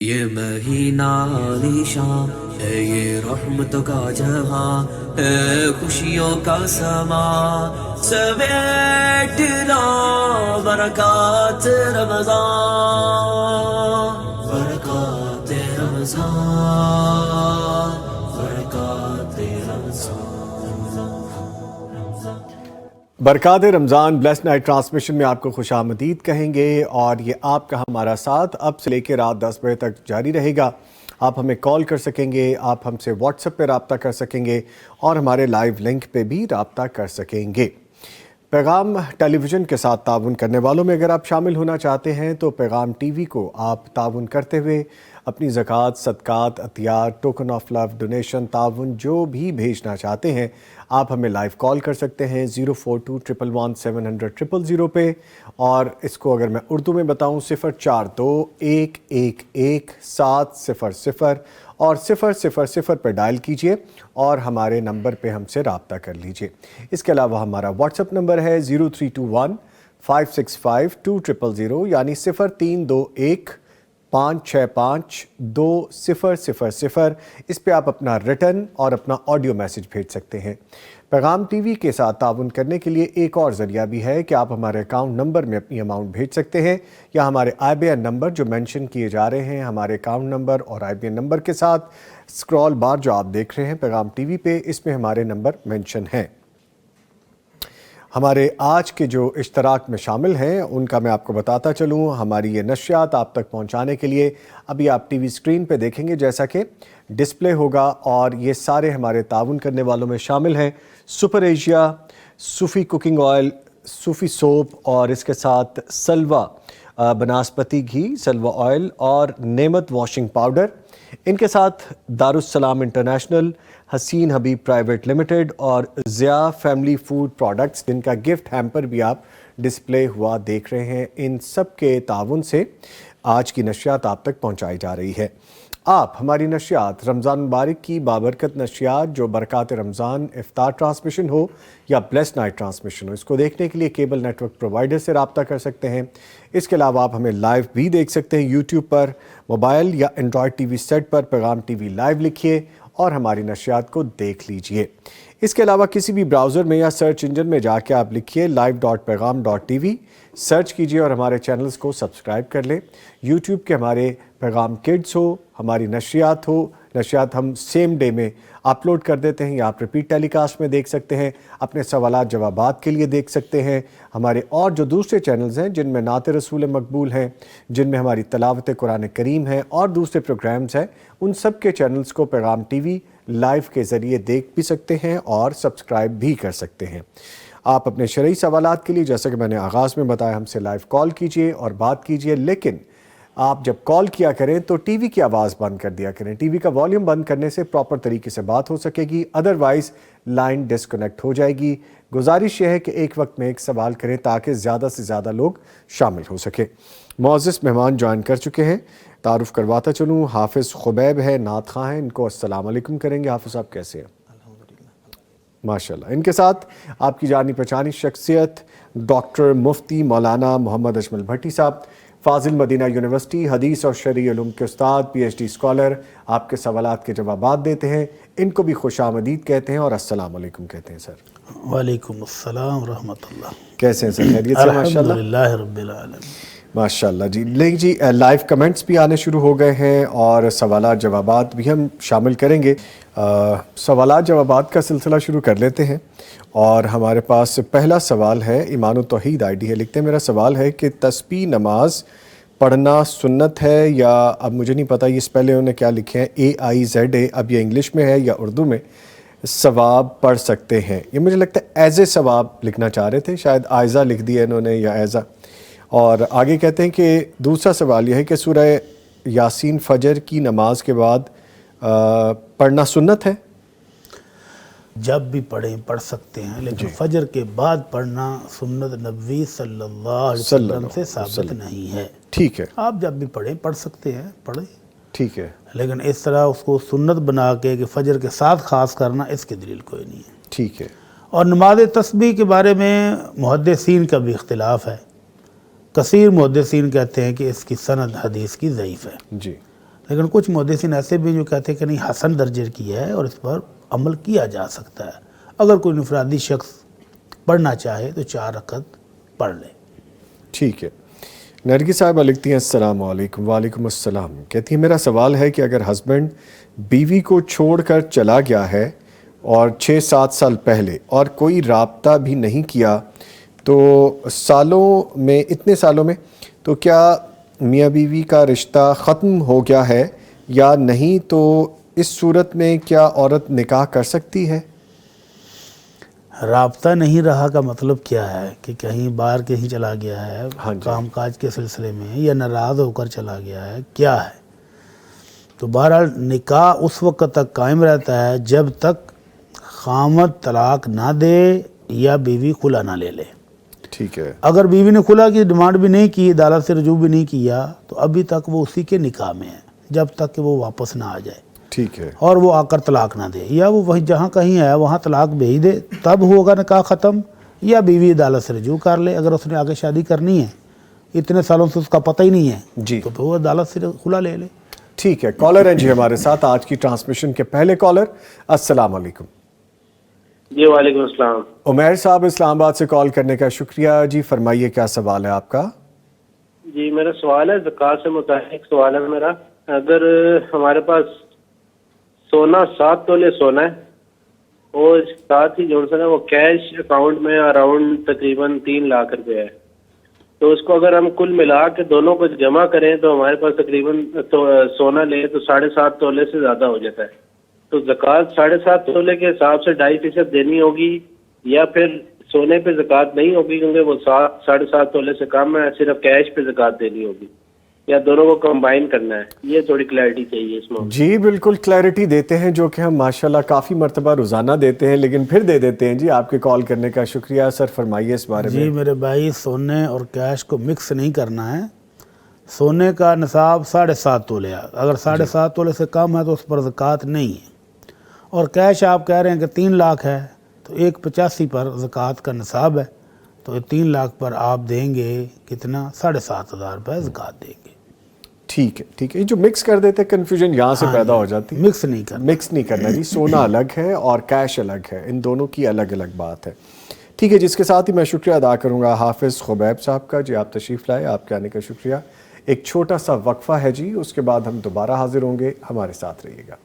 یہ مہینہ عالیشاں ہے، یہ رحمتوں کا جہاں ہے، خوشیوں کا سما سمیٹ لا برکات رمضان، برکات رمضان، برکات رمضان۔ برکات رمضان بلیس نائٹ ٹرانسمیشن میں آپ کو خوش آمدید کہیں گے، اور یہ آپ کا ہمارا ساتھ اب سے لے کے رات 10 بجے تک جاری رہے گا۔ آپ ہمیں کال کر سکیں گے، آپ ہم سے واٹس ایپ پہ رابطہ کر سکیں گے، اور ہمارے لائیو لنک پہ بھی رابطہ کر سکیں گے۔ پیغام ٹیلی ویژن کے ساتھ تعاون کرنے والوں میں اگر آپ شامل ہونا چاہتے ہیں تو پیغام ٹی وی کو آپ تعاون کرتے ہوئے اپنی زکوٰۃ، صدقات، عطیات، ٹوکن آف لو، ڈونیشن، تعاون جو بھی بھیجنا چاہتے ہیں آپ ہمیں لائیو کال کر سکتے ہیں 042111700 پہ، اور اس کو اگر میں اردو میں بتاؤں 0421111700 اور 000 پہ ڈائل کیجئے اور ہمارے نمبر پہ ہم سے رابطہ کر لیجئے۔ اس کے علاوہ ہمارا واٹس ایپ نمبر ہے 0321565200، یعنی 0321565200۔ اس پہ آپ اپنا ریٹن اور اپنا آڈیو میسج بھیج سکتے ہیں۔ پیغام ٹی وی کے ساتھ تعاون کرنے کے لیے ایک اور ذریعہ بھی ہے کہ آپ ہمارے اکاؤنٹ نمبر میں اپنی اماؤنٹ بھیج سکتے ہیں، یا ہمارے IBN نمبر جو مینشن کیے جا رہے ہیں ہمارے اکاؤنٹ نمبر اور IBN نمبر کے ساتھ، اسکرول بار جو آپ دیکھ رہے ہیں پیغام ٹی وی پہ، اس میں ہمارے نمبر مینشن ہیں۔ ہمارے آج کے جو اشتراک میں شامل ہیں ان کا میں آپ کو بتاتا چلوں۔ ہماری یہ نشریات آپ تک پہنچانے کے لیے ابھی آپ ٹی وی اسکرین پہ دیکھیں گے جیسا کہ ڈسپلے ہوگا، اور یہ سارے ہمارے تعاون کرنے والوں میں شامل ہیں: سپر ایشیا، صوفی کوکنگ آئل، صوفی سوپ، اور اس کے ساتھ سلوا بناسپتی گھی، سلوا آئل، اور نعمت واشنگ پاؤڈر۔ ان کے ساتھ دارالسلام انٹرنیشنل، حسین حبیب پرائیویٹ لمیٹڈ، اور ضیاء فیملی فوڈ پروڈکٹس، جن کا گفٹ ہیمپر بھی آپ ڈسپلے ہوا دیکھ رہے ہیں۔ ان سب کے تعاون سے آج کی نشریات آپ تک پہنچائی جا رہی ہے۔ آپ ہماری نشریات، رمضان مبارک کی بابرکت نشریات جو برکات رمضان افطار ٹرانسمیشن ہو یا بلیس نائٹ ٹرانسمیشن ہو، اس کو دیکھنے کے لیے کیبل نیٹ ورک پرووائڈر سے رابطہ کر سکتے ہیں۔ اس کے علاوہ آپ ہمیں لائیو بھی دیکھ سکتے ہیں یوٹیوب پر، موبائل یا اینڈرائڈ ٹی وی سیٹ پر پیغام ٹی وی لائیو لکھیے اور ہماری نشریات کو دیکھ لیجئے۔ اس کے علاوہ کسی بھی براؤزر میں یا سرچ انجن میں جا کے آپ لکھیے live.pegham.tv، سرچ کیجئے اور ہمارے چینلز کو سبسکرائب کر لیں۔ یوٹیوب کے ہمارے پیغام کڈز ہو، ہماری نشریات ہو، نشریات ہم سیم ڈے میں اپلوڈ کر دیتے ہیں، یا آپ ریپیٹ ٹیلی کاسٹ میں دیکھ سکتے ہیں، اپنے سوالات جوابات کے لیے دیکھ سکتے ہیں۔ ہمارے اور جو دوسرے چینلز ہیں جن میں نعت رسول مقبول ہیں، جن میں ہماری تلاوت قرآن کریم ہے اور دوسرے پروگرامز ہیں، ان سب کے چینلز کو پیغام ٹی وی لائیو کے ذریعے دیکھ بھی سکتے ہیں اور سبسکرائب بھی کر سکتے ہیں۔ آپ اپنے شرعی سوالات کے لیے جیسا کہ میں نے آغاز میں بتایا ہم سے لائیو کال کیجئے اور بات کیجئے، لیکن آپ جب کال کیا کریں تو ٹی وی کی آواز بند کر دیا کریں۔ ٹی وی کا والیوم بند کرنے سے پراپر طریقے سے بات ہو سکے گی، ادروائز لائن ڈسکنیکٹ ہو جائے گی۔ گزارش یہ ہے کہ ایک وقت میں ایک سوال کریں تاکہ زیادہ سے زیادہ لوگ شامل ہو سکے۔ معزز مہمان جوائن کر چکے ہیں، تعارف کرواتا چلوں۔ حافظ خبیب ہے، نعت خواں ہیں، ان کو السلام علیکم کریں گے۔ حافظ صاحب کیسے ہیں؟ ماشاءاللہ۔ ان کے ساتھ آپ کی جانی پہچانی شخصیت ڈاکٹر مفتی مولانا محمد اجمل بھٹی صاحب، فاضل مدینہ یونیورسٹی، حدیث اور شرعی علوم کے استاد، PhD اسکالر، آپ کے سوالات کے جوابات دیتے ہیں۔ ان کو بھی خوش آمدید کہتے ہیں اور السلام علیکم کہتے ہیں۔ سر وعلیکم السلام ورحمۃ اللہ۔ کیسے ہیں سر؟ خیریت سے؟ ماشاءاللہ الحمدللہ رب العالمین۔ ماشاءاللہ جی۔ لیکن جی لائیو کمنٹس بھی آنے شروع ہو گئے ہیں اور سوالات جوابات بھی ہم شامل کریں گے۔ سوالات جوابات کا سلسلہ شروع کر لیتے ہیں، اور ہمارے پاس پہلا سوال ہے، ایمان و توحید ID ہے، لکھتے ہیں میرا سوال ہے کہ تسبیح نماز پڑھنا سنت ہے، یا اب مجھے نہیں پتہ یہ پہلے انہوں نے کیا لکھے ہیں AIZA، اب یہ انگلش میں ہے یا اردو میں، ثواب پڑھ سکتے ہیں؟ یہ مجھے لگتا ہے ایز اے ثواب لکھنا چاہ رہے تھے، شاید آئزہ لکھ دیا انہوں نے یا ایزا۔ اور آگے کہتے ہیں کہ دوسرا سوال یہ ہے کہ سورہ یاسین فجر کی نماز کے بعد پڑھنا سنت ہے؟ جب بھی پڑھیں پڑھ سکتے ہیں، لیکن فجر کے بعد پڑھنا سنت نبوی صلی اللہ علیہ وسلم سے ثابت نہیں ہے۔ ٹھیک ہے، آپ جب بھی پڑھیں پڑھ سکتے ہیں، پڑھیں، ٹھیک ہے، لیکن اس طرح اس کو سنت بنا کے کہ فجر کے ساتھ خاص کرنا، اس کی دلیل کوئی نہیں ہے۔ ٹھیک ہے۔ اور نماز تسبیح کے بارے میں محدثین کا بھی اختلاف ہے۔ کثیر محدثین کہتے ہیں کہ اس کی سند حدیث کی ضعیف ہے، جی، لیکن کچھ محدثین ایسے بھی جو کہتے ہیں کہ نہیں حسن درجے کی ہے اور اس پر عمل کیا جا سکتا ہے. اگر کوئی انفرادی شخص پڑھنا چاہے تو 4 رکعت پڑھ لے. ٹھیک ہے. نرگس صاحبہ لکھتی ہیں السلام علیکم. وعلیکم السلام. کہتی ہیں میرا سوال ہے کہ اگر ہسبینڈ بیوی کو چھوڑ کر چلا گیا ہے اور 6-7 سال پہلے اور کوئی رابطہ بھی نہیں کیا تو اتنے سالوں میں تو کیا میاں بیوی کا رشتہ ختم ہو گیا ہے یا نہیں؟ تو اس صورت میں کیا عورت نکاح کر سکتی ہے؟ رابطہ نہیں رہا کا مطلب کیا ہے کہ کہیں باہر کہیں چلا گیا ہے کام کاج کے سلسلے میں یا ناراض ہو کر چلا گیا ہے، کیا ہے؟ تو بہرحال نکاح اس وقت تک قائم رہتا ہے جب تک خامد طلاق نہ دے یا بیوی خلا نہ لے لے. ٹھیک ہے. اگر بیوی نے خلا کی ڈیمانڈ بھی نہیں کی، عدالت سے رجوع بھی نہیں کیا، تو ابھی تک وہ اسی کے نکاح میں ہے جب تک کہ وہ واپس نہ آ جائے. ٹھیک ہے. اور وہ آ کر طلاق نہ دے، یا وہ وہیں جہاں کہیں ہے وہاں طلاق بھیج دے، تب ہوگا نکاح ختم. یا بیوی عدالت سے رجوع کر لے اگر اس نے آگے شادی کرنی ہے، اتنے سالوں سے اس کا پتہ ہی نہیں ہے جی تو پھر وہ عدالت سے خلا لے لے. ٹھیک ہے. کالر ہیں جی ہمارے ساتھ آج کی ٹرانسمیشن کے پہلے کالر. السلام علیکم. جی وعلیکم السلام. عمیر صاحب اسلام آباد سے کال کرنے کا شکریہ. جی فرمائیے کیا سوال ہے آپ کا؟ جی میرا سوال ہے زکوٰۃ سے متعلق سوال ہے میرا. اگر ہمارے پاس سونا 7 تولے سونا ہے اور ساتھ ہی جو ہے وہ کیش اکاؤنٹ میں اراؤنڈ تقریباً 3 لاکھ روپے ہے، تو اس کو اگر ہم کل ملا کے دونوں کو جمع کریں تو ہمارے پاس تقریباً سونا لے تو 7.5 تولے سے زیادہ ہو جاتا ہے. تو زکوٰۃ 7.5 تولے کے حساب سے 2.5% دینی ہوگی یا پھر سونے پہ زکوٰۃ نہیں ہوگی کیونکہ وہ 7.5 تولے سے کم ہے، صرف کیش پہ زکوٰۃ دینی ہوگی، یا دونوں کو کمبائن کرنا ہے؟ یہ تھوڑی کلیئرٹی چاہیے اس میں. جی بالکل کلیئرٹی دیتے ہیں جو کہ ہم ماشاءاللہ کافی مرتبہ روزانہ دیتے ہیں لیکن پھر دے دیتے ہیں. جی آپ کے کال کرنے کا شکریہ. سر فرمائیے اس بارے میں. جی میرے بھائی، سونے اور کیش کو مکس نہیں کرنا ہے. سونے کا نصاب 7.5 تولے ہے، اگر 7.5 تولے سے کم ہے تو اس پر زکوٰۃ نہیں ہے. اور کیش آپ کہہ رہے ہیں کہ 3 لاکھ ہے تو 1.85 پر زکوٰۃ کا نصاب ہے، تو 3 لاکھ پر آپ دیں گے کتنا؟ 7,500 روپے زکوٰۃ دیں گے. ٹھیک ہے. ٹھیک ہے. جو مکس کر دیتے کنفیوژن یہاں سے پیدا ہو جاتی. مکس نہیں کرنا. مکس نہیں کرنا جی. سونا الگ ہے اور کیش الگ ہے، ان دونوں کی الگ الگ بات ہے. ٹھیک ہے. جس کے ساتھ ہی میں شکریہ ادا کروں گا حافظ خبیب صاحب کا. جی آپ تشریف لائے، آپ کے آنے کا شکریہ. ایک چھوٹا سا وقفہ ہے جی، اس کے بعد ہم دوبارہ حاضر ہوں گے. ہمارے ساتھ رہیے گا.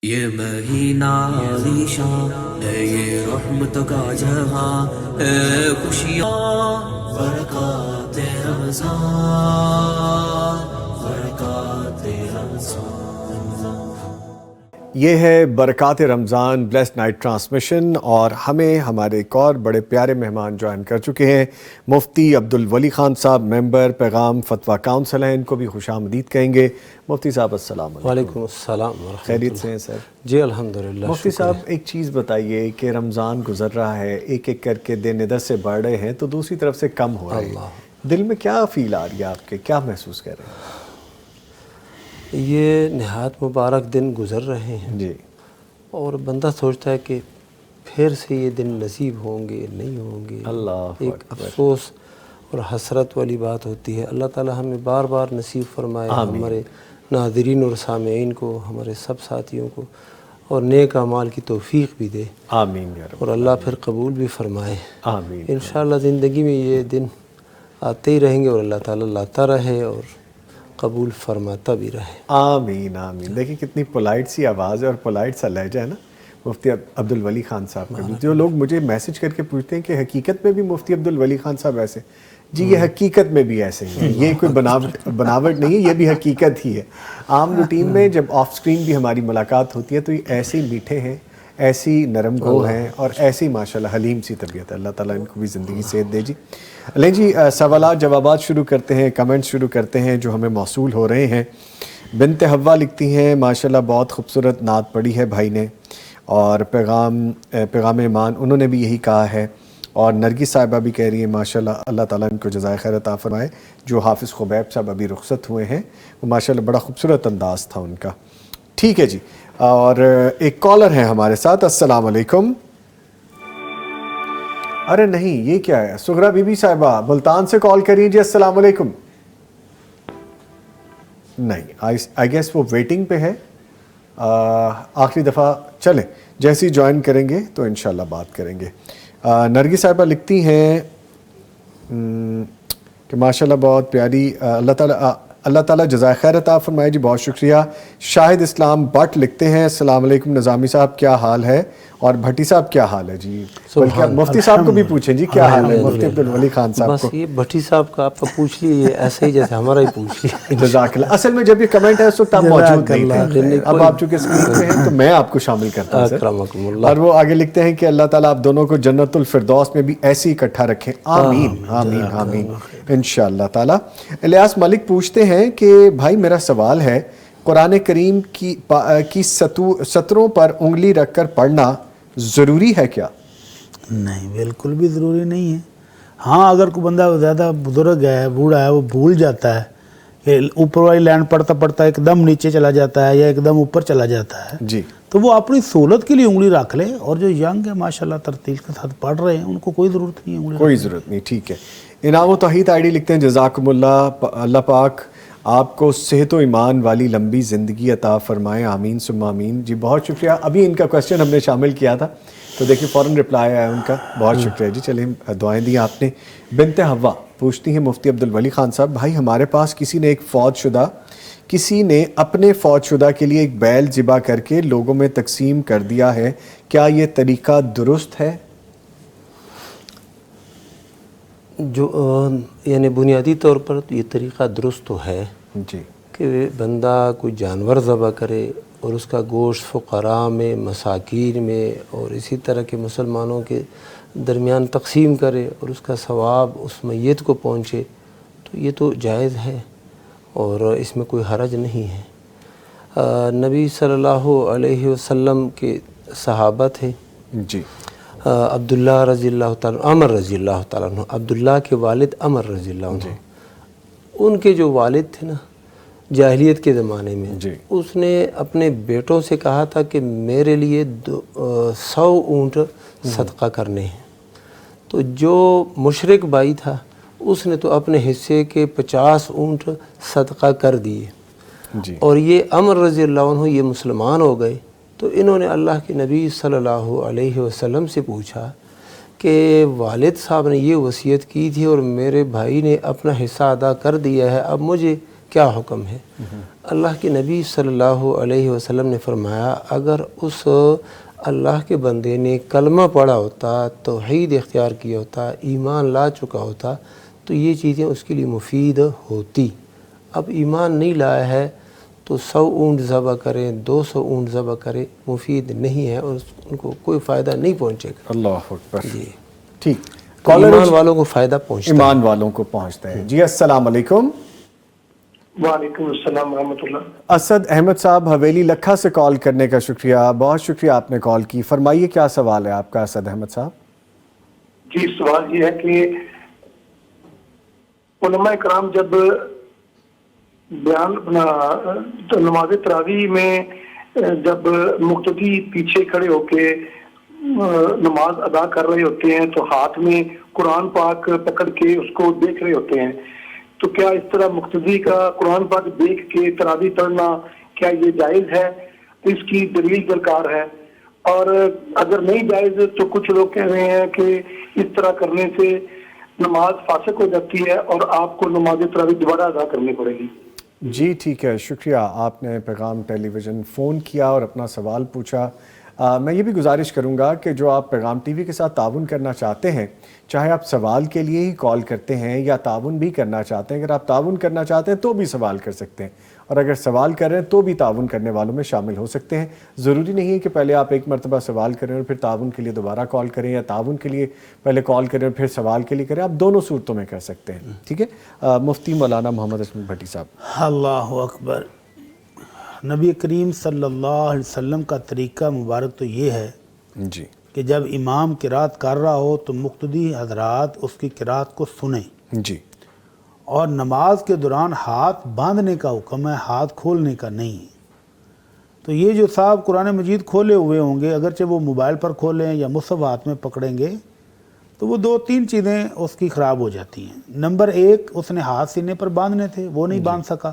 یہ مہینہ عالیشان ہے، یہ رحمت کا جہاں ہے، خوشیاں برکات رمضان، برکات رمضان. یہ ہے برکات رمضان بلیس نائٹ ٹرانسمیشن، اور ہمیں ہمارے ایک اور بڑے پیارے مہمان جوائن کر چکے ہیں. مفتی عبدالولی خان صاحب، ممبر پیغام فتویٰ کاؤنسل ہیں. ان کو بھی خوش آمدید کہیں گے. مفتی صاحب السلام علیکم. وعلیکم السلام ورحمۃ اللہ. خیریت سے ہیں سر؟ جی الحمدللہ. مفتی صاحب ایک چیز بتائیے کہ رمضان گزر رہا ہے، ایک ایک کر کے دن ادھر سے بڑھ رہے ہیں تو دوسری طرف سے کم ہو رہے ہیں، دل میں کیا فیل آ رہی ہے آپ کے، کیا محسوس کر رہے ہیں؟ یہ نہایت مبارک دن گزر رہے ہیں جی، اور بندہ سوچتا ہے کہ پھر سے یہ دن نصیب ہوں گے نہیں ہوں گے. اللہ ایک افسوس اور حسرت والی بات ہوتی ہے. اللہ تعالی ہمیں بار بار نصیب فرمائے، ہمارے ناظرین اور سامعین کو، ہمارے سب ساتھیوں کو، اور نیک اعمال کی توفیق بھی دے. آمین یا رب. اور اللہ پھر قبول بھی فرمائے. آمین. انشاءاللہ زندگی میں یہ دن آتے ہی رہیں گے اور اللہ تعالیٰ لاتا رہے اور قبول فرماتا بھی رہے. آمین آمین. دیکھیں کتنی پولائٹ سی آواز ہے اور پولائٹ سا لہجہ ہے نا مفتی عبدالولی خان صاحب کا بھی. جو لوگ مجھے میسج کر کے پوچھتے ہیں کہ حقیقت میں بھی مفتی عبدالولی خان صاحب ایسے، جی یہ حقیقت میں بھی ایسے ہی ہیں، یہ کوئی بناوٹ نہیں ہے، یہ بھی حقیقت ہی ہے. عام روٹین میں جب آف سکرین بھی ہماری ملاقات ہوتی ہے تو یہ ایسے ہی میٹھے ہیں، ایسی نرم گو ہیں اور ایسی ماشاءاللہ حلیم سی طبیعت ہے. اللہ تعالیٰ ان کو بھی زندگی صحت دے. جی لیں جی، سوالات جوابات شروع کرتے ہیں، کمنٹس شروع کرتے ہیں جو ہمیں موصول ہو رہے ہیں. بنت حوا لکھتی ہیں ماشاءاللہ بہت خوبصورت نعت پڑھی ہے بھائی نے، اور پیغام ایمان انہوں نے بھی یہی کہا ہے. اور نرگس صاحبہ بھی کہہ رہی ہیں ماشاءاللہ اللہ تعالیٰ ان کو جزائے خیر عطا فرمائے. جو حافظ خبیب صاحب ابھی رخصت ہوئے ہیں وہ ماشاءاللہ بڑا خوبصورت انداز تھا ان کا. ٹھیک ہے جی، اور ایک کالر ہیں ہمارے ساتھ. السلام علیکم. ارے نہیں، یہ کیا ہے؟ سغرا بی بی صاحبہ ملتان سے کال کریے جی. السلام علیکم. نہیں, آئی گیس وہ ویٹنگ پہ ہے. آخری دفعہ چلیں جیسے ہی جوائن کریں گے تو انشاءاللہ بات کریں گے. نرگس صاحبہ لکھتی ہیں کہ ماشاءاللہ بہت پیاری, اللہ تعالیٰ جزائے خیر عطا فرمائے. جی بہت شکریہ. شاہد اسلام بٹ لکھتے ہیں السلام علیکم نظامی صاحب کیا حال ہے, اور بھٹی صاحب کیا حال ہے. جی بلکہ مفتی صاحب کو بھی پوچھیں جی کیا حال ہے, مفتی عبدالولی خان صاحب کو. بس یہ بھٹی صاحب کا آپ کا پوچھ لیے ایسے ہی جیسے ہمارا ہی پوچھ لیے. جزاک اللہ. اصل میں جب یہ کمنٹ ہے اس وقت آپ موجود نہیں تھے, اب آپ چونکہ اسکرین پہ ہیں تو میں آپ کو شامل کرتا ہوں سر. اور وہ آگے لکھتے ہیں کہ اللہ تعالیٰ آپ دونوں کو جنت الفردوس میں بھی ایسے ہی اکٹھا رکھیں, آمین آمین آمین انشاءاللہ تعالیٰ. الیاس ملک پوچھتے ہیں کہ بھائی میرا سوال ہے, قرآن کریم کی سطروں پر انگلی رکھ کر پڑھنا ضروری ہے کیا؟ نہیں, بالکل بھی ضروری نہیں ہے. ہاں اگر کوئی بندہ زیادہ بزرگ ہے, بوڑھا ہے, وہ بھول جاتا ہے کہ اوپر والی لائن پڑھتا پڑھتا ایک دم نیچے چلا جاتا ہے یا ایک دم اوپر چلا جاتا ہے, جی تو وہ اپنی سہولت کے لیے انگلی رکھ لے. اور جو ینگ ہے ماشاءاللہ ترتیل کے ساتھ پڑھ رہے ہیں ان کو کوئی ضرورت نہیں ہے انگلی, کوئی ضرورت نہیں. ٹھیک ہے. انعام و توحید آئی ڈی لکھتے ہیں جزاکم اللہ, اللہ پاک آپ کو صحت و ایمان والی لمبی زندگی عطا فرمائے, آمین ثم آمین. جی بہت شکریہ. ابھی ان کا کویسچن ہم نے شامل کیا تھا تو دیکھیں فوراً رپلائی آیا ان کا, بہت شکریہ جی. چلیں دعائیں دی آپ نے. بنت حوا پوچھتی ہیں مفتی عبدالولی خان صاحب, بھائی ہمارے پاس کسی نے اپنے فوت شدہ کے لیے ایک بیل ذبح کر کے لوگوں میں تقسیم کر دیا ہے, کیا یہ طریقہ درست ہے؟ جو یعنی بنیادی طور پر یہ طریقہ درست تو ہے جی کہ بندہ کوئی جانور ذبح کرے اور اس کا گوشت فقراء میں, مساکین میں اور اسی طرح کے مسلمانوں کے درمیان تقسیم کرے اور اس کا ثواب اس میت کو پہنچے, تو یہ تو جائز ہے اور اس میں کوئی حرج نہیں ہے. نبی صلی اللہ علیہ وسلم کے صحابہ تھے جی, عبداللہ رضی اللہ تعالیٰ, عمر رضی اللہ تعالیٰ عنہ, عبداللہ کے والد عمر رضی اللہ عنہ, ان کے جو والد تھے نا جاہلیت کے زمانے میں, اس نے اپنے بیٹوں سے کہا تھا کہ میرے لیے 100 اونٹ صدقہ کرنے ہیں. تو جو مشرک بھائی تھا اس نے تو اپنے حصے کے 50 اونٹ صدقہ کر دیے, اور یہ عمر رضی اللہ عنہ یہ مسلمان ہو گئے. تو انہوں نے اللہ کے نبی صلی اللہ علیہ وسلم سے پوچھا کہ والد صاحب نے یہ وصیت کی تھی اور میرے بھائی نے اپنا حصہ ادا کر دیا ہے, اب مجھے کیا حکم ہے؟ اللہ کے نبی صلی اللہ علیہ وسلم نے فرمایا اگر اس اللہ کے بندے نے کلمہ پڑھا ہوتا, توحید اختیار کیا ہوتا, ایمان لا چکا ہوتا تو یہ چیزیں اس کے لیے مفید ہوتی. اب ایمان نہیں لایا ہے تو 100 اونٹ ذبح کریں, 200 اونٹ ذبح کریں, مفید نہیں ہے اور ان کو کوئی فائدہ نہیں پہنچے گا. اللہ اکبر. جی ٹھیک, ایمان والوں کو فائدہ پہنچتا ہے, ایمان والوں کو پہنچتا ہے. جی السلام علیکم. وعلیکم السلام ورحمۃ اللہ. اسد احمد صاحب حویلی لکھا سے کال کرنے کا شکریہ, بہت شکریہ آپ نے کال کی. فرمائیے کیا سوال ہے آپ کا اسد احمد صاحب؟ جی سوال یہ ہے کہ علماء کرام جب بیان نماز تراویح میں جب مقتدی پیچھے کھڑے ہو کے نماز ادا کر رہے ہوتے ہیں تو ہاتھ میں قرآن پاک پکڑ کے اس کو دیکھ رہے ہوتے ہیں, تو کیا اس طرح مقتدی کا قرآن پاک دیکھ کے تراویح پڑھنا کیا یہ جائز ہے؟ اس کی دلیل درکار ہے. اور اگر نہیں جائز تو کچھ لوگ کہہ رہے ہیں کہ اس طرح کرنے سے نماز فاسق ہو جاتی ہے اور آپ کو نماز تراویح دوبارہ ادا کرنی پڑے گی. جی ٹھیک ہے, شکریہ. آپ نے پیغام ٹیلی ویژن فون کیا اور اپنا سوال پوچھا. میں یہ بھی گزارش کروں گا کہ جو آپ پیغام ٹی وی کے ساتھ تعاون کرنا چاہتے ہیں, چاہے آپ سوال کے لیے ہی کال کرتے ہیں یا تعاون بھی کرنا چاہتے ہیں, اگر آپ تعاون کرنا چاہتے ہیں تو بھی سوال کر سکتے ہیں, اور اگر سوال کر رہے ہیں تو بھی تعاون کرنے والوں میں شامل ہو سکتے ہیں. ضروری نہیں ہے کہ پہلے آپ ایک مرتبہ سوال کریں اور پھر تعاون کے لیے دوبارہ کال کریں, یا تعاون کے لیے پہلے کال کریں اور پھر سوال کے لیے کریں. آپ دونوں صورتوں میں کر سکتے ہیں. ٹھیک ہے. مفتی مولانا محمد عصمت بھٹی صاحب. اللہ اکبر. نبی کریم صلی اللہ علیہ وسلم کا طریقہ مبارک تو یہ ہے جی کہ جب امام قرات کر رہا ہو تو مقتدی حضرات اس کی قرات کو سنیں, جی, اور نماز کے دوران ہاتھ باندھنے کا حکم ہے, ہاتھ کھولنے کا نہیں. تو یہ جو صاحب قرآن مجید کھولے ہوئے ہوں گے, اگرچہ وہ موبائل پر کھولیں یا مصحف ہاتھ میں پکڑیں گے, تو وہ 2-3 چیزیں اس کی خراب ہو جاتی ہیں. نمبر 1, اس نے ہاتھ سینے پر باندھنے تھے, وہ نہیں باندھ سکا.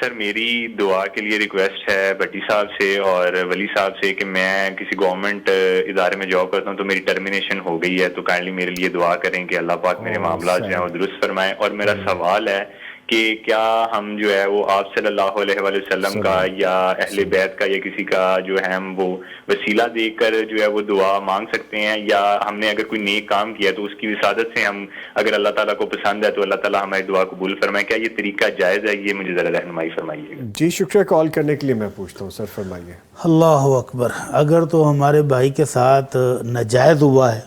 سر میری دعا کے لیے ریکویسٹ ہے بٹی صاحب سے اور ولی صاحب سے کہ میں کسی گورنمنٹ ادارے میں جاب کرتا ہوں تو میری ٹرمینیشن ہو گئی ہے، تو کائنڈلی میرے لیے دعا کریں کہ اللہ پاک میرے معاملات جو ہیں وہ درست فرمائیں. اور میرا سوال ہے کہ کیا ہم جو ہے وہ آپ صلی اللہ علیہ وآلہ وسلم کا یا اہل بیت کا یا کسی کا جو ہے ہم وہ وسیلہ دیکھ کر جو ہے وہ دعا مانگ سکتے ہیں، یا ہم نے اگر کوئی نیک کام کیا تو اس کی وسادت سے ہم اگر اللہ تعالیٰ کو پسند ہے تو اللہ تعالیٰ ہماری دعا قبول فرمائے؟ کیا یہ طریقہ جائز ہے؟ یہ مجھے ذرا رہنمائی فرمائیے گا. جی شکریہ کال کرنے کے لیے. میں پوچھتا ہوں سر فرمائیے. اللہ اکبر. اگر تو ہمارے بھائی کے ساتھ ناجائز ہوا ہے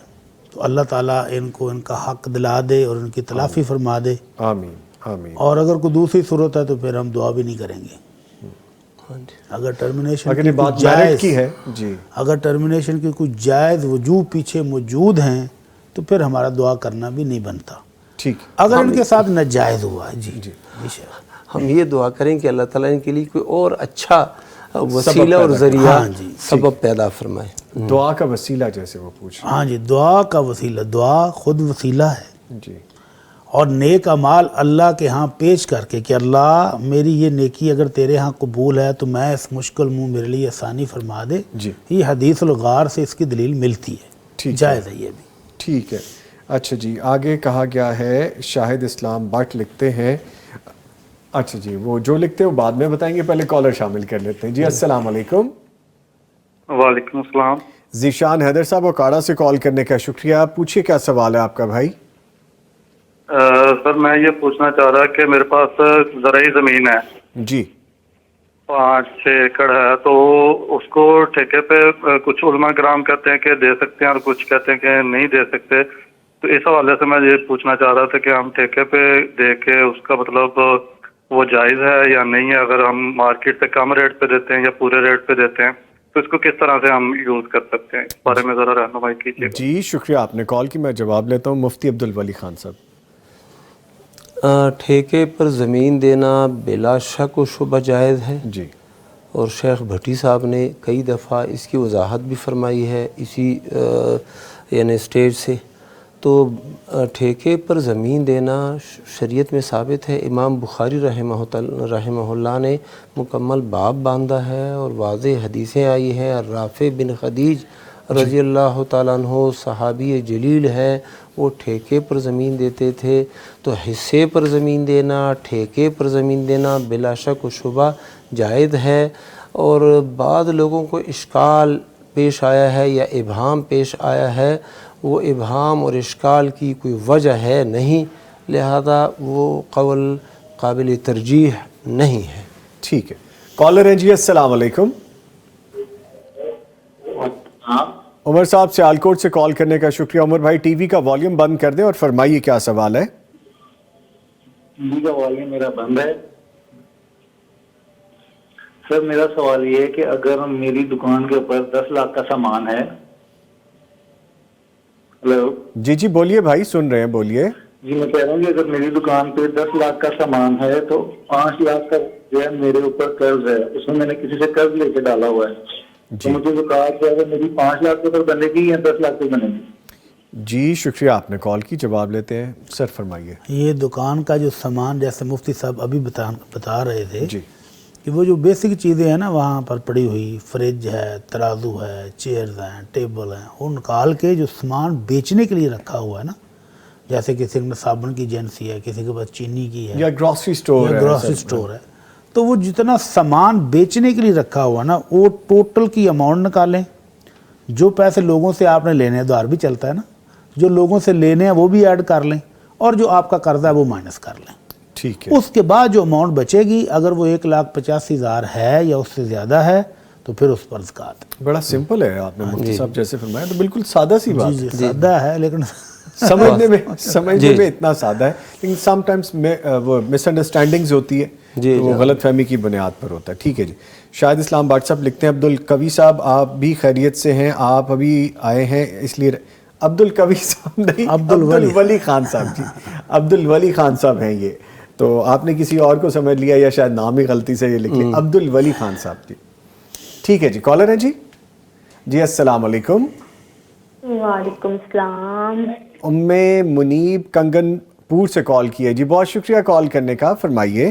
تو اللہ تعالیٰ ان کو ان کا حق دلا دے اور ان کی تلافی فرما دے. آمین آمین. اور اگر کوئی دوسری صورت ہے تو پھر ہم دعا بھی نہیں کریں گے. اگر ٹرمینیشن اگر یہ بات میرٹ کی ہے جی، اگر ٹرمینیشن کی کوئی جائز وجوہ پیچھے موجود ہیں تو پھر ہمارا دعا کرنا بھی نہیں بنتا. ٹھیک. اگر ان کے ساتھ ناجائز ہوا ہے. جی ہم یہ دعا کریں کہ اللہ تعالیٰ ان کے لیے کوئی اور اچھا وسیلہ اور ذریعہ سبب پیدا فرمائے. دعا کا وسیلہ جیسے وہ پوچھ رہے ہاں جی، دعا کا وسیلہ. دعا خود وسیلہ ہے جی. اور نیک اعمال اللہ کے ہاں پیش کر کے کہ اللہ میری یہ نیکی اگر تیرے ہاں قبول ہے تو میں اس مشکل منہ میرے لیے آسانی فرما دے. جی. یہ حدیث الغار سے اس کی دلیل ملتی ہے. ٹھیک جائز ہے یہ بھی. ٹھیک ہے. اچھا جی آگے کہا گیا ہے شاہد اسلام بٹ لکھتے ہیں. اچھا جی وہ جو لکھتے ہیں وہ بعد میں بتائیں گے، پہلے کالر شامل کر لیتے ہیں. جی السلام علیکم. وعلیکم السلام. ذیشان حیدر صاحب اوکاڑا سے کال کرنے کا شکریہ. پوچھیے کیا سوال ہے آپ کا بھائی؟ سر میں یہ پوچھنا چاہ رہا کہ میرے پاس زرعی زمین ہے جی 5-6 ایکڑ ہے، تو اس کو ٹھیکے پہ کچھ علماء کرام کہتے ہیں کہ دے سکتے ہیں اور کچھ کہتے ہیں کہ نہیں دے سکتے. تو اس حوالے سے میں یہ پوچھنا چاہ رہا تھا کہ ہم ٹھیکے پہ دے کے اس کا مطلب وہ جائز ہے یا نہیں ہے؟ اگر ہم مارکیٹ سے کم ریٹ پہ دیتے ہیں یا پورے ریٹ پہ دیتے ہیں تو اس کو کس طرح سے ہم یوز کر سکتے ہیں؟ اس بارے میں ذرا رہنمائی کیجیے. جی شکریہ آپ نے کال کی. میں جواب لیتا ہوں. مفتی عبدالولی خان صاحب. ٹھیکے پر زمین دینا بلا شک و شبہ جائز ہے جی. اور شیخ بھٹی صاحب نے کئی دفعہ اس کی وضاحت بھی فرمائی ہے اسی یعنی اسٹیج سے. تو ٹھیکے پر زمین دینا شریعت میں ثابت ہے. امام بخاری رحمہ اللہ نے مکمل باب باندھا ہے اور واضح حدیثیں آئی ہیں. رافع بن خدیج رضی اللہ تعالیٰ عنہ صحابی جلیل ہے، وہ ٹھیکے پر زمین دیتے تھے. تو حصے پر زمین دینا، ٹھیکے پر زمین دینا بلا شک و شبہ جائز ہے. اور بعض لوگوں کو اشکال پیش آیا ہے یا ابہام پیش آیا ہے، وہ ابہام اور اشکال کی کوئی وجہ ہے نہیں، لہذا وہ قول قابل ترجیح نہیں ہے. ٹھیک ہے. کالر ہیں جی السلام علیکم. عمر صاحب سیالکوٹ سے کال کرنے کا شکریہ. عمر بھائی ٹی وی کا والیوم بند کر دیں اور فرمائیے کیا سوال ہے. ٹی وی کا والیوم میرا بند ہے. سر میرا سوال یہ ہے کہ اگر میری دکان کے اوپر 10 لاکھ کا سامان ہے. ہلو جی جی بولیے بھائی، سن رہے ہیں بولیے. جی میں کہہ رہا ہوں کہ اگر میری دکان پہ 10 لاکھ کا سامان ہے تو 5 لاکھ کا جو ہے میرے اوپر قرض ہے، اس میں نے کسی سے قرض لے کے ڈالا ہوا ہے. تو مجھے جو کہا کہ اگر میری 5 لاکھ کے اوپر بنے گی یا 10 لاکھ پہ بنے گی. جی شکریہ آپ نے کال کی. جواب لیتے ہیں. سر فرمائیے. یہ دکان کا جو سامان جیسے مفتی صاحب ابھی بتا رہے تھے جی کہ وہ جو بیسک چیزیں ہیں نا وہاں پر پڑی ہوئی، فریج ہے، ترازو ہے، چیئرز ہیں، ٹیبل ہیں، وہ نکال کے جو سامان بیچنے کے لیے رکھا ہوا ہے نا، جیسے کسی کے صابن کی ایجنسی ہے، کسی کے پاس چینی کی ہے یا گروسری سٹور ہے، تو وہ جتنا سامان بیچنے کے لیے رکھا ہوا نا وہ ٹوٹل کی اماؤنٹ نکالیں. جو پیسے لوگوں سے آپ نے لینے ادھار بھی چلتا ہے نا، جو لوگوں سے لینے ہیں وہ بھی ایڈ کر لیں اور جو آپ کا قرضہ ہے وہ مائنس کر لیں. ٹھیک ہے. اس کے بعد جو اماؤنٹ بچے گی اگر وہ 1,85,000 ہے یا اس سے زیادہ ہے تو پھر اس پر زکوٰۃ. بڑا سمپل ہے. آپ نے مفتی صاحب جیسے فرمایا تو بالکل سادہ سی بات. جی سادہ ہے لیکن سمجھنے میں اتنا سادہ ہے، لیکن سم ٹائمز وہ مس انڈرسٹینڈنگز ہوتی ہے، وہ غلط فہمی کی بنیاد پر ہوتا ہے. ٹھیک ہے جی. شاہد اسلام واٹس ایپ لکھتے ہیں عبدالقوی صاحب آپ بھی خیریت سے ہیں؟ آپ ابھی آئے ہیں اس لیے. عبدالقوی صاحب نہیں، عبدالولی خان صاحب. جی عبدالولی خان صاحب ہیں یہ، تو آپ نے کسی اور کو سمجھ لیا یا شاید نام ہی غلطی سے یہ لکھ لیا. عبدالولی خان صاحب. جی ٹھیک ہے جی. کالر ہیں جی. جی السلام علیکم. وعلیکم السلام. ام منیب کنگن پور سے کال کی ہے جی. بہت شکریہ کال کرنے کا. فرمائیے.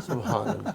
سبحان اللہ.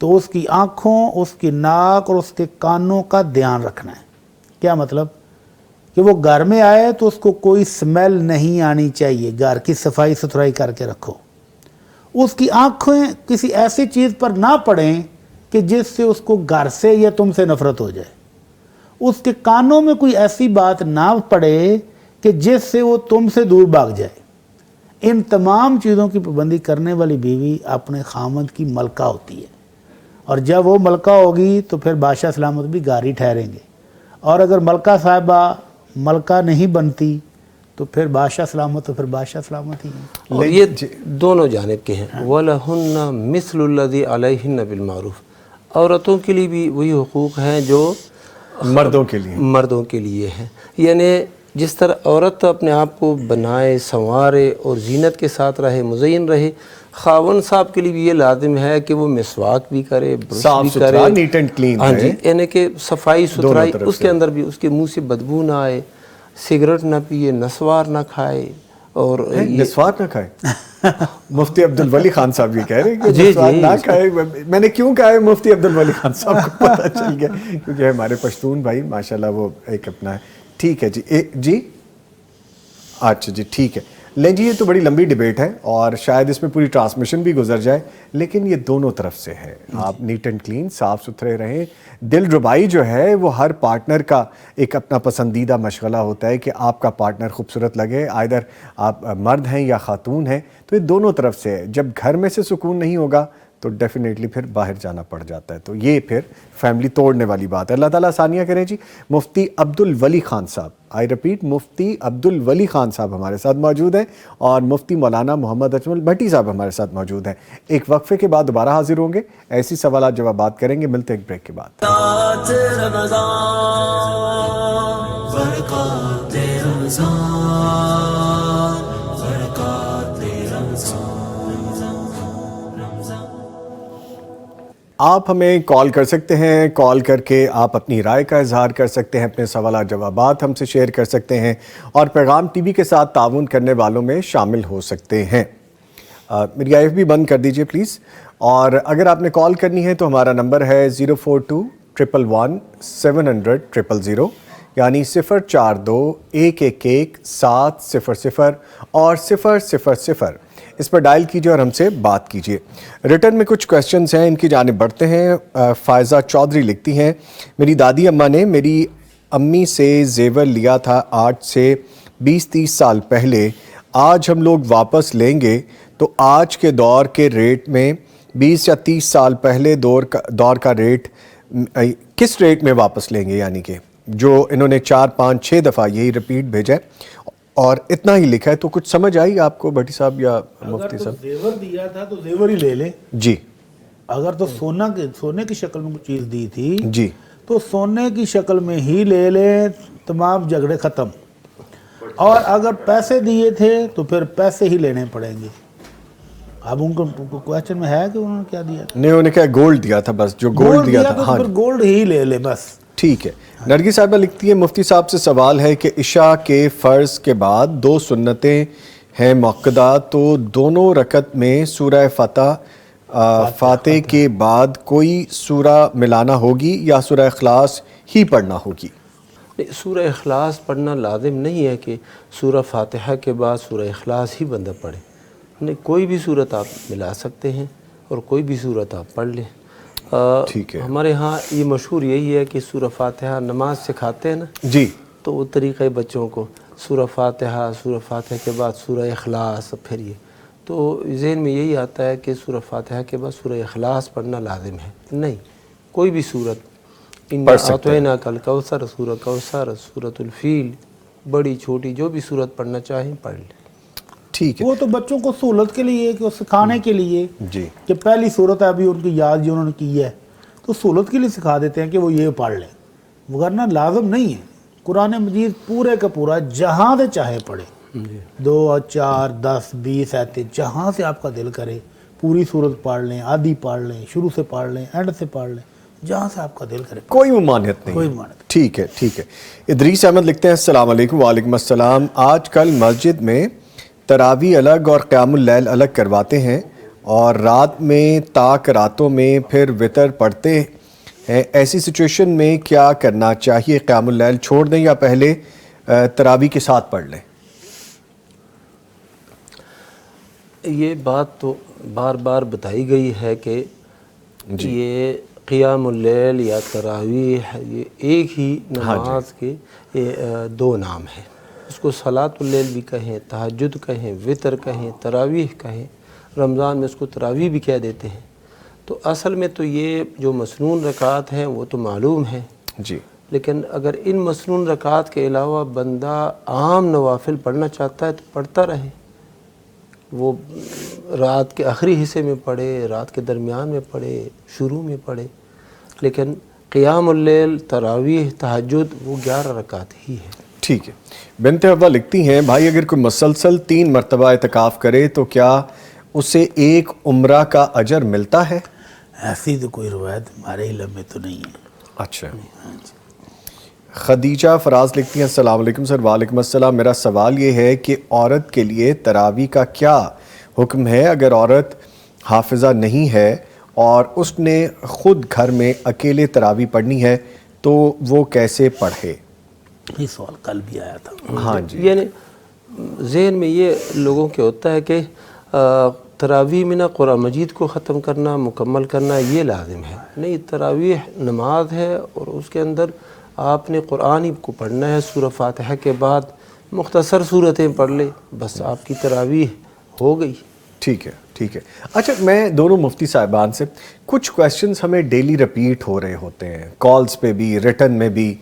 تو اس کی آنکھوں، اس کی ناک اور اس کے کانوں کا دھیان رکھنا ہے۔ کیا مطلب؟ کہ وہ گھر میں آئے تو اس کو کوئی سمیل نہیں آنی چاہیے، گھر کی صفائی ستھرائی کر کے رکھو۔ اس کی آنکھیں کسی ایسی چیز پر نہ پڑیں کہ جس سے اس کو گھر سے یا تم سے نفرت ہو جائے۔ اس کے کانوں میں کوئی ایسی بات نہ پڑے کہ جس سے وہ تم سے دور بھاگ جائے۔ ان تمام چیزوں کی پابندی کرنے والی بیوی اپنے خامند کی ملکہ ہوتی ہے، اور جب وہ ملکہ ہوگی تو پھر بادشاہ سلامت بھی گاری ٹھہریں گے، اور اگر ملکہ صاحبہ ملکہ نہیں بنتی تو پھر بادشاہ سلامت، تو پھر بادشاہ سلامت ہی ہیں۔ اور یہ دونوں جانب کے ہیں۔ وَلَهُنَّ مِثْلُ الَّذِي عَلَيْهِنَّ بِالْمَعْرُوفِ، عورتوں کے لیے بھی وہی حقوق ہیں جو مردوں کے لیے ہیں۔ یعنی جس طرح عورت اپنے آپ کو بنائے، سنوارے اور زینت کے ساتھ رہے، مزین رہے، خاون صاحب کے لیے بھی یہ لازم ہے کہ وہ مسواک بھی کرے، برش بھی کرے، نیٹ اینڈ کلین ہاں جی، یعنی کہ صفائی ستھرائی اس کے اندر بھی، اس کے منہ سے بدبو نہ آئے، سگریٹ نہ پیے، نسوار نہ کھائے، اور نسوار نہ کھائے۔ مفتی عبدالولی خان صاحب یہ کہہ رہے ہیں کہ نسوار نہ کھائے۔ میں نے کیوں کہا ہے مفتی عبدالولی خان صاحب کو پتہ چل گیا، کیونکہ ہمارے پشتون بھائی ماشاءاللہ وہ ایک اپنا ہے۔ ٹھیک ہے جی، جی اچھا جی ٹھیک ہے۔ لیں جی، یہ تو بڑی لمبی ڈیبیٹ ہے اور شاید اس میں پوری ٹرانسمیشن بھی گزر جائے، لیکن یہ دونوں طرف سے ہے۔ آپ نیٹ اینڈ کلین، صاف ستھرے رہیں۔ دل ربائی جو ہے وہ ہر پارٹنر کا ایک اپنا پسندیدہ مشغلہ ہوتا ہے کہ آپ کا پارٹنر خوبصورت لگے، آئدر آپ مرد ہیں یا خاتون ہیں، تو یہ دونوں طرف سے ہے۔ جب گھر میں سے سکون نہیں ہوگا تو ڈیفینیٹلی پھر باہر جانا پڑ جاتا ہے، تو یہ پھر فیملی توڑنے والی بات ہے۔ اللہ تعالیٰ آسانیاں کریں جی۔ مفتی عبدالولی خان صاحب، آئی رپیٹ، مفتی عبدالولی خان صاحب ہمارے ساتھ موجود ہیں، اور مفتی مولانا محمد اجمل بھٹی صاحب ہمارے ساتھ موجود ہیں۔ ایک وقفے کے بعد دوبارہ حاضر ہوں گے، ایسی سوالات جوابات کریں گے۔ ملتے ہیں ایک بریک کے بعد۔ آپ ہمیں کال کر سکتے ہیں، کال کر کے آپ اپنی رائے کا اظہار کر سکتے ہیں، اپنے سوالات جوابات ہم سے شیئر کر سکتے ہیں، اور پیغام ٹی وی کے ساتھ تعاون کرنے والوں میں شامل ہو سکتے ہیں۔ میری آئی ایف بھی بند کر دیجئے پلیز، اور اگر آپ نے کال کرنی ہے تو ہمارا نمبر ہے 042-111-700-000، یعنی 042-111-700 اور 000۔ اس پر ڈائل کیجئے اور ہم سے بات کیجئے۔ ریٹرن میں کچھ کویسچنز ہیں، ان کی جانب بڑھتے ہیں۔ فائزہ چودھری لکھتی ہیں، میری دادی اماں نے میری امی سے زیور لیا تھا آج سے 20-30 سال پہلے، آج ہم لوگ واپس لیں گے تو آج کے دور کے ریٹ میں 20 یا 30 سال پہلے دور کا ریٹ کس ریٹ میں واپس لیں گے؟ یعنی کہ جو انہوں نے 4 5 6 دفعہ یہی ریپیٹ بھیجا ہے اور اتنا ہی لکھا ہے، تو کچھ سمجھ آئی آپ کو بھٹی صاحب یا مفتی صاحب؟ اگر زیور دیا تھا تو زیور ہی لے لے جی۔ اگر تو سونے کی شکل میں کچھ چیز دی تھی جی تو سونے کی شکل میں ہی لے لے، تمام جھگڑے ختم۔ اور اگر پیسے دیے تھے تو پھر پیسے ہی لینے پڑیں گے۔ اب ان کو کویسچن میں ہے کہ انہوں نے کیا دیا تھا؟ نہیں، انہوں نے کہا گولڈ دیا تھا، بس جو گولڈ دیا تھا، ہاں پھر گولڈ ہی لے لے بس۔ ٹھیک ہے۔ نرگس صاحبہ لکھتی ہے، مفتی صاحب سے سوال ہے کہ عشاء کے فرض کے بعد 2 سنتیں ہیں موقدہ، تو دونوں رکعت میں سورہ فاتح کے بعد کوئی سورہ ملانا ہوگی یا سورہ اخلاص ہی پڑھنا ہوگی؟ سورہ اخلاص پڑھنا لازم نہیں ہے کہ سورہ فاتحہ کے بعد سورہ اخلاص ہی بندہ پڑھے، نہیں، کوئی بھی صورت آپ ملا سکتے ہیں اور کوئی بھی صورت آپ پڑھ لیں۔ ٹھیک ہے۔ ہمارے ہاں یہ مشہور یہی ہے کہ سورہ فاتحہ نماز سکھاتے ہیں نا جی، تو وہ طریقہ بچوں کو سورہ فاتحہ کے بعد سورہ اخلاص، پھر یہ تو ذہن میں یہی آتا ہے کہ سورہ فاتحہ کے بعد سورہ اخلاص پڑھنا لازم ہے، نہیں، کوئی بھی صورت اعطیناک الکوثر، سورہ کوثر، سورۃ الفیل، بڑی چھوٹی جو بھی صورت پڑھنا چاہیں پڑھ لیں۔ ٹھیک ہے۔ وہ تو بچوں کو سہولت کے لیے کہ سکھانے کے لیے جی، کہ پہلی صورت ہے ابھی ان کی یاد جو انہوں نے کی ہے، تو سہولت کے لیے سکھا دیتے ہیں کہ وہ یہ پڑھ لیں، ورنہ لازم نہیں ہے۔ قرآن مجید پورے کا پورا جہاں سے چاہے پڑھے، 2 4 10 20 آیتیں، جہاں سے آپ کا دل کرے پوری صورت پڑھ لیں، آدھی پڑھ لیں، شروع سے پڑھ لیں، اینڈ سے پڑھ لیں، جہاں سے آپ کا دل کرے، کوئی ممانعت نہیں، کوئی ممانعت۔ ٹھیک ہے، ٹھیک ہے۔ ادریس احمد لکھتے ہیں، السلام علیکم۔ وعلیکم السلام۔ آج کل مسجد میں تراویح الگ اور قیام اللیل الگ کرواتے ہیں اور رات میں تاک راتوں میں پھر وطر پڑھتے ہیں، ایسی سچویشن میں کیا کرنا چاہیے؟ قیام اللیل چھوڑ دیں یا پہلے تراویح کے ساتھ پڑھ لیں؟ یہ بات تو بار بار بتائی گئی ہے کہ یہ قیام اللیل یا تراویح یہ ایک ہی نماز کے دو نام ہیں. اس کو صلاۃ اللیل بھی کہیں، تہجد کہیں، وطر کہیں، تراویح کہیں. رمضان میں اس کو تراویح بھی کہہ دیتے ہیں. تو اصل میں تو یہ جو مسنون رکعات ہیں وہ تو معلوم ہیں جی، لیکن اگر ان مسنون رکعات کے علاوہ بندہ عام نوافل پڑھنا چاہتا ہے تو پڑھتا رہے. وہ رات کے آخری حصے میں پڑھے، رات کے درمیان میں پڑھے، شروع میں پڑھے. لیکن قیام اللیل، تراویح، تہجد وہ 11 رکعات ہی ہے. ٹھیک ہے. بنت حوا لکھتی ہیں بھائی اگر کوئی مسلسل 3 مرتبہ اعتکاف کرے تو کیا اسے ایک عمرہ کا اجر ملتا ہے؟ ایسی تو کوئی روایت ہمارے علم میں تو نہیں ہے. اچھا. خدیجہ فراز لکھتی ہیں السلام علیکم سر. وعلیکم السلام. میرا سوال یہ ہے کہ عورت کے لیے تراویح کا کیا حکم ہے؟ اگر عورت حافظہ نہیں ہے اور اس نے خود گھر میں اکیلے تراویح پڑھنی ہے تو وہ کیسے پڑھے؟ یہ سوال کل بھی آیا تھا. ہاں جی. یعنی ذہن میں یہ لوگوں کے ہوتا ہے کہ تراویح میں نہ قرآن مجید کو ختم کرنا، مکمل کرنا یہ لازم ہے. نہیں، تراویح نماز ہے اور اس کے اندر آپ نے قرآن ہی کو پڑھنا ہے. سورہ فاتحہ کے بعد مختصر صورتیں پڑھ لے، بس آپ کی تراویح ہو گئی. ٹھیک ہے، ٹھیک ہے. اچھا، میں دونوں مفتی صاحبان سے کچھ کویسچنز ہمیں ڈیلی رپیٹ ہو رہے ہوتے ہیں، کالز پہ بھی، ریٹن میں بھی،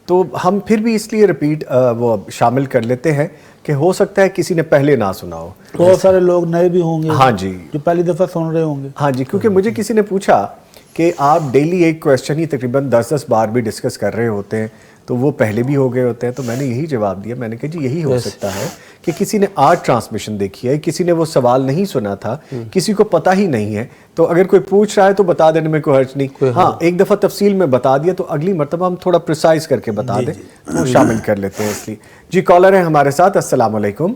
تو ہم پھر بھی اس لیے رپیٹ وہ شامل کر لیتے ہیں کہ ہو سکتا ہے کسی نے پہلے نہ سنا ہو. بہت سارے لوگ نئے بھی ہوں گے ہاں جی، جو پہلی دفعہ سن رہے ہوں گے. ہاں جی، کیونکہ مجھے کسی نے پوچھا کہ آپ ڈیلی ایک کویسچن ہی تقریباً 10 بار بھی ڈسکس کر رہے ہوتے ہیں تو وہ پہلے بھی ہو گئے ہوتے ہیں. تو میں نے یہی جواب دیا، میں نے کہا جی یہی ہو سکتا ہے کہ کسی نے آج ٹرانسمیشن دیکھی ہے، کسی نے وہ سوال نہیں سنا تھا، کسی کو پتہ ہی نہیں ہے. تو اگر کوئی پوچھ رہا ہے تو بتا دینے میں کوئی حرج نہیں. ہاں، ایک دفعہ تفصیل میں بتا دیا تو اگلی مرتبہ ہم تھوڑا پریسائز کر کے بتا دیں تو شامل کر لیتے ہیں اس لیے. جی، کالر ہیں ہمارے ساتھ. السلام علیکم.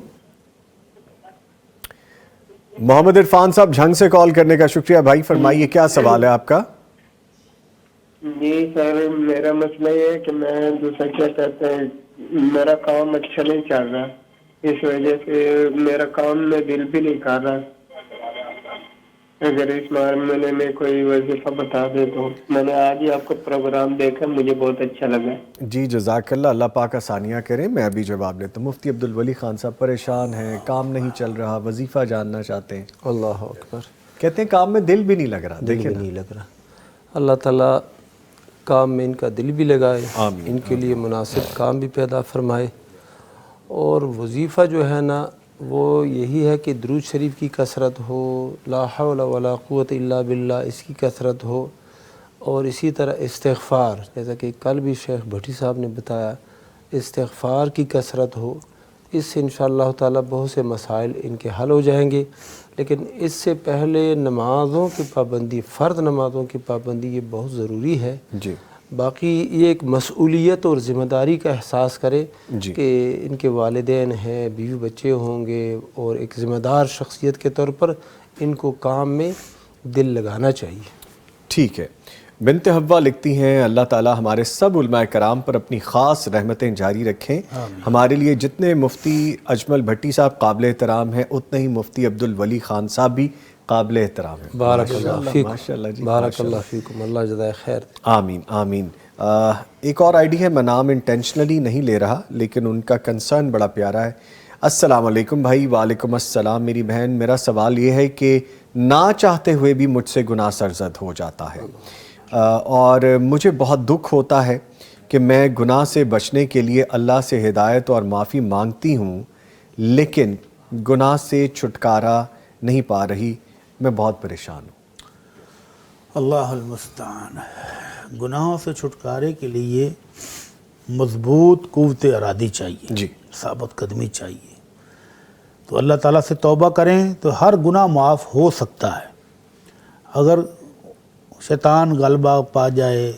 محمد عرفان صاحب جھنگ سے کال کرنے کا شکریہ. بھائی فرمائیے کیا سوال ہے آپ کا؟ جی سر، میرا مسئلہ یہ ہے کہ میں دوسرا کیا کہتے ہیں، میرا کام اچھا نہیں چل رہا، اس وجہ سے میرا کام میں دل بھی نہیں کر رہا. اگر اس معاملے میں کوئی وظیفہ بتا دے تو. میں نے آج ہی آپ کا پروگرام دیکھا، مجھے بہت اچھا لگا. جی جزاک اللہ. اللہ پاک آسانیاں کریں. میں ابھی جواب لیتا ہوں. مفتی عبدالولی خان صاحب پریشان ہیں، کام نہیں چل رہا، وظیفہ جاننا چاہتے ہیں. اللہ اکبر. کہتے ہیں کام میں دل بھی نہیں لگ رہا. دیکھیں نہیں لگ رہا. اللہ تعالیٰ کام میں ان کا دل بھی لگائے، ان کے لیے مناسب کام بھی پیدا فرمائے. اور وظیفہ جو ہے نا وہ یہی ہے کہ درود شریف کی کثرت ہو، لا حول ولا قوت الا باللہ اس کی کثرت ہو، اور اسی طرح استغفار، جیسا کہ کل بھی شیخ بھٹی صاحب نے بتایا، استغفار کی کثرت ہو. اس سے انشاءاللہ تعالیٰ بہت سے مسائل ان کے حل ہو جائیں گے. لیکن اس سے پہلے نمازوں کی پابندی، فرض نمازوں کی پابندی یہ بہت ضروری ہے. جی. باقی یہ ایک مسئولیت اور ذمہ داری کا احساس کرے کہ ان کے والدین ہیں، بیوی بچے ہوں گے، اور ایک ذمہ دار شخصیت کے طور پر ان کو کام میں دل لگانا چاہیے. ٹھیک ہے. بنت حوا لکھتی ہیں اللہ تعالیٰ ہمارے سب علماء کرام پر اپنی خاص رحمتیں جاری رکھیں. ہمارے لیے جتنے مفتی اجمل بھٹی صاحب قابل احترام ہیں اتنے ہی مفتی عبدالولی خان صاحب بھی قابل احترام ہیں. بارک اللہ فیکم. ماشاءاللہ جی، بارک اللہ فیکم. اللہ جزائے خیر. آمین آمین. ایک اور آئی ڈی ہے، میں نام انٹینشنلی نہیں لے رہا لیکن ان کا کنسرن بڑا پیارا ہے. السلام علیکم بھائی. وعلیکم السلام. میری بہن، میرا سوال یہ ہے کہ نہ چاہتے ہوئے بھی مجھ سے گناہ سرزد ہو جاتا ہے اور مجھے بہت دکھ ہوتا ہے کہ میں گناہ سے بچنے کے لیے اللہ سے ہدایت اور معافی مانگتی ہوں لیکن گناہ سے چھٹکارا نہیں پا رہی. میں بہت پریشان ہوں. اللہ المستعان. گناہوں سے چھٹکارے کے لیے مضبوط قوت ارادی چاہیے، جی، ثابت قدمی چاہیے. تو اللہ تعالیٰ سے توبہ کریں تو ہر گناہ معاف ہو سکتا ہے. اگر شیطان غلبہ پا جائے،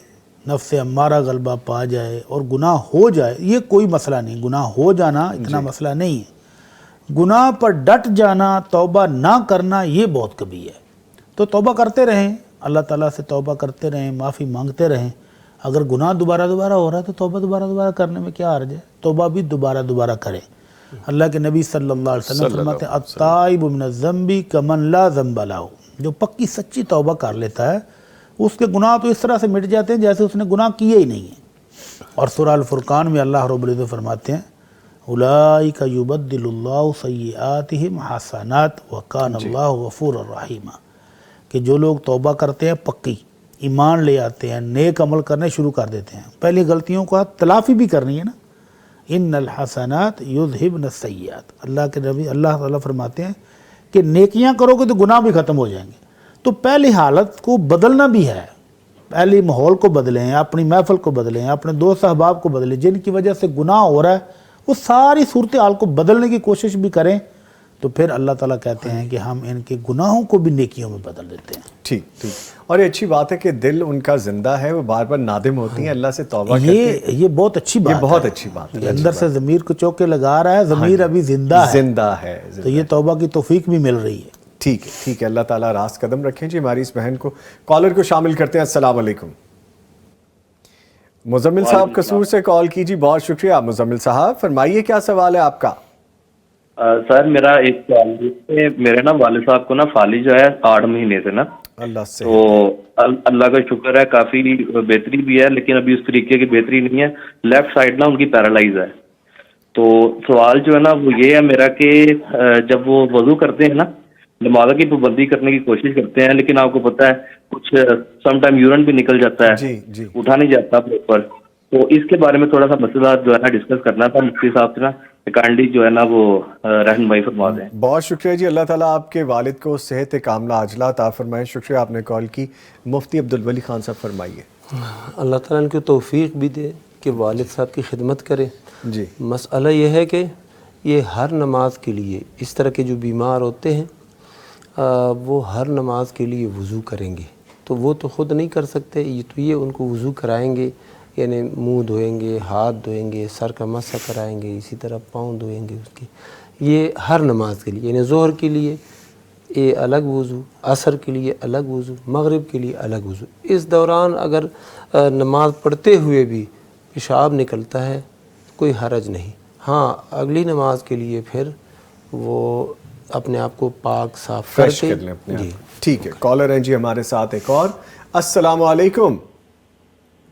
نفس امارہ غلبہ پا جائے اور گناہ ہو جائے، یہ کوئی مسئلہ نہیں. گناہ ہو جانا اتنا مسئلہ نہیں ہے. گناہ پر ڈٹ جانا، توبہ نہ کرنا، یہ بہت کبھی ہے. تو توبہ کرتے رہیں, اللہ تعالیٰ سے توبہ کرتے رہیں, معافی مانگتے رہیں. اگر گناہ دوبارہ ہو رہا ہے تو توبہ دوبارہ کرنے میں کیا حرج ہے, توبہ بھی دوبارہ کرے. اللہ کے نبی صلی اللہ علیہ وسلم فرماتے ہیں التائب من الذنب کمن لا ذنب لہ, جو پکی سچی توبہ کر لیتا ہے اس کے گناہ تو اس طرح سے مٹ جاتے ہیں جیسے اس نے گناہ کیے ہی نہیں ہیں. اور سورہ الفرقان میں اللہ رب العزت فرماتے ہیں اولئک یبدل اللہ سیئاتہم حسنات وکان اللہ غفورا رحیما, کہ جو لوگ توبہ کرتے ہیں پکی, ایمان لے آتے ہیں, نیک عمل کرنے شروع کر دیتے ہیں, پہلی غلطیوں کا تلافی بھی کرنی ہے نا, ان الحسنات یذہبن السیئات, اللہ کے نبی اللہ تعالیٰ فرماتے ہیں کہ نیکیاں کرو گے تو گناہ بھی ختم ہو جائیں گے. تو پہلی حالت کو بدلنا بھی ہے, پہلی ماحول کو بدلیں, اپنی محفل کو بدلیں, اپنے دوست احباب کو بدلیں جن کی وجہ سے گناہ ہو رہا ہے, وہ ساری صورتحال کو بدلنے کی کوشش بھی کریں, تو پھر اللہ تعالیٰ کہتے ہیں کہ ہم ان کے گناہوں کو بھی نیکیوں میں بدل دیتے ہیں. ٹھیک. اور یہ اچھی بات ہے کہ دل ان کا زندہ ہے, وہ بار بار نادم ہوتی ہیں, اللہ سے توبہ کرتی ہیں. یہ بہت اچھی بات ہے, یہ بہت اچھی بات ہے. اندر سے ضمیر کو چوکے لگا رہا ہے, ضمیر ابھی زندہ ہے, تو یہ توبہ کی توفیق بھی مل رہی ہے. ٹھیک ہے, اللہ تعالیٰ راست قدم رکھیں. جی ہماری اس بہن کو, کالر کو شامل کرتے ہیں. السلام علیکم. مزمل صاحب قصور سے کال کی, جی بہت شکریہ. مزمل صاحب فرمائیے کیا سوال ہے آپ کا؟ سر میرا ایک سوال ہے, میرے نا والد صاحب کو نا فالج جو ہے 8 مہینے سے نا, اللہ سے تو اللہ کا شکر ہے کافی بہتری بھی ہے, لیکن ابھی اس طریقے کی بہتری نہیں ہے. لیفٹ سائڈ نا ان کی پیرالائز ہے. تو سوال جو ہے نا وہ یہ ہے میرا کہ جب وہ وضو کرتے ہیں نا, نماز کی پابندی کرنے کی کوشش کرتے ہیں, لیکن آپ کو پتہ ہے کچھ سم ٹائم یورن بھی نکل جاتا ہے, اٹھا نہیں جاتا پراپر. تو اس کے بارے میں تھوڑا سا مسئلہ جو ہے نا ڈسکس کرنا تھا مفتی صاحب سے نا, کائنڈلی جو ہے نا وہ رہنمائی فرما دیں. بہت شکریہ جی, اللہ تعالیٰ آپ کے والد کو صحت کاملہ عاجلہ عطا فرمائے. شکریہ آپ نے کال کی. مفتی عبدالولی خان صاحب فرمائیے. اللہ تعالیٰ ان کو توفیق بھی دے کہ والد صاحب کی خدمت کرے. جی مسئلہ یہ ہے کہ یہ ہر نماز کے لیے اس طرح کے جو بیمار ہوتے ہیں وہ ہر نماز کے لیے وضو کریں گے, تو وہ تو خود نہیں کر سکتے, یہ ان کو وضو کرائیں گے, یعنی منہ دھوئیں گے, ہاتھ دھوئیں گے, سر کا مسح کرائیں گے, اسی طرح پاؤں دھوئیں گے اس کے. یہ ہر نماز کے لیے, یعنی ظہر کے لیے یہ الگ وضو, عصر کے لیے الگ وضو, مغرب کے لیے الگ وضو. اس دوران اگر نماز پڑھتے ہوئے بھی پیشاب نکلتا ہے کوئی حرج نہیں. ہاں اگلی نماز کے لیے پھر وہ اپنے آپ کو پاک صاف کر لیں. جی ٹھیک ہے. کالر ہیں جی ہمارے ساتھ ایک اور. السلام علیکم.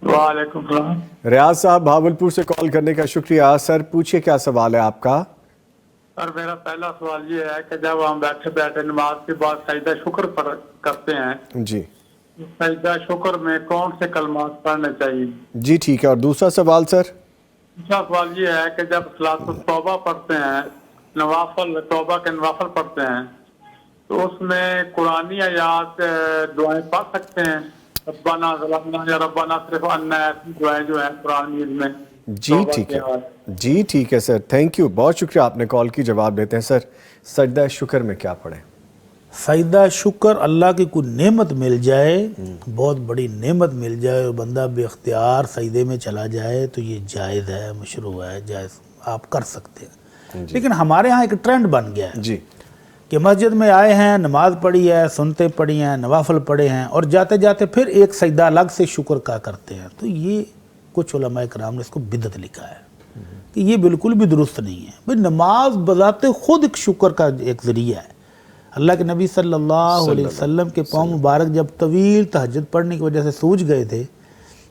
وعلیکم السلام. ریاض صاحب بھاولپور سے کال کرنے کا شکریہ. سر پوچھیے کیا سوال ہے آپ کا؟ سر میرا پہلا سوال یہ ہے کہ جب ہم بیٹھے نماز کے بعد سجدہ شکر کرتے ہیں, جی سجدہ شکر میں کون سے کلمات پڑھنے چاہیے؟ جی ٹھیک ہے. اور دوسرا سوال سر؟ دوسرا سوال یہ ہے کہ جب صلاۃ التوبہ پڑھتے ہیں, نوافل توبہ کے نوافل پڑھتے ہیں, تو اس میں قرآنی آیات دعائیں پڑھ سکتے ہیں؟ ربنا ظلمنا یا ربنا اصرف عنا, ایسی دعائیں جو ہیں قرآن میں. جی ٹھیک ہے, جی ٹھیک ہے سر, تھینک یو, بہت شکریہ آپ نے کال کی. جواب دیتے ہیں سر. سجدہ شکر میں کیا پڑھیں؟ سجدہ شکر اللہ کی کوئی نعمت مل جائے, بہت بڑی نعمت مل جائے اور بندہ بے اختیار سجدے میں چلا جائے تو یہ جائز ہے, مشروع ہے, جائز آپ کر سکتے ہیں. لیکن ہمارے ہاں ایک ٹرینڈ بن گیا ہے جی کہ مسجد میں آئے ہیں, نماز پڑھی ہے, سنتے پڑھی ہیں, نوافل پڑھے ہیں, اور جاتے جاتے پھر ایک سجدہ الگ سے شکر کا کرتے ہیں. تو یہ کچھ علماء کرام نے اس کو بدعت لکھا ہے کہ یہ بالکل بھی درست نہیں ہے. بھئی نماز بذات خود ایک شکر کا ایک ذریعہ ہے. اللہ کے نبی صلی اللہ علیہ وسلم کے پاؤں مبارک جب طویل تہجد پڑھنے کی وجہ سے سوج گئے تھے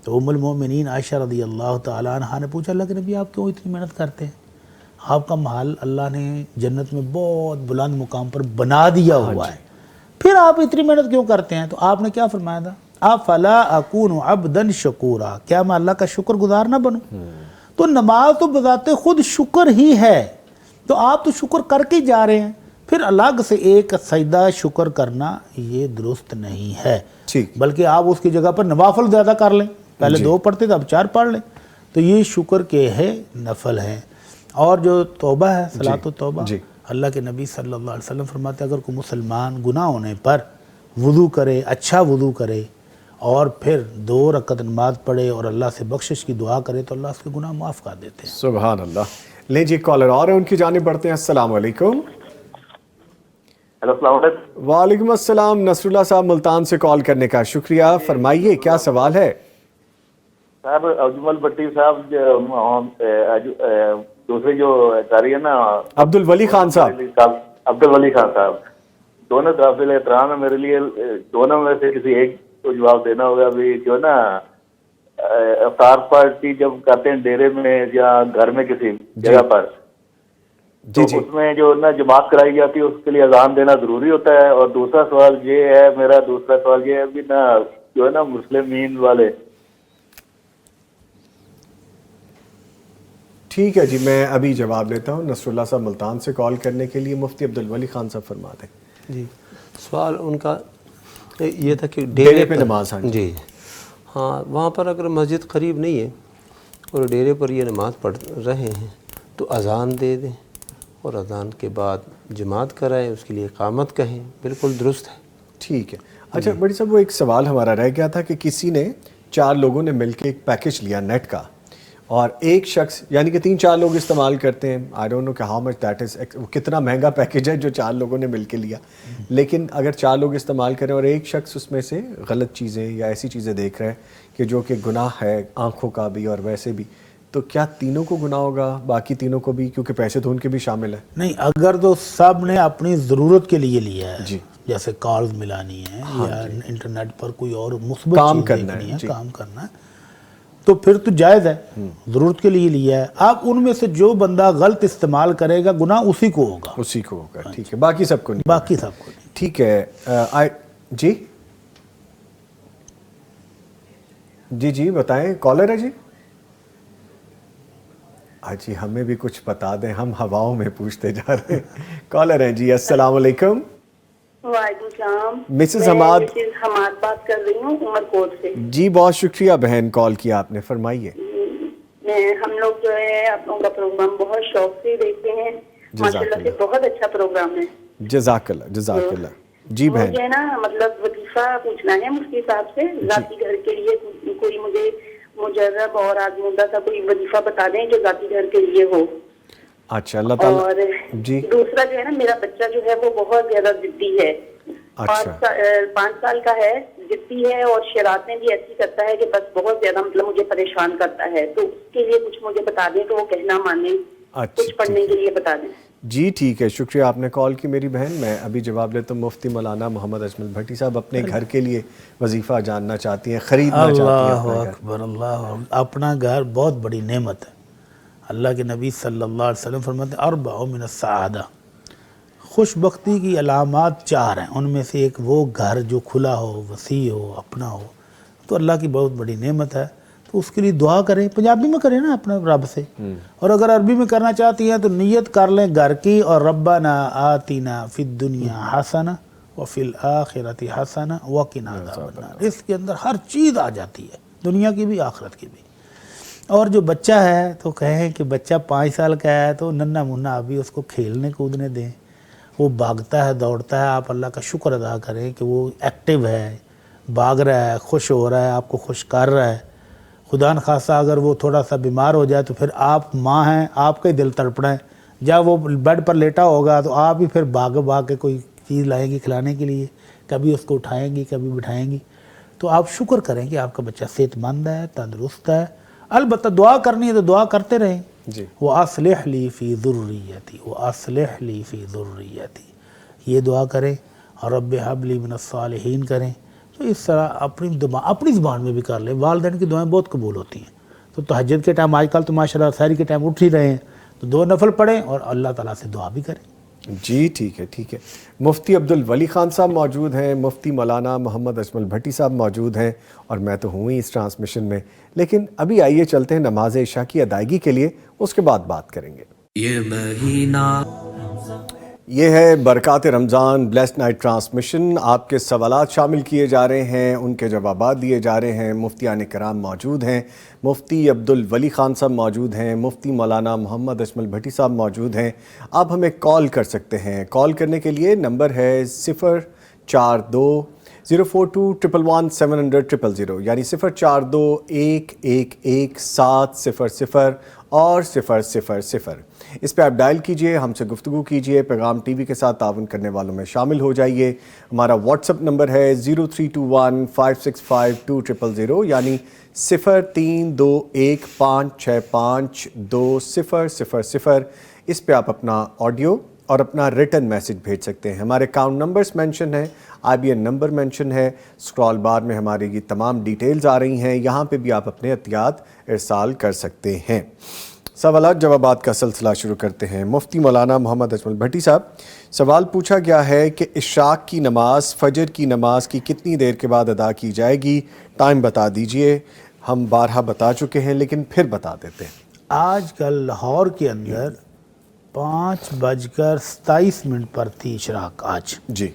تو ام المومنین عائشہ رضی اللہ تعالیٰ عنہا نے پوچھا, اللہ کے نبی آپ کیوں اتنی محنت کرتے ہیں؟ آپ کا محل اللہ نے جنت میں بہت بلند مقام پر بنا دیا ہوا ہے, پھر آپ اتنی محنت کیوں کرتے ہیں؟ تو آپ نے کیا فرمایا تھا, افلا اکون عبدا شکورا, کیا میں اللہ کا شکر گزار نہ بنوں؟ تو نماز تو بذات خود شکر ہی ہے, تو آپ تو شکر کر کے جا رہے ہیں, پھر الگ سے ایک سجدہ شکر کرنا یہ درست نہیں ہے. بلکہ آپ اس کی جگہ پر نوافل زیادہ کر لیں, پہلے 2 پڑھتے تھے اب 4 پڑھ لیں, تو یہ شکر کے ہے نفل ہے. اور جو توبہ ہے صلاۃ التوبہ, اللہ کے نبی صلی اللہ علیہ وسلم فرماتے ہیں اگر کوئی مسلمان گناہ ہونے پر وضو کرے, اچھا وضو کرے, اور پھر 2 رکعت نماز پڑھے اور اللہ سے بخشش کی دعا کرے تو اللہ اس کے گناہ معاف کر دیتے ہیں. سبحان اللہ. لیں جی کالر اور ہیں, ان کی جانب بڑھتے ہیں. السلام علیکم. ہیلو السلام علیکم. وعلیکم السلام. نصراللہ صاحب ملتان سے کال کرنے کا شکریہ. فرمائیے کیا سوال ہے؟ صاحب اجمل بھٹی صاحب دوسرے جو قاری ہے نا عبد الولی خان صاحب. عبد الولی خان صاحب دونوں قابل احترام ہے میرے لیے. دونوں میں سے کسی ایک کو جواب دینا ہوگا. ابھی جو نا افطار پارٹی جب کرتے ہیں ڈیرے میں یا گھر میں کسی جگہ پر تو اس میں جو نا جماعت کرائی جاتی ہے اس کے لیے اذان دینا ضروری ہوتا ہے. اور دوسرا سوال یہ ہے ابھی نا جو ہے نا مسلمین والے. ٹھیک ہے جی میں ابھی جواب دیتا ہوں. نصراللہ صاحب ملتان سے کال کرنے کے لیے مفتی عبد الولی خان صاحب فرما دیں. جی سوال ان کا یہ تھا کہ ڈیرے پہ نماز. جی ہاں وہاں پر اگر مسجد قریب نہیں ہے اور ڈیرے پر یہ نماز پڑھ رہے ہیں تو اذان دے دیں اور اذان کے بعد جماعت کرائیں, اس کے لیے اقامت کہیں, بالکل درست ہے. ٹھیک ہے. اچھا بڑی صاحب وہ ایک سوال ہمارا رہ گیا تھا کہ کسی نے 4 لوگوں نے مل کے ایک پیکج لیا نیٹ کا اور ایک شخص یعنی کہ 3-4 لوگ استعمال کرتے ہیں. آئی ڈونٹ نو کہ ہاؤ مچ دیٹ از, کتنا مہنگا پیکج ہے جو 4 لوگوں نے مل کے لیا. لیکن اگر 4 لوگ استعمال کریں اور ایک شخص اس میں سے غلط چیزیں یا ایسی چیزیں دیکھ رہے ہیں کہ جو کہ گناہ ہے آنکھوں کا بھی اور ویسے بھی, تو کیا تینوں کو گناہ ہوگا باقی تینوں کو بھی, کیونکہ پیسے تو ان کے بھی شامل ہیں؟ نہیں, اگر تو سب نے اپنی ضرورت کے لیے لیا ہے جیسے کالز ملانی ہے یا انٹرنیٹ پر کوئی اور مثبت کام چیز دیکھنی ہے, کام کرنا ہے, تو پھر تو جائز ہے, ضرورت کے لیے لیا ہے. آپ ان میں سے جو بندہ غلط استعمال کرے گا گناہ اسی کو ہوگا. ٹھیک ہے, باقی سب کو نہیں. ٹھیک ہے جی بتائیں. کالر ہے جی. جی ہمیں بھی کچھ بتا دیں, ہم ہواؤں میں پوچھتے جا رہے ہیں. کالر ہیں جی. السلام علیکم. وعلیکم السلام. مسز حماد بات کر رہی ہوں عمر کوٹ سے. جی بہت شکریہ بہن کال کیا آپ نے. فرمائیے. ہم لوگ جو ہے آپ لوگوں کا پروگرام بہت شوق سے دیکھتے ہیں, ماشاءاللہ سے بہت اچھا پروگرام ہے. جزاک اللہ. جی بہن مجھے نا مطلب وظیفہ پوچھنا ہے مفتی صاحب سے. ذاتی گھر کے لیے کوئی مجھے مجرب اور آزمودہ سا کوئی وظیفہ بتا دیں جو ذاتی گھر کے لیے ہو. اچھا اللہ تعالیٰ. اور دوسرا جو ہے نا میرا بچہ جو ہے وہ بہت زیادہ ضدی ہے. 5 سال کا ہے, ضدی ہے اور شرارتیں بھی ایسی کرتا ہے کہ بس بہت زیادہ مطلب مجھے پریشان کرتا ہے. تو اس کے لیے کچھ مجھے بتا دیں تو وہ کہنا مانے, کچھ پڑھنے کے لیے بتا دیں. جی ٹھیک ہے, شکریہ آپ نے کال کی میری بہن. میں ابھی جواب لیتا ہوں. مفتی مولانا محمد اجمل بھٹی صاحب اپنے گھر کے لیے وظیفہ جاننا چاہتی ہیں, خریدنا چاہتی ہیں. اللہ اکبر, اللہ. اپنا گھر بہت بڑی نعمت ہے. اللہ کے نبی صلی اللہ علیہ وسلم فرماتے ہیں 4 من السعادہ, خوش بختی کی علامات 4 ہیں. ان میں سے ایک وہ گھر جو کھلا ہو, وسیع ہو, اپنا ہو, تو اللہ کی بہت بڑی نعمت ہے. تو اس کے لیے دعا کریں, پنجابی میں کریں نا اپنے رب سے, اور اگر عربی میں کرنا چاہتی ہیں تو نیت کر لیں گھر کی, اور ربنا آتنا فی الدنیا حسنہ وفی الآخرۃ حسنہ وقنا عذاب النار. اس کے اندر ہر چیز آ جاتی ہے, دنیا کی بھی آخرت کی بھی. اور جو بچہ ہے تو کہیں کہ بچہ 5 سال کا ہے تو ننھا منھا ابھی اس کو کھیلنے کودنے دیں. وہ بھاگتا ہے, دوڑتا ہے, آپ اللہ کا شکر ادا کریں کہ وہ ایکٹیو ہے, بھاگ رہا ہے, خوش ہو رہا ہے, آپ کو خوش کر رہا ہے. خدا نخواستہ اگر وہ تھوڑا سا بیمار ہو جائے تو پھر آپ ماں ہیں, آپ کا ہی دل تڑپنا ہے. جب وہ بیڈ پر لیٹا ہوگا تو آپ ہی پھر بھاگ کے کوئی چیز لائیں گی کھلانے کے لیے, کبھی اس کو اٹھائیں گی, کبھی بٹھائیں گی. تو آپ شکر کریں کہ آپ کا بچہ صحت مند ہے, تندرست ہے. البتہ دعا کرنی ہے تو دعا کرتے رہیں. وَأَصْلِحْ لِي فِي ذُرِّيَّتِي وَأَصْلِحْ لِي فِي ذُرِّيَّتِي, یہ دعا کریں. اور رب حب لی من الصالحین کریں. تو اس طرح اپنی زبان میں بھی کر لیں. والدین کی دعائیں بہت قبول ہوتی ہیں. تو تہجد کے ٹائم, آج کل تو ماشاءاللہ سحری کے ٹائم اٹھ ہی رہے ہیں, تو 2 نفل پڑھیں اور اللہ تعالیٰ سے دعا بھی کریں. جی ٹھیک ہے. مفتی عبد الولی خان صاحب موجود ہیں, مفتی مولانا محمد اجمل بھٹی صاحب موجود ہیں, اور میں تو ہوں ہی اس ٹرانسمیشن میں. لیکن ابھی آئیے چلتے ہیں نماز عشاء کی ادائیگی کے لیے, اس کے بعد بات کریں گے. یہ ہے برکات رمضان بلیسڈ نائٹ ٹرانسمیشن. آپ کے سوالات شامل کیے جا رہے ہیں, ان کے جوابات دیے جا رہے ہیں. مفتیان کرام موجود ہیں, مفتی عبد الولی خان صاحب موجود ہیں, مفتی مولانا محمد اجمل بھٹی صاحب موجود ہیں. آپ ہمیں کال کر سکتے ہیں. کال کرنے کے لیے نمبر ہے 042-042-111-700-000, یعنی 042-111-700, اور 000۔ اس پہ آپ ڈائل کیجئے، ہم سے گفتگو کیجئے، پیغام ٹی وی کے ساتھ تعاون کرنے والوں میں شامل ہو جائیے۔ ہمارا واٹس ایپ نمبر ہے 0321565200، یعنی 0321565200۔ اس پہ آپ اپنا آڈیو اور اپنا ریٹن میسج بھیج سکتے ہیں۔ ہمارے اکاؤنٹ نمبرز مینشن ہیں، IBN نمبر مینشن ہے، اسکرال بار میں ہماری یہ تمام ڈیٹیلز آ رہی ہیں، یہاں پہ بھی آپ اپنے عطیات ارسال کر سکتے ہیں۔ سوالات جوابات کا سلسلہ شروع کرتے ہیں۔ مفتی مولانا محمد اجمل بھٹی صاحب، سوال پوچھا گیا ہے کہ عشاء کی نماز فجر کی نماز کی کتنی دیر کے بعد ادا کی جائے گی؟ ٹائم بتا دیجئے۔ ہم بارہا بتا چکے ہیں لیکن پھر بتا دیتے ہیں۔ آج کل لاہور کے اندر 5:27 پر تھی اشراق آج جی،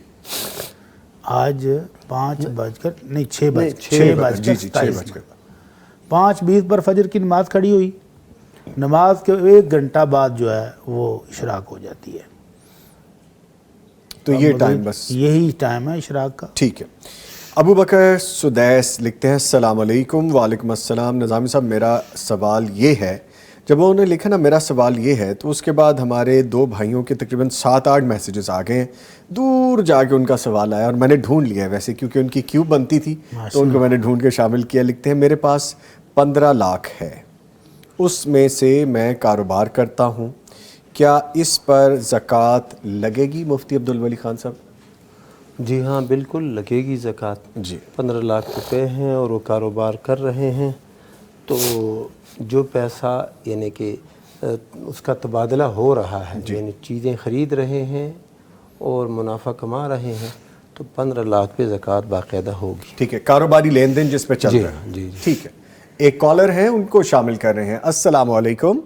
آج 5:20 پر فجر کی نماز کھڑی ہوئی۔ نماز کے 1 گھنٹہ بعد جو ہے وہ اشراق ہو جاتی ہے۔ تو یہ ٹائم بس یہی ٹائم ہے اشراق کا۔ ٹھیک ہے۔ ابو بکر سدیس لکھتے ہیں السلام علیکم۔ وعلیکم السلام۔ نظامی صاحب، میرا سوال یہ ہے، جب انہوں نے لکھا نا میرا سوال یہ ہے، تو اس کے بعد ہمارے 2 بھائیوں کے تقریباً 7-8 میسیجز آ گئے ہیں، دور جا کے ان کا سوال آیا اور میں نے ڈھونڈ لیا ہے ویسے، کیونکہ ان کی کیو بنتی تھی تو ان کو میں نے ڈھونڈ کے شامل کیا۔ لکھتے ہیں میرے پاس 15 لاکھ ہے، اس میں سے میں کاروبار کرتا ہوں، کیا اس پر زکوٰۃ لگے گی مفتی عبدالولی خان صاحب؟ جی ہاں، بالکل لگے گی زکوٰۃ۔ جی، 15 لاکھ روپے ہیں اور وہ کاروبار کر رہے ہیں، تو جو پیسہ یعنی کہ اس کا تبادلہ ہو رہا ہے، یعنی چیزیں خرید رہے ہیں اور منافع کما رہے ہیں، تو 15 لاکھ پہ زکوٰۃ باقاعدہ ہوگی۔ ٹھیک ہے، کاروباری لین دین جس پہ چل رہا ہے۔ جی۔ ٹھیک ہے، ایک کالر ہیں، ان کو شامل کر رہے ہیں۔ السلام علیکم۔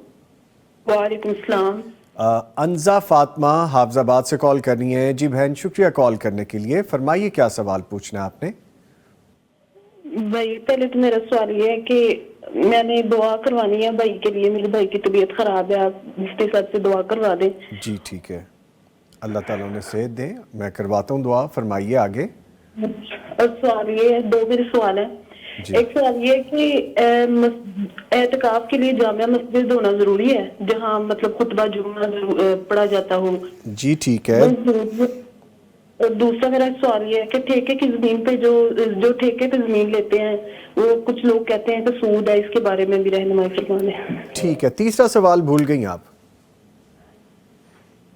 وعلیکم السلام۔ انزا فاطمہ حافظ آباد سے کال کرنی ہے۔ جی بہن، شکریہ کال کرنے کے لیے، فرمائیے کیا سوال پوچھنا ہے آپ نے؟ بھائی پہلے تو میرا سوال یہ ہے کہ میں نے دعا کروانی ہے بھائی کے لیے، میرے بھائی کی طبیعت خراب ہے، آپ مفتی صاحب سے دعا کروا دیں۔ جی ٹھیک ہے، اللہ تعالیٰ انہیں صحت دیں، میں کرواتا ہوں دعا، فرمائیے آگے۔ اور سوال یہ ہے، 2 میرے سوال ہیں۔ ایک سوال یہ ہے کہ اعتکاف کے لیے جامع مسجد ہونا ضروری ہے جہاں مطلب خطبہ جمعہ پڑھا جاتا ہو؟ جی ٹھیک ہے۔ اور دوسرا میرا سوال یہ ہے کہ ٹھیکے کی زمین پہ جو ٹھیکے پہ زمین لیتے ہیں، وہ کچھ لوگ کہتے ہیں کہ سود ہے، اس کے بارے میں بھی رہنمائی فرمائیں۔ ٹھیک ہے، تیسرا سوال بھول گئی آپ؟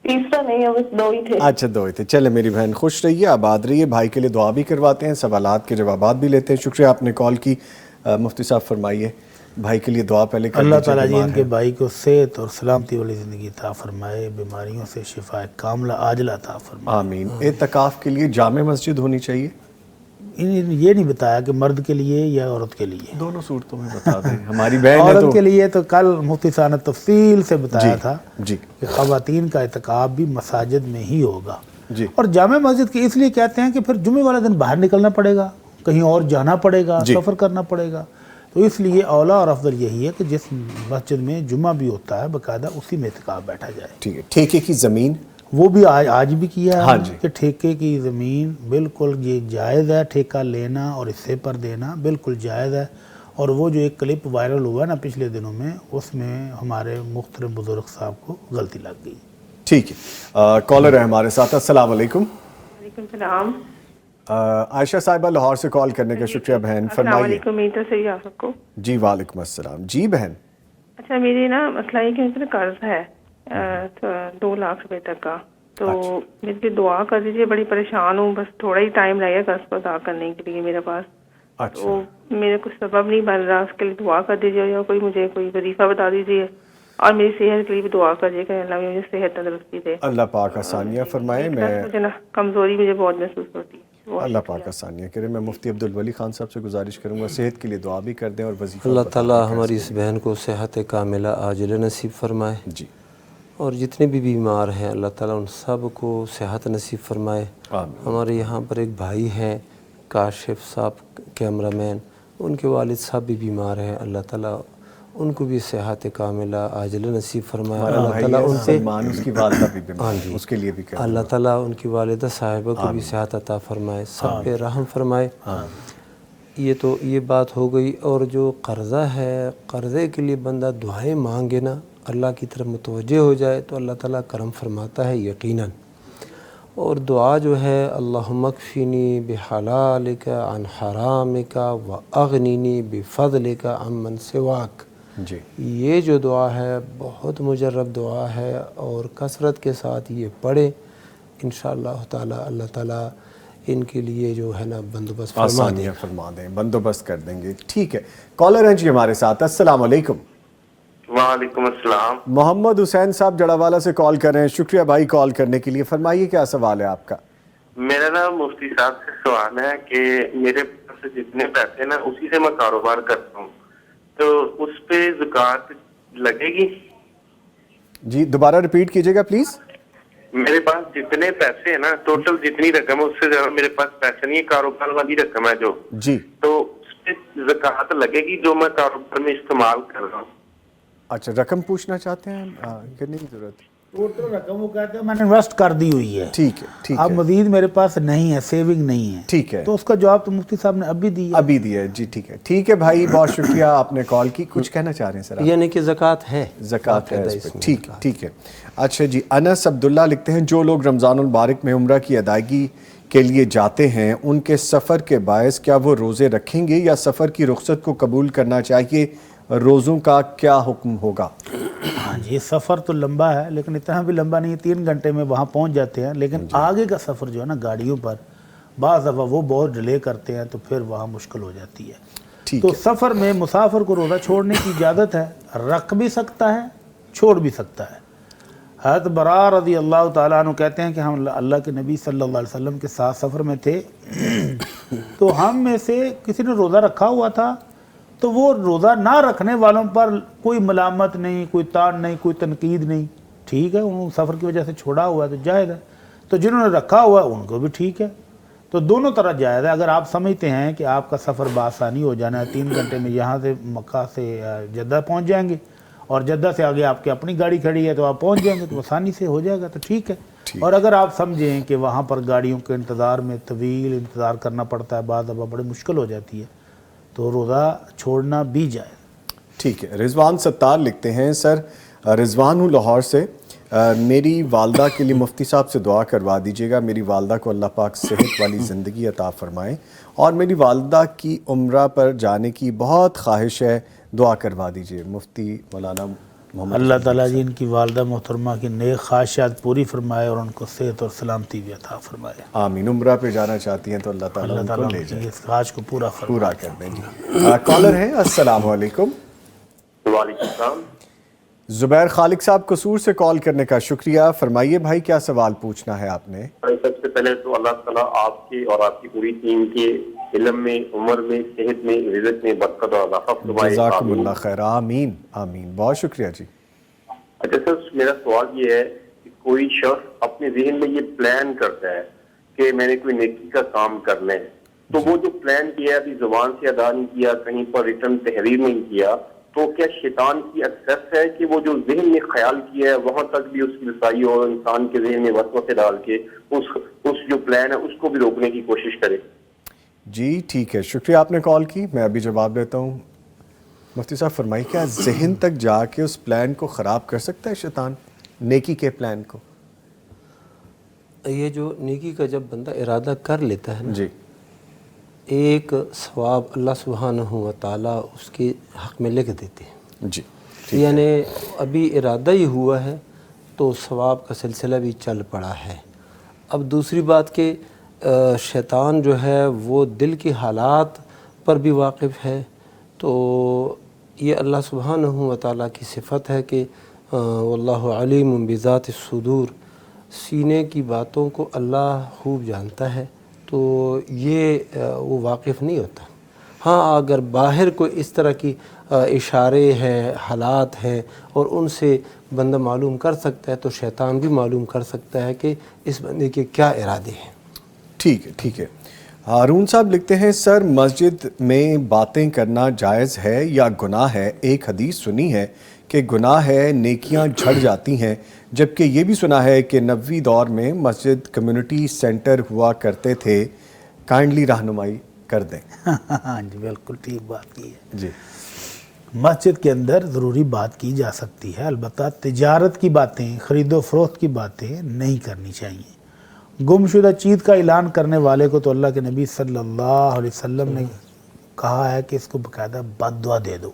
تیسرا نہیں ہے، بس 2 ہی تھے۔ اچھا 2 ہی تھے، چلے میری بہن خوش رہیے، آباد رہیے، بھائی کے لیے دعا بھی کرواتے ہیں، سوالات کے جوابات بھی لیتے ہیں۔ شکریہ آپ نے کال کی۔ مفتی صاحب فرمائیے، بھائی کے لیے دعا پہلے کر اللہ تعالیٰ جی ان کے بھائی کو صحت اور سلامتی والی زندگی عطا فرمائے، بیماریوں سے شفا کاملہ عاجلہ عطا فرمائے۔ آمین۔ اعتکاف کے لیے جامع مسجد ہونی چاہیے؟ یہ نہیں بتایا کہ مرد کے لیے یا عورت کے لیے، دونوں صورتوں میں بتا دیں۔ ہماری بہن عورت کے لیے تو کل مفتی صاحب نے تفصیل سے بتایا تھا جی کہ خواتین کا اعتکاف بھی مساجد میں ہی ہوگا۔ جی، اور جامع مسجد کی اس لیے کہتے ہیں کہ پھر جمعے والے دن باہر نکلنا پڑے گا، کہیں اور جانا پڑے گا، سفر کرنا پڑے گا، تو اس لیے اولا اور افضل یہی ہے کہ جس مسجد میں جمعہ بھی ہوتا ہے باقاعدہ اسی میں اعتکاف بیٹھا جائے۔ ٹھیک ہے۔ ٹھیکے کی زمین وہ بھی آج بھی کیا ہے کہ ٹھیکے کی زمین بالکل یہ جائز ہے، ٹھیکہ لینا اور حصے پر دینا بالکل جائز ہے۔ اور وہ جو ایک کلپ وائرل ہوا نا پچھلے دنوں میں، اس میں ہمارے محترم بزرگ صاحب کو غلطی لگ گئی۔ ٹھیک ہے، کالر ہے ہمارے ساتھ۔ السلام علیکم۔ وعلیکم السلام۔ عائشہ صاحبہ لاہور سے کال کرنے کا شکریہ بہن، فرمائیے۔ السلام علیکم، امید ہے صحیح آپ سب کو۔ جی وعلیکم السلام۔ جی بہن، اچھا میری نا مسئلہ یہ کہ مجھے قرض ہے 2 لاکھ روپے تک کا، تو میرے لیے دعا کر دیجیے، بڑی پریشان ہوں، بس تھوڑا ہی ٹائم رہ گیا قرض کو ادا کرنے کے لیے میرے پاس، تو میرے کچھ سبب نہیں بن رہا، اس کے لیے دعا کر دیجیے، یا کوئی مجھے کوئی وظیفہ بتا دیجیے، اور میری صحت کے لیے بھی دعا کریے کہ اللہ مجھے صحت تندرستی دے۔ اللہ پاک آسانیاں فرمائے۔ مجھے نا کمزوری مجھے بہت محسوس ہوتی ہے۔ اللہ پاک آسانیاں کرے۔ میں مفتی عبدالولی خان صاحب سے گزارش کروں گا صحت کے لیے دعا بھی کر دیں اور وظیفہ۔ اللہ تعالیٰ ہماری اس بہن کو صحت کاملہ عاجلہ نصیب فرمائے، جی، اور جتنے بھی بیمار ہیں اللہ تعالیٰ ان سب کو صحت نصیب فرمائے۔ ہمارے یہاں پر ایک بھائی ہیں کاشف صاحب، کیمرہ مین، ان کے والد صاحب بھی بیمار ہیں، اللہ تعالیٰ ان کو بھی صحت کاملہ عاجلہ نصیب فرمائے۔ اللہ تعالیٰ ان سے اس کی والدہ بھی بیمار ہے، اس کے لیے بھی اللہ تعالیٰ ان کی والدہ صاحبہ کو بھی صحت عطا فرمائے، سب پہ رحم فرمائے۔ یہ تو یہ بات ہو گئی. اور جو قرضہ ہے, قرضے کے لیے بندہ دعائیں مانگے نا, اللہ کی طرف متوجہ ہو جائے تو اللہ تعالیٰ کرم فرماتا ہے یقیناً. اور دعا جو ہے اللہم اکفینی بحلالک عن حرامک واغنینی بفضلک عمن سواک, جی یہ جو دعا ہے بہت مجرب دعا ہے, اور کثرت کے ساتھ یہ پڑھیں انشاءاللہ تعالیٰ. اللہ تعالیٰ ان کے لیے جو ہے نا بندوبست فرما دیں, فرما دیں, بندوبست کر دیں گے. ٹھیک ہے, کالر ہیں جی ہمارے ساتھ. السلام علیکم. وعلیکم السلام. محمد حسین صاحب جڑاوالا سے کال کر رہے ہیں. شکریہ بھائی کال کرنے کے لیے. فرمائیے کیا سوال ہے آپ کا؟ میرا نا مفتی صاحب سے سوال ہے کہ میرے پاس جتنے پیسے نا اسی سے میں کاروبار کرتا ہوں, تو اس پہ زکوٰۃ لگے گی؟ جی دوبارہ ریپیٹ کیجیے گا پلیز. میرے پاس جتنے پیسے ہیں نا, ٹوٹل جتنی رقم ہے اس سے زیادہ میرے پاس پیسے نہیں ہے, کاروبار والی رقم ہے جو, جی تو اس پہ زکوٰۃ لگے گی جو میں کاروبار میں استعمال کر رہا ہوں؟ اچھا رقم پوچھنا چاہتے ہیں, کرنے کی ضرورت. ٹوٹل رقم وہ کہتے ہیں میں نے انویسٹ کر دی ہوئی ہے, ٹھیک ہے ٹھیک ہے, اب مزید میرے پاس نہیں ہے, سیونگ نہیں ہے, ٹھیک ہے, تو اس کا جواب تو مفتی صاحب نے ابھی دیا. ابھی دیا ہے جی. ٹھیک ہے ٹھیک ہے بھائی, بہت شکریہ آپ نے کال کی. کچھ کہنا چاہ رہے ہیں سر آپ؟ یعنی کہ زکوٰۃ ہے, زکوٰۃ ہے اس پہ. ٹھیک ٹھیک ہے. اچھا جی, انس عبداللہ لکھتے ہیں جو لوگ رمضان المبارک میں عمرہ کی ادائیگی کے لیے جاتے ہیں ان کے سفر کے باعث کیا وہ روزے رکھیں گے یا سفر کی رخصت کو قبول کرنا چاہیے؟ روزوں کا کیا حکم ہوگا؟ ہاں جی, سفر تو لمبا ہے لیکن اتنا بھی لمبا نہیں, 3 گھنٹے میں وہاں پہنچ جاتے ہیں, لیکن آگے کا سفر جو ہے نا گاڑیوں پر بعض دفعہ وہ بہت ڈیلے کرتے ہیں تو پھر وہاں مشکل ہو جاتی ہے. تو سفر میں مسافر کو روزہ چھوڑنے کی اجازت ہے, رکھ بھی سکتا ہے چھوڑ بھی سکتا ہے. حضرت براء رضی اللہ تعالیٰ عنہ کہتے ہیں کہ ہم اللہ کے نبی صلی اللہ علیہ وسلم کے ساتھ سفر میں تھے, تو ہم میں سے کسی نے روزہ رکھا ہوا تھا, تو وہ روزہ نہ رکھنے والوں پر کوئی ملامت نہیں, کوئی تان نہیں, کوئی تنقید نہیں. ٹھیک ہے, انہوں سفر کی وجہ سے چھوڑا ہوا ہے تو جائز ہے, تو جنہوں نے رکھا ہوا ہے ان کو بھی ٹھیک ہے. تو دونوں طرح جائز ہے. اگر آپ سمجھتے ہیں کہ آپ کا سفر بآسانی ہو جانا ہے, 3 گھنٹے میں یہاں سے مکہ سے جدہ پہنچ جائیں گے, اور جدہ سے آگے آپ کی اپنی گاڑی کھڑی ہے تو آپ پہنچ جائیں گے, تو آسانی سے ہو جائے گا, تو ٹھیک ہے. اور اگر آپ سمجھیں کہ وہاں پر گاڑیوں کے انتظار میں طویل انتظار کرنا پڑتا ہے, بعض دفعہ بڑی مشکل ہو جاتی ہے, تو روزہ چھوڑنا بھی جائے. ٹھیک ہے. رضوان ستار لکھتے ہیں سر, رضوان ہوں لاہور سے, میری والدہ کے لیے مفتی صاحب سے دعا کروا دیجیے گا. میری والدہ کو اللہ پاک صحت والی زندگی عطا فرمائیں, اور میری والدہ کی عمرہ پر جانے کی بہت خواہش ہے, دعا کروا دیجیے. مفتی مولانا محمد. اللہ تعالیٰ جی ان کی والدہ محترمہ کی نیک خواہشات پوری فرمائے اور ان کو صحت اور سلامتی بھی عطا فرمائے. آمین. عمرہ پہ جانا چاہتی ہیں تو اللہ تعالیٰ ان کو لے جائے, اس خواہش کو پورا کر دیں. کالر ہیں, السلام علیکم. وعلیکم السلام. زبیر خالق صاحب قصور سے کال کرنے کا شکریہ. فرمائیے بھائی کیا سوال پوچھنا ہے آپ نے؟ سب سے پہلے تو اللہ تعالیٰ آپ کی اور آپ کی پوری ٹیم کے علم میں, عمر میں, صحت میں, رزق میں برکت اور اضافہ فرمائے. جزاکم اللہ خیر. آمین آمین. بہت شکریہ جی. اچھا سر, میرا سوال یہ ہے کہ کوئی شخص اپنے ذہن میں یہ پلان کرتا ہے کہ میں نے کوئی نیکی کا کام کرنا ہے, تو وہ جو پلان کیا ابھی زبان سے ادا نہیں کیا, کہیں پر ریٹن تحریر نہیں کیا, تو کیا شیطان کی ایکسیس ہے کہ وہ جو ذہن میں خیال کیا ہے وہاں تک بھی اس کی رسائی اور انسان کے ذہن میں وسوسے ڈال کے اس جو پلان ہے اس کو بھی روکنے کی کوشش کرے؟ جی ٹھیک ہے, شکریہ آپ نے کال کی. میں ابھی جواب دیتا ہوں. مفتی صاحب فرمائی, کیا ذہن تک جا کے اس پلان کو خراب کر سکتا ہے شیطان, نیکی کے پلان کو؟ یہ جو نیکی کا جب بندہ ارادہ کر لیتا ہے نا, جی, ایک ثواب اللہ سبحانہ و تعالیٰ اس کے حق میں لکھ دیتے ہیں. جی, یعنی ابھی ارادہ ہی ہوا ہے تو ثواب کا سلسلہ بھی چل پڑا ہے. اب دوسری بات کہ شیطان جو ہے وہ دل کے حالات پر بھی واقف ہے, تو یہ اللہ سبحانہ و تعالیٰ کی صفت ہے کہ واللہ علیم بذات الصدور, سینے کی باتوں کو اللہ خوب جانتا ہے, تو یہ وہ واقف نہیں ہوتا. ہاں اگر باہر کوئی اس طرح کی اشارے ہیں, حالات ہیں, اور ان سے بندہ معلوم کر سکتا ہے, تو شیطان بھی معلوم کر سکتا ہے کہ اس بندے کے کیا ارادے ہیں. ٹھیک ہے ٹھیک ہے. ہارون صاحب لکھتے ہیں سر, مسجد میں باتیں کرنا جائز ہے یا گناہ ہے؟ ایک حدیث سنی ہے کہ گناہ ہے, نیکیاں جھڑ جاتی ہیں, جبکہ یہ بھی سنا ہے کہ 90 دور میں مسجد کمیونٹی سینٹر ہوا کرتے تھے. کائنڈلی رہنمائی کر دیں. ہاں جی بالکل ٹھیک بات کی ہے جی. مسجد کے اندر ضروری بات کی جا سکتی ہے، البتہ تجارت کی باتیں، خرید و فروخت کی باتیں نہیں کرنی چاہیے. گمشدہ چیز کا اعلان کرنے والے کو تو اللہ کے نبی صلی اللہ علیہ وسلم نے کہا ہے کہ اس کو باقاعدہ بد دعا دے دو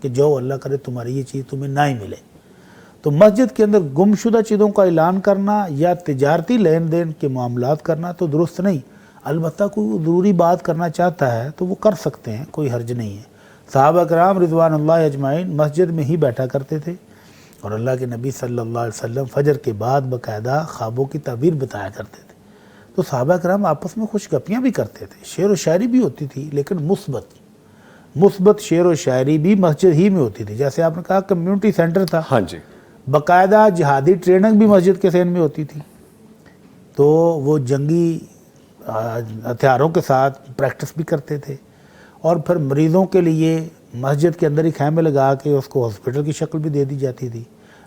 کہ جو اللہ کرے تمہاری یہ چیز تمہیں نہ ہی ملے. تو مسجد کے اندر گمشدہ چیزوں کا اعلان کرنا یا تجارتی لین دین کے معاملات کرنا تو درست نہیں. البتہ کوئی ضروری بات کرنا چاہتا ہے تو وہ کر سکتے ہیں، کوئی حرج نہیں ہے. صحابہ کرام رضوان اللہ اجمعین مسجد میں ہی بیٹھا کرتے تھے اور اللہ کے نبی صلی اللہ علیہ وسلم فجر کے بعد باقاعدہ خوابوں کی تعبیر بتایا کرتے تھے. تو صحابہ کرام آپس میں خوش گپیاں بھی کرتے تھے، شعر و شاعری بھی ہوتی تھی، لیکن مثبت شعر و شاعری بھی مسجد ہی میں ہوتی تھی. جیسے آپ نے کہا کمیونٹی سینٹر تھا، ہاں جی، باقاعدہ جہادی ٹریننگ بھی مسجد کے سین میں ہوتی تھی. تو وہ جنگی ہتھیاروں کے ساتھ پریکٹس بھی کرتے تھے اور پھر مریضوں کے لیے مسجد کے اندر ہی خیمے لگا کے اس کو ہاسپٹل کی شکل بھی دے دی جاتی تھی.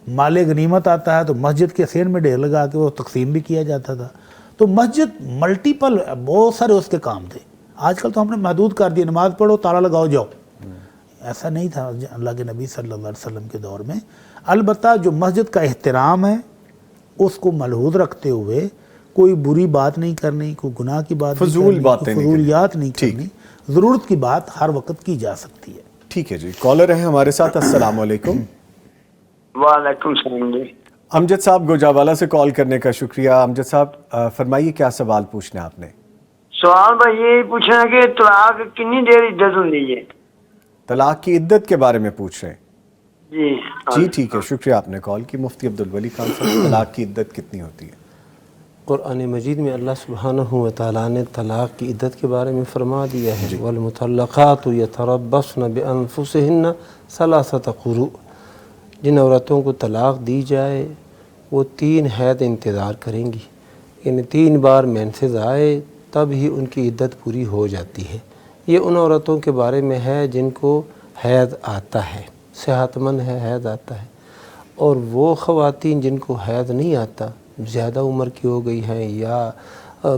مال غنیمت آتا ہے تو مسجد کے سین میں ڈھیر لگا کے وہ تقسیم بھی کیا جاتا تھا. تو مسجد ملٹیپل بہت سارے اس کے کام تھے. آج کل تو ہم نے محدود کر دیا، نماز پڑھو تالا لگاؤ جاؤ. ایسا نہیں تھا اللہ کے نبی صلی اللہ علیہ وسلم کے دور میں. البتہ جو مسجد کا احترام ہے اس کو ملحوظ رکھتے ہوئے کوئی بری بات نہیں کرنی، کوئی گناہ کی بات فضول باتیں نہیں، فضولیات نہیں کرنی. ضرورت کی بات ہر وقت کی جا سکتی ہے. ٹھیک ہے جی. کالر ہیں ہمارے ساتھ. السلام علیکم. وعلیکم السلام جی. امجد صاحب گوجرانوالہ سے کال کرنے کا شکریہ. امجد صاحب فرمائیے کیا سوال پوچھنا ہے آپ نے؟ سوال بھائی یہ پوچھنا ہے کہ طلاق کتنی دیر عدت ہوتی ہے؟ طلاق کی عدت کے بارے میں پوچھ رہے ہیں؟ جی ٹھیک ہے، شکریہ آپ نے کال کی. مفتی عبدالولی خان صاحب، طلاق کی عدت کتنی ہوتی ہے؟ قرآن مجید میں اللہ سبحانہ و تعالیٰ نے طلاق کی عدت کے بارے میں فرما دیا ہے وَالْمُطَلَّقَاتُ يَتَرَبَّصْنَ بِأَنفُسِهِنَّ ثَلَاثَةَ قُرُوء. جن عورتوں کو طلاق دی جائے وہ 3 حید انتظار کریں گی، یعنی 3 بار مینسز آئے تب ہی ان کی عدت پوری ہو جاتی ہے. یہ ان عورتوں کے بارے میں ہے جن کو حید آتا ہے، صحت مند ہے، حید آتا ہے. اور وہ خواتین جن کو حید نہیں آتا، زیادہ عمر کی ہو گئی ہیں یا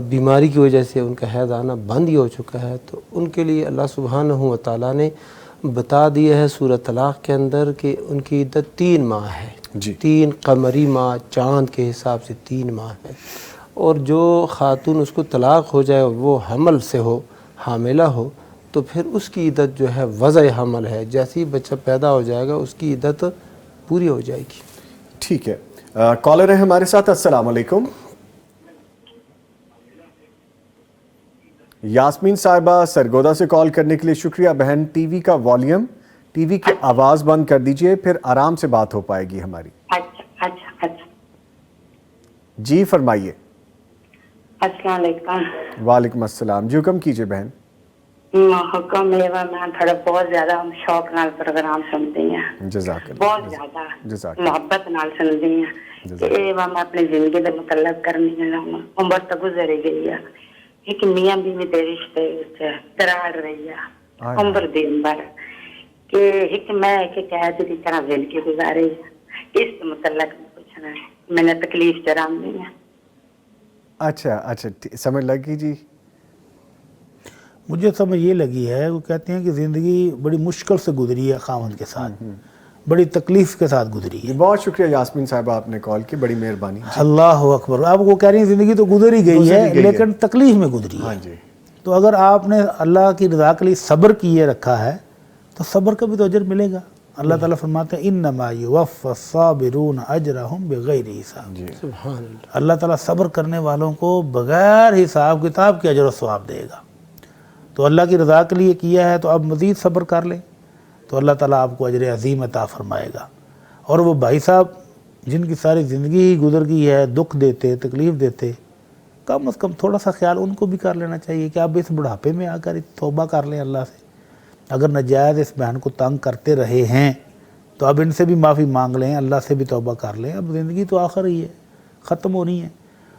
بیماری کی وجہ سے ان کا حید آنا بند ہی ہو چکا ہے، تو ان کے لیے اللہ سبحانہ و تعالیٰ نے بتا دیا ہے سورۃ طلاق کے اندر کہ ان کی عدت 3 ماہ ہے. 3 قمری ماہ، چاند کے حساب سے 3 ماہ ہے. اور جو خاتون اس کو طلاق ہو جائے اور وہ حمل سے ہو، حاملہ ہو، تو پھر اس کی عدت جو ہے وضع حمل ہے. جیسے ہی بچہ پیدا ہو جائے گا اس کی عدت پوری ہو جائے گی. ٹھیک ہے. کالر ہیں ہمارے ساتھ. السلام علیکم. یاسمین صاحبہ سرگودا سے کال کرنے کے لیے شکریہ. بہن ٹی وی کا والیوم، ٹی وی کی آواز بند کر دیجئے، پھر آرام سے بات ہو پائے گی ہماری. اچھا جی فرمائیے. السلام علیکم. وعلیکم السلام. جی حکم کیجئے بہن. حکم میرا میں تھوڑا بہت زیادہ شوق نال پروگرام سنتی ہیں، جزاک اللہ. بہت زیادہ محبت نال سنتی ہیں کہ میں اپنی زندگی کے متعلق کرنی ہے. عمر تو گزر گئی ہے، ایک میاں بیوی دے رشتے دراڑ رہی ہے عمر دن بھر کہ ایک میں ایک قید کی طرح زندگی گزاری ہے. اس متعلق پوچھنا ہے، میں نے تکلیف چرام دی ہے. اچھا سمجھ لگی جی. مجھے سمجھ یہ لگی ہے، وہ کہتے ہیں کہ زندگی بڑی مشکل سے گزری ہے خاوند کے ساتھ، بڑی تکلیف کے ساتھ گزری ہے. بہت شکریہ یاسمین صاحبہ آپ نے کال کی، بڑی مہربانی. اللہ اکبر. آپ کو کہہ رہی ہیں زندگی تو گزر ہی گئی ہے لیکن تکلیف میں گزری ہے. تو اگر آپ نے اللہ کی رضا کے لیے صبر کیے رکھا ہے تو صبر کا بھی تو اجر ملے گا. اللہ تعالیٰ فرماتے ہیں انما یوفی الصابرون اجرہم بغیر حساب. اللہ تعالیٰ صبر کرنے والوں کو بغیر حساب کتاب کے اجر و ثواب دے گا. تو اللہ کی رضا کے لیے کیا ہے تو اب مزید صبر کر لیں تو اللہ تعالیٰ آپ کو اجر عظیم عطا فرمائے گا. اور وہ بھائی صاحب جن کی ساری زندگی ہی گزر گئی ہے، دکھ دیتے، تکلیف دیتے، کم از کم تھوڑا سا خیال ان کو بھی کر لینا چاہیے کہ آپ اس بڑھاپے میں آ کر توبہ کر لیں اللہ سے. اگر ناجائز اس بہن کو تنگ کرتے رہے ہیں تو اب ان سے بھی معافی مانگ لیں، اللہ سے بھی توبہ کر لیں. اب زندگی تو آخر ہی ہے، ختم ہونی ہے،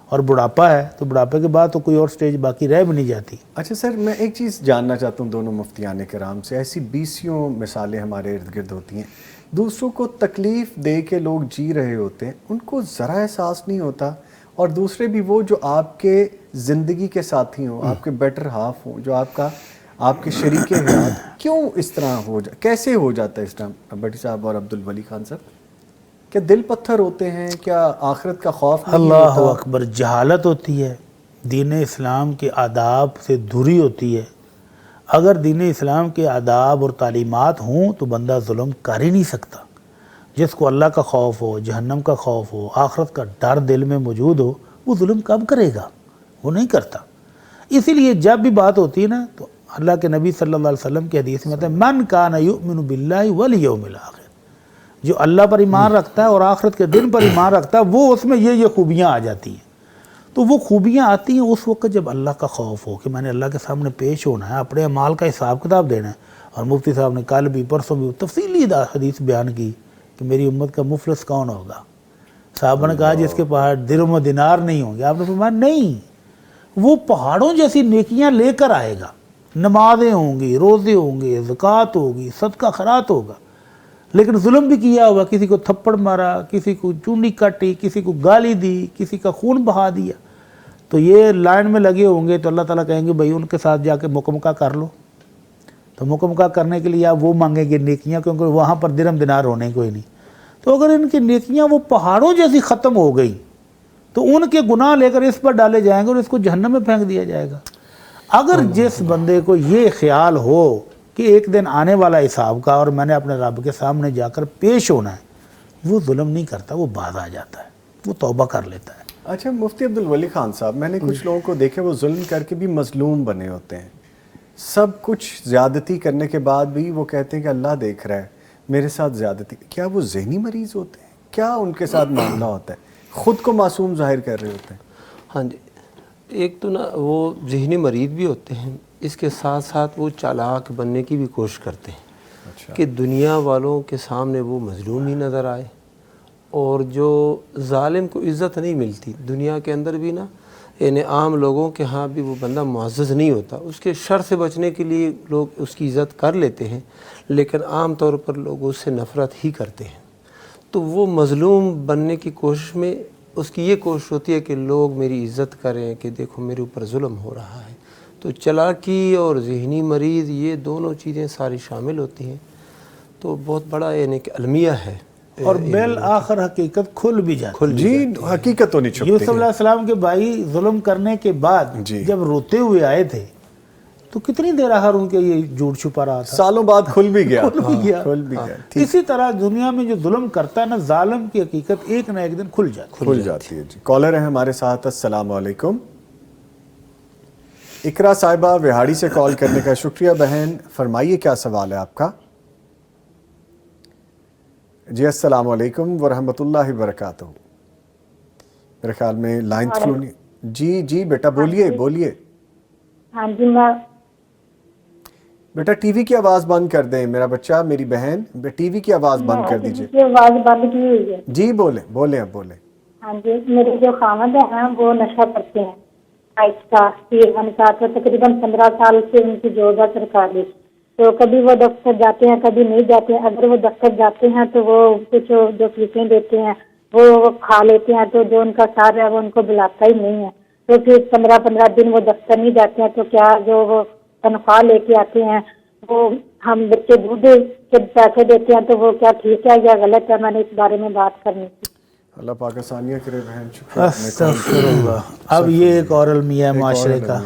اور بڑھاپا ہے تو بڑھاپے کے بعد تو کوئی اور سٹیج باقی رہ بھی نہیں جاتی. اچھا سر، میں ایک چیز جاننا چاہتا ہوں دونوں مفتیان کرام سے. ایسی 20 مثالیں ہمارے ارد گرد ہوتی ہیں، دوسروں کو تکلیف دے کے لوگ جی رہے ہوتے ہیں، ان کو ذرا احساس نہیں ہوتا اور دوسرے بھی وہ جو آپ کے زندگی کے ساتھی ہوں, آپ کے بیٹر ہاف ہوں, جو آپ کے شریک حیات, کیوں اس طرح کیسے ہو جاتا ہے اس طرح بٹی صاحب اور عبدالولی خان صاحب؟ کیا دل پتھر ہوتے ہیں؟ کیا آخرت کا خوف نہیں ہوتا؟ اللہ اکبر, جہالت ہوتی ہے, دین اسلام کے آداب سے دوری ہوتی ہے. اگر دین اسلام کے آداب اور تعلیمات ہوں تو بندہ ظلم کر ہی نہیں سکتا. جس کو اللہ کا خوف ہو, جہنم کا خوف ہو, آخرت کا ڈر دل میں موجود ہو, وہ ظلم کب کرے گا؟ وہ نہیں کرتا. اسی لیے جب بھی بات ہوتی ہے نا تو اللہ کے نبی صلی اللہ علیہ وسلم کی حدیث میں آتا ہے من کان یؤمن باللہ والیوم الاخر, جو اللہ پر ایمان رکھتا ہے اور آخرت کے دن پر ایمان رکھتا ہے, وہ اس میں یہ خوبیاں آ جاتی ہیں. تو وہ خوبیاں آتی ہیں اس وقت جب اللہ کا خوف ہو کہ میں نے اللہ کے سامنے پیش ہونا ہے, اپنے اعمال کا حساب کتاب دینا ہے. اور مفتی صاحب نے کل بھی پرسوں بھی تفصیلی حدیث بیان کی کہ میری امت کا مفلس کون ہوگا. صحابہ نے کہا جس کے پاس درہم و دینار نہیں ہوں گے. آپ نے فرمایا نہیں, وہ پہاڑوں جیسی نیکیاں لے کر آئے گا, نمازیں ہوں گی, روزے ہوں گے, زکوٰۃ ہوگی, صدقہ خیرات ہوگا, لیکن ظلم بھی کیا ہوگا, کسی کو تھپڑ مارا, کسی کو چونڈی کاٹی, کسی کو گالی دی, کسی کا خون بہا دیا. تو یہ لائن میں لگے ہوں گے تو اللہ تعالیٰ کہیں گے بھائی ان کے ساتھ جا کے مکمکہ کر لو. تو مکمکہ کرنے کے لیے آپ وہ مانگیں گے نیکیاں, کیونکہ وہاں پر درہم دینار ہونے کوئی نہیں. تو اگر ان کی نیکیاں وہ پہاڑوں جیسی ختم ہو گئی تو ان کے گناہ لے کر اس پر ڈالے جائیں گے اور اس کو جہنم میں پھینک دیا جائے گا. اگر جس بندے کو یہ خیال ہو کہ ایک دن آنے والا حساب کا اور میں نے اپنے رب کے سامنے جا کر پیش ہونا ہے, وہ ظلم نہیں کرتا, وہ باز آ جاتا ہے, وہ توبہ کر لیتا ہے. اچھا مفتی عبدالولی خان صاحب, میں نے کچھ لوگوں کو دیکھے وہ ظلم کر کے بھی مظلوم بنے ہوتے ہیں, سب کچھ زیادتی کرنے کے بعد بھی وہ کہتے ہیں کہ اللہ دیکھ رہا ہے میرے ساتھ زیادتی. کیا وہ ذہنی مریض ہوتے ہیں؟ کیا ان کے ساتھ معاملہ ہوتا ہے؟ خود کو معصوم ظاہر کر رہے ہوتے ہیں؟ ہاں جی, ایک تو نا وہ ذہنی مریض بھی ہوتے ہیں, اس کے ساتھ ساتھ وہ چالاک بننے کی بھی کوشش کرتے ہیں کہ دنیا والوں کے سامنے وہ مظلوم ہی نظر آئے. اور جو ظالم کو عزت نہیں ملتی دنیا کے اندر بھی نا, یعنی عام لوگوں کے ہاں بھی وہ بندہ معزز نہیں ہوتا. اس کے شر سے بچنے کے لیے لوگ اس کی عزت کر لیتے ہیں, لیکن عام طور پر لوگ اس سے نفرت ہی کرتے ہیں. تو وہ مظلوم بننے کی کوشش میں اس کی یہ کوشش ہوتی ہے کہ لوگ میری عزت کریں, کہ دیکھو میرے اوپر ظلم ہو رہا ہے. تو چلاکی اور ذہنی مریض یہ دونوں چیزیں ساری شامل ہوتی ہیں. تو بہت بڑا یعنی کہ المیہ ہے, اور بالآخر حقیقت کھل بھی جاتی ہے. جی حقیقت تو نہیں چھپتی. یوسف علیہ السلام کے بھائی ظلم کرنے کے بعد جب روتے ہوئے آئے تھے تو کتنی دیر آخر ان کے یہ جھوٹ چھپا رہا تھا, سالوں بعد کھل بھی گیا. کھل بھی گیا. اسی طرح دنیا میں جو ظلم کرتا ہے نا, ظالم کی حقیقت ایک نہ ایک دن کھل جاتی ہے. جی کالر ہے ہمارے ساتھ. السلام علیکم. اقرا صاحبہ وہاڑی سے کال کرنے کا شکریہ. بہن فرمائیے کیا سوال ہے آپ کا؟ جی السلام علیکم ورحمۃ اللہ وبرکاتہ. میرے خیال میں لائن تھرو نہیں. جی بیٹا بولیے. ہاں جی, میں بیٹا ٹی وی کی آواز بند کر دیں. میرا بچہ, میری بہن, ٹی وی کی آواز بند کر دیجیے. آواز بند کی ہوئی ہے. جی بولیں اب بولیں. ہاں جی, میرے جو خامد ہیں وہ نشہ کرتے ہیں. تقریباً 15 سال سے ان کی جاب ہے سرکاری. تو کبھی وہ دفتر جاتے ہیں, کبھی نہیں جاتے ہیں. اگر وہ دفتر جاتے ہیں تو وہ کچھ جو فیسیں دیتے ہیں وہ کھا لیتے ہیں, تو جو ان کا سر ہے وہ ان کو بلاتا ہی نہیں ہے. تو پھر 15 دن وہ دفتر نہیں جاتے ہیں. تو کیا جو وہ تنخواہ لے کے آتے ہیں وہ ہم بچے دودھ کے پیسے دیتے ہیں, تو وہ کیا ٹھیک ہے یا غلط ہے؟ میں نے اس بارے میں بات کرنی تھی. اللہ پاک آسانیہ کرے بہن. استغفر اللہ. اب یہ ایک اور المیہ ہے معاشرے کا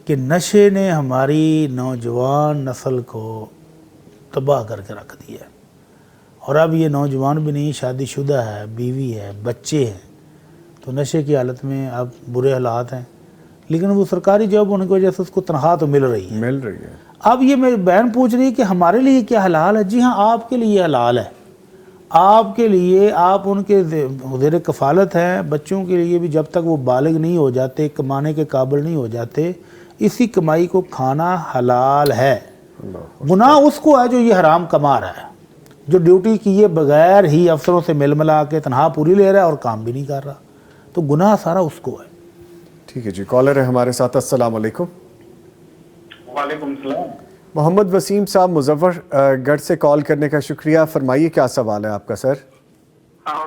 کہ نشے نے ہماری نوجوان نسل کو تباہ کر کے رکھ دیا ہے. اور اب یہ نوجوان بھی نہیں, شادی شدہ ہے, بیوی ہے, بچے ہیں, تو نشے کی حالت میں اب برے حالات ہیں. لیکن وہ سرکاری جاب ہونے کی وجہ سے اس کو تنخواہ تو مل رہی ہے. اب یہ میری بہن پوچھ رہی ہے کہ ہمارے لیے کیا حلال ہے. جی ہاں, آپ کے لیے حلال ہے. آپ کے لیے, آپ ان کے زیر کفالت ہیں. بچوں کے لیے بھی جب تک وہ بالغ نہیں ہو جاتے, کمانے کے قابل نہیں ہو جاتے, اسی کمائی کو کھانا حلال ہے. گناہ اس کو ہے جو یہ حرام کما رہا ہے, جو ڈیوٹی کیے بغیر ہی افسروں سے مل ملا کے تنخواہ پوری لے رہا ہے اور کام بھی نہیں کر رہا. تو گناہ سارا اس کو ہے. ٹھیک ہے جی, کالر ہے ہمارے ساتھ. السلام علیکم. وعلیکم السلام. محمد وسیم صاحب مظفر گڑھ سے کال کرنے کا شکریہ. فرمائیے کیا سوال ہے آپ کا سر؟ ہاں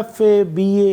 FA BA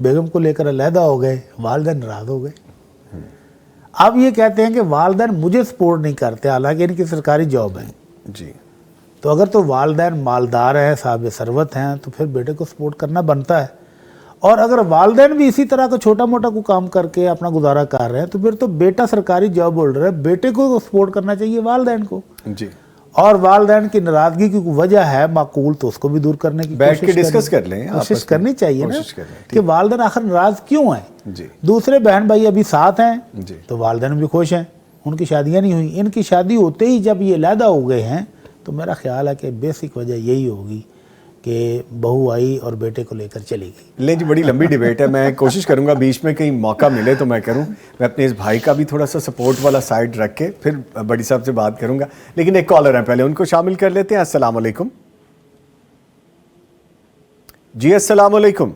بیگم کو لے کر علیحدہ ہو گئے, والدین ناراض ہو گئے. اب یہ کہتے ہیں کہ والدین مجھے سپورٹ نہیں کرتے, حالانکہ ان کی سرکاری جاب ہے. جی. تو اگر تو والدین مالدار ہیں, صاحب ثروت ہیں, تو پھر بیٹے کو سپورٹ کرنا بنتا ہے. اور اگر والدین بھی اسی طرح کا چھوٹا موٹا کوئی کام کر کے اپنا گزارا کر رہے ہیں تو پھر تو بیٹا سرکاری جاب ہولڈر ہے, بیٹے کو سپورٹ کرنا چاہیے والدین کو. جی. اور والدین کی ناراضگی کی کوئی وجہ ہے معقول تو اس کو بھی دور کرنے کی بیٹھ کے ڈسکس کر لیں, کوشش کرنی چاہیے نا کہ والدین آخر ناراض کیوں ہیں. جی. دوسرے بہن بھائی ابھی ساتھ ہیں تو والدین بھی خوش ہیں, ان کی شادیاں نہیں ہوئیں. ان کی شادی ہوتے ہی جب یہ علیحدہ ہو گئے ہیں تو میرا خیال ہے کہ بیسک وجہ یہی ہوگی کہ بہو آئی اور بیٹے کو لے کر چلی گئی. لیں جی, بڑی لمبی ڈیبیٹ ہے, میں کوشش کروں گا بیچ میں کہیں موقع ملے تو میں کروں. میں اپنے اس بھائی کا بھی تھوڑا سا سپورٹ والا سائڈ رکھ کے پھر بڑی صاحب سے بات کروں گا. لیکن ایک کالر ہیں, پہلے ان کو شامل کر لیتے ہیں. السلام علیکم. جی السلام علیکم.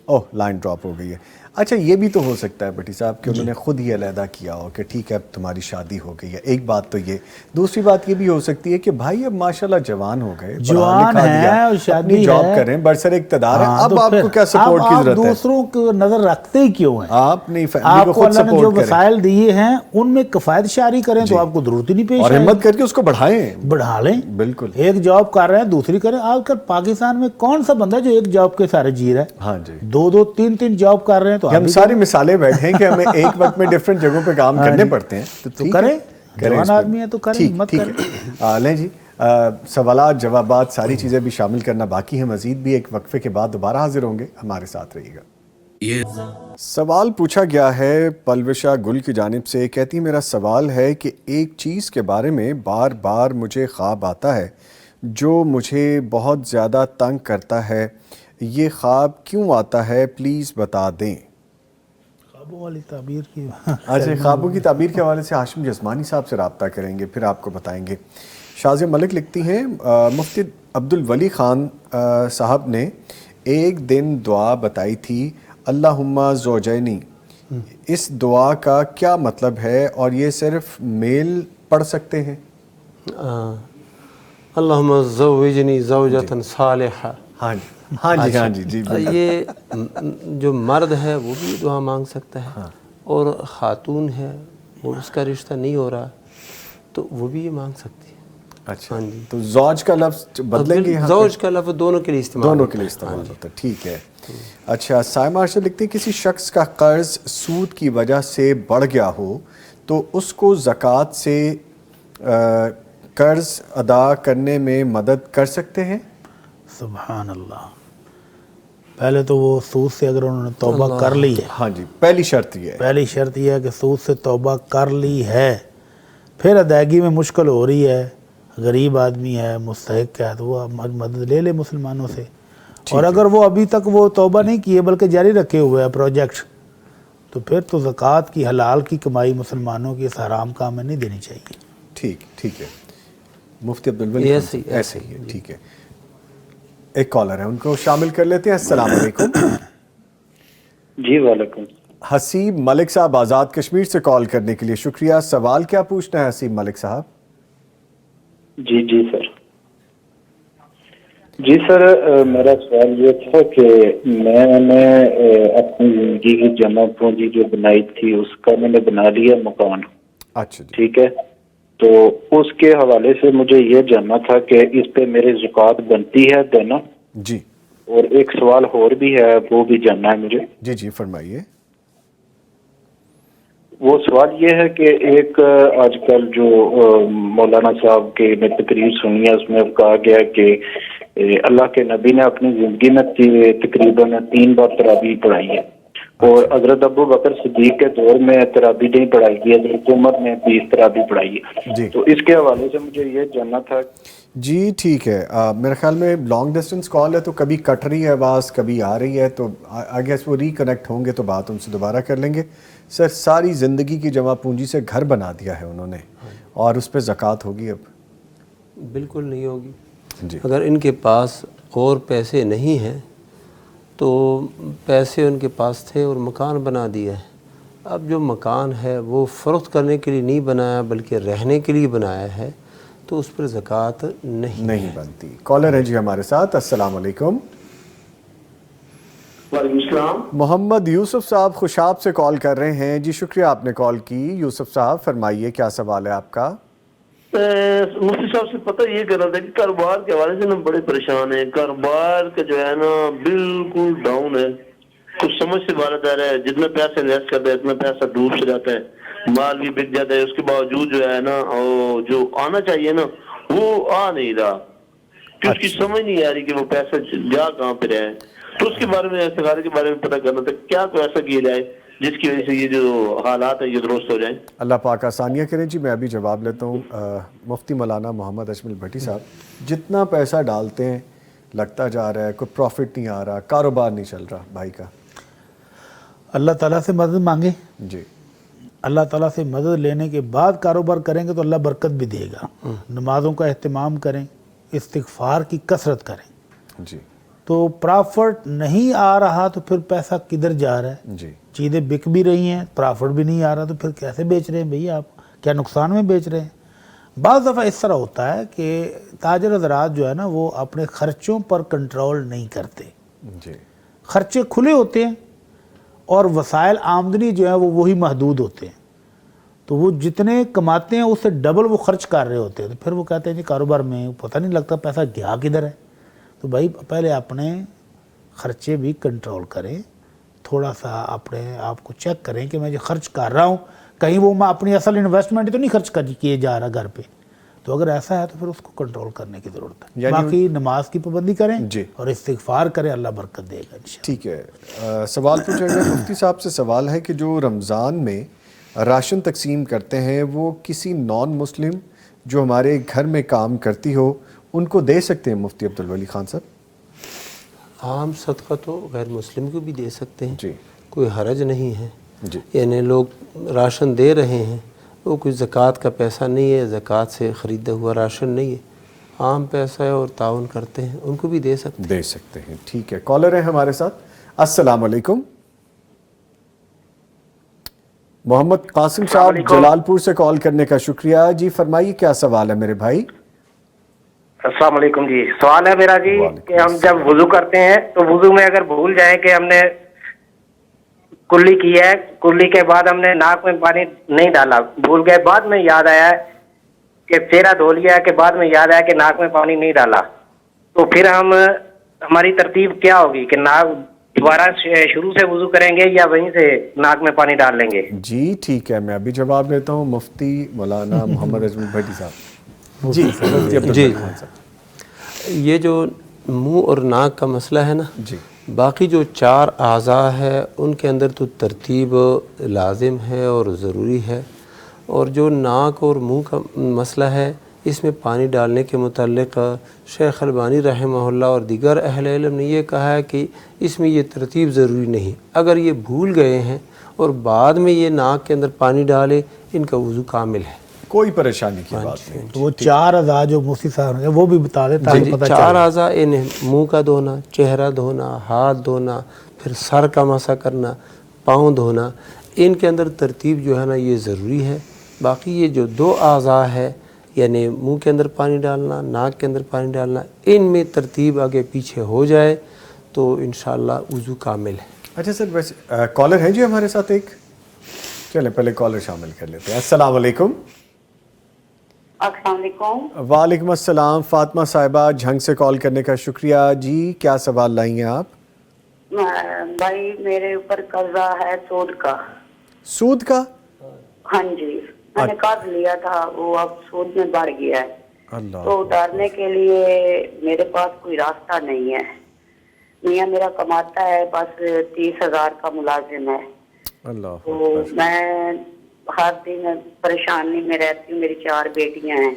اوہ لائن ڈراپ ہو گئی ہے. اچھا یہ بھی تو ہو سکتا ہے بٹی صاحب کہ انہوں نے خود ہی علیحدہ کیا ہو کہ ٹھیک ہے اب تمہاری شادی ہو گئی ہے. ایک بات تو یہ, دوسری بات یہ بھی ہو سکتی ہے کہ بھائی اب ماشاءاللہ جوان ہو گئے, جوان ہیں اور شادی جاب کر رہے ہیں, برسر اقتدار ہے, اب آپ کو کیا سپورٹ کی ضرورت ہے؟ دوسروں کو نظر رکھتے ہی کیوں ہیں؟ آپ نہیں, آپ کو اللہ نے جو وسائل دیے ہیں ان میں کفایت شاری کریں تو آپ کو ضرورت ہی نہیں پیش اور ہمت کر کے اس کو بڑھا لیں. بالکل. ایک جاب کر رہے ہیں دوسری کریں. آج کل پاکستان میں کون سا بندہ جو ایک جاب کے سارے جی رہا ہے؟ ہاں جی. دو تین جاب کر رہے ہیں تو ہم ساری مثالیں بیٹھے ہیں کہ ہمیں ایک وقت میں ڈیفرنٹ جگہوں پہ کام کرنے پڑتے ہیں, تو کریں. جوان آدمی ہے تو کریں, ہمت کریں. لیں جی, سوالات جوابات ساری چیزیں بھی شامل کرنا باقی ہے. مزید بھی ایک وقفے کے بعد دوبارہ حاضر ہوں گے, ہمارے ساتھ رہیے گا. سوال پوچھا گیا ہے پلوشا گل کی جانب سے. کہتی میرا سوال ہے کہ ایک چیز کے بارے میں بار بار مجھے خواب آتا ہے جو مجھے بہت زیادہ تنگ کرتا ہے. یہ خواب کیوں آتا ہے, پلیز بتا دیں. خوابوں والی تعبیر کی اچھا, خوابوں کی تعبیر کے حوالے سے ہاشم جسمانی صاحب سے رابطہ کریں گے, پھر آپ کو بتائیں گے. شازیہ ملک لکھتی ہیں مفتی عبدالولی خان صاحب نے ایک دن دعا بتائی تھی اللہم زوجینی. اس دعا کا کیا مطلب ہے اور یہ صرف میل پڑھ سکتے ہیں؟ اللہم زوجنی زوجتا صالحہ. ہاں جی ہاں جی. یہ جو مرد ہے وہ بھی دعا مانگ سکتا ہے, اور خاتون ہے وہ اس کا رشتہ نہیں ہو رہا تو وہ بھی یہ مانگ سکتی ہے. اچھا, تو زوج کا لفظ بدلیں گے؟ زوج کا لفظ دونوں کے لیے استعمال ہوتا ہے. ٹھیک ہے. اچھا, سائمہ ارشد لکھتے ہیں کسی شخص کا قرض سود کی وجہ سے بڑھ گیا ہو تو اس کو زکوٰۃ سے قرض ادا کرنے میں مدد کر سکتے ہیں؟ سبحان اللہ. پہلے تو وہ سود سے اگر انہوں نے توبہ کر لی ہے, ہاں جی, پہلی شرط یہ ہے کہ سود سے توبہ کر لی ہے, پھر ادائیگی میں مشکل ہو رہی ہے, غریب آدمی ہے, مستحق ہے, تو وہ مدد لے لے مسلمانوں سے. اور اگر وہ ابھی تک وہ توبہ نہیں کی ہے بلکہ جاری رکھے ہوئے ہے پروجیکٹ, تو پھر تو زکوٰۃ کی حلال کی کمائی مسلمانوں کی اس حرام کام میں نہیں دینی چاہیے. ٹھیک ہے. مفتی عبدالولی ایسے ہی ہے. ٹھیک ہے. ایک کالر ہے, ان کو شامل کر لیتے ہیں. السلام علیکم. جی وعلیکم. حسیب ملک صاحب آزاد کشمیر سے کال کرنے کے لیے شکریہ. سوال کیا پوچھنا ہے حسیب ملک صاحب؟ جی سر, میرا سوال یہ تھا کہ میں نے اپنی زندگی کی جمع پونجی جو بنائی تھی اس کا میں نے بنا لیا مکان. اچھا جی. ٹھیک ہے, تو اس کے حوالے سے مجھے یہ جاننا تھا کہ اس پہ میرے زکوٰۃ بنتی ہے دینا؟ جی. اور ایک سوال اور بھی ہے, وہ بھی جاننا ہے مجھے. جی فرمائیے. وہ سوال یہ ہے کہ ایک آج کل جو مولانا صاحب کے میں تقریر سنی ہے اس میں کہا گیا کہ اللہ کے نبی نے اپنی زندگی میں تقریباً 3 بار تراویح پڑھائی ہے, اور حضرت ابو بکر صدیق کے دور میں تراویح نہیں پڑھائی گئی, حضرت عمر نے 20 تراویح پڑھائی ہے. تو اس کے حوالے سے مجھے یہ جاننا تھا. جی ٹھیک ہے. میرے خیال میں لانگ ڈسٹنس کال ہے تو کبھی کٹ رہی ہے آواز, کبھی آ رہی ہے, تو آئی گیس وہ ریکنیکٹ ہوں گے تو بات ان سے دوبارہ کر لیں گے. سر, ساری زندگی کی جمع پونجی سے گھر بنا دیا ہے انہوں نے, اور اس پہ زکوٰۃ ہوگی؟ اب بالکل نہیں ہوگی. جی. اگر ان کے پاس اور پیسے نہیں ہیں تو پیسے ان کے پاس تھے اور مکان بنا دیا ہے. اب جو مکان ہے وہ فروخت کرنے کے لیے نہیں بنایا بلکہ رہنے کے لیے بنایا ہے, تو اس پر زکوٰۃ نہیں بنتی. کالر ہے جی ہمارے ساتھ. السلام علیکم. وعلیکم السلام. محمد یوسف صاحب خوشاب سے کال کر رہے ہیں جی. شکریہ آپ نے کال کی. یوسف صاحب فرمائیے کیا سوال ہے آپ کا؟ مفتی صاحب سے پتہ یہ کر رہا تھا کہ کاروبار کے حوالے سے نا بڑے پریشان ہیں. کاروبار کا جو ہے نا بالکل ڈاؤن ہے, کچھ سمجھ سے باہر آ رہا ہے. جتنا پیسہ انویسٹ کرتا ہے اتنا پیسہ ڈوب سے جاتا ہے, مال بھی بک جاتا ہے. اس کے باوجود جو ہے نا جو آنا چاہیے نا وہ آ نہیں رہا, کہ اس کی سمجھ نہیں آ رہی کہ وہ پیسہ جا کہاں پہ رہے. تو اس کے بارے میں استخارے کے بارے میں پتہ کرنا تھا, کیا کوئی ایسا کیا جائے جس کی وجہ سے یہ جو حالات ہیں یہ درست ہو جائیں. اللہ پاک آسانیاں کریں جی. میں ابھی جواب لیتا ہوں. مفتی مولانا محمد اجمل بھٹی صاحب, جتنا پیسہ ڈالتے ہیں لگتا جا رہا ہے, کوئی پروفٹ نہیں آ رہا, کاروبار نہیں چل رہا بھائی کا. اللہ تعالیٰ سے مدد مانگیں جی. اللہ تعالیٰ سے مدد لینے کے بعد کاروبار کریں گے تو اللہ برکت بھی دے گا. نمازوں کا اہتمام کریں, استغفار کی کثرت کریں. جی. تو پرافٹ نہیں آ رہا تو پھر پیسہ کدھر جا رہا ہے؟ جی. چیزیں بک بھی رہی ہیں, پرافٹ بھی نہیں آ رہا, تو پھر کیسے بیچ رہے ہیں بھئی آپ؟ کیا نقصان میں بیچ رہے ہیں؟ بعض دفعہ اس طرح ہوتا ہے کہ تاجر حضرات جو ہے نا وہ اپنے خرچوں پر کنٹرول نہیں کرتے. جی. خرچے کھلے ہوتے ہیں اور وسائل آمدنی جو ہے وہ وہی محدود ہوتے ہیں, تو وہ جتنے کماتے ہیں اس سے ڈبل وہ خرچ کر رہے ہوتے ہیں. تو پھر وہ کہتے ہیں جی کاروبار میں پتہ نہیں لگتا پیسہ گیا کدھر ہے. تو بھائی پہلے اپنے خرچے بھی کنٹرول کریں, تھوڑا سا اپنے آپ کو چیک کریں کہ میں جو خرچ کر رہا ہوں کہیں وہ میں اپنی اصل انویسٹمنٹ تو نہیں خرچ کیے جا رہا گھر پہ. تو اگر ایسا ہے تو پھر اس کو کنٹرول کرنے کی ضرورت ہے. باقی نماز کی پابندی کریں اور استغفار کریں, اللہ برکت دے گا انشاءاللہ. ٹھیک ہے. سوال پوچھا گیا مفتی صاحب سے. سوال ہے کہ جو رمضان میں راشن تقسیم کرتے ہیں وہ کسی نان مسلم جو ہمارے گھر میں کام کرتی ہو ان کو دے سکتے ہیں مفتی عبدالولی خان صاحب؟ عام صدقہ تو غیر مسلم کو بھی دے سکتے ہیں. جی. کوئی حرج نہیں ہے. جی. یعنی لوگ راشن دے رہے ہیں, وہ کوئی زکوٰۃ کا پیسہ نہیں ہے, زکوٰۃ سے خریدا ہوا راشن نہیں ہے, عام پیسہ ہے اور تعاون کرتے ہیں, ان کو بھی دے سکتے ہیں. ٹھیک ہے. کالر ہیں ہمارے ساتھ. السلام علیکم. محمد قاسم صاحب جلال پور سے کال کرنے کا شکریہ. جی فرمائیے کیا سوال ہے میرے بھائی؟ السلام علیکم جی. سوال ہے میرا جی کہ ہم جب وضو کرتے ہیں تو وضو میں اگر بھول جائیں کہ ہم نے کلی کی ہے, کلی کے بعد ہم نے ناک میں پانی نہیں ڈالا, بھول گئے, بعد میں یاد آیا کہ چہرہ دھو لیا کہ بعد میں یاد آیا کہ ناک میں پانی نہیں ڈالا, تو پھر ہماری ترتیب کیا ہوگی کہ ناک دوبارہ شروع سے وضو کریں گے یا وہیں سے ناک میں پانی ڈال لیں گے؟ جی ٹھیک ہے, میں ابھی جواب دیتا ہوں. مفتی مولانا محمد اجمل بھٹی صاحب. جی. یہ جو منہ اور ناک کا مسئلہ ہے نا, جی, باقی جو 4 اعضاء ہے ان کے اندر تو ترتیب لازم ہے اور ضروری ہے, اور جو ناک اور منہ کا مسئلہ ہے اس میں پانی ڈالنے کے متعلق شیخ البانی رحمہ اللہ اور دیگر اہل علم نے یہ کہا ہے کہ اس میں یہ ترتیب ضروری نہیں. اگر یہ بھول گئے ہیں اور بعد میں یہ ناک کے اندر پانی ڈالے, ان کا وضو کامل ہے, کوئی پریشانی کی بات نہیں. تو وہ 4 اعضاء جو مفتی صاحب نے وہ بھی بتا دیں تاکہ پتہ چلے. 4 اعضاء انہیں منہ کا دھونا, چہرہ دھونا, ہاتھ دھونا, پھر سر کا مسح کرنا, پاؤں دھونا, ان کے اندر ترتیب جو ہے نا یہ ضروری ہے. باقی یہ جو 2 اعضاء ہے یعنی منہ کے اندر پانی ڈالنا, ناک کے اندر پانی ڈالنا, ان میں ترتیب آگے پیچھے ہو جائے تو انشاءاللہ وضو کامل ہے. اچھا سر, ویسے کالر ہیں جی ہمارے ساتھ ایک, چلیں پہلے کالر شامل کر لیتے ہیں. السلام علیکم. السلام علیکم. وعلیکم السلام. فاطمہ صاحبہ جھنگ سے کال کرنے کا شکریہ. جی کیا سوال لائی ہیں آپ؟ بھائی میرے اوپر قرضہ ہے سود کا. سود کا؟ ہاں جی, میں نے قرض لیا تھا, وہ اب سود میں بڑھ گیا ہے. تو اتارنے کے لیے میرے پاس کوئی راستہ نہیں ہے. میاں میرا کماتا ہے بس 30,000 کا ملازم ہے. تو میں ہر دن پریشانی میں رہتی ہوں. میری 4 بیٹیاں ہیں.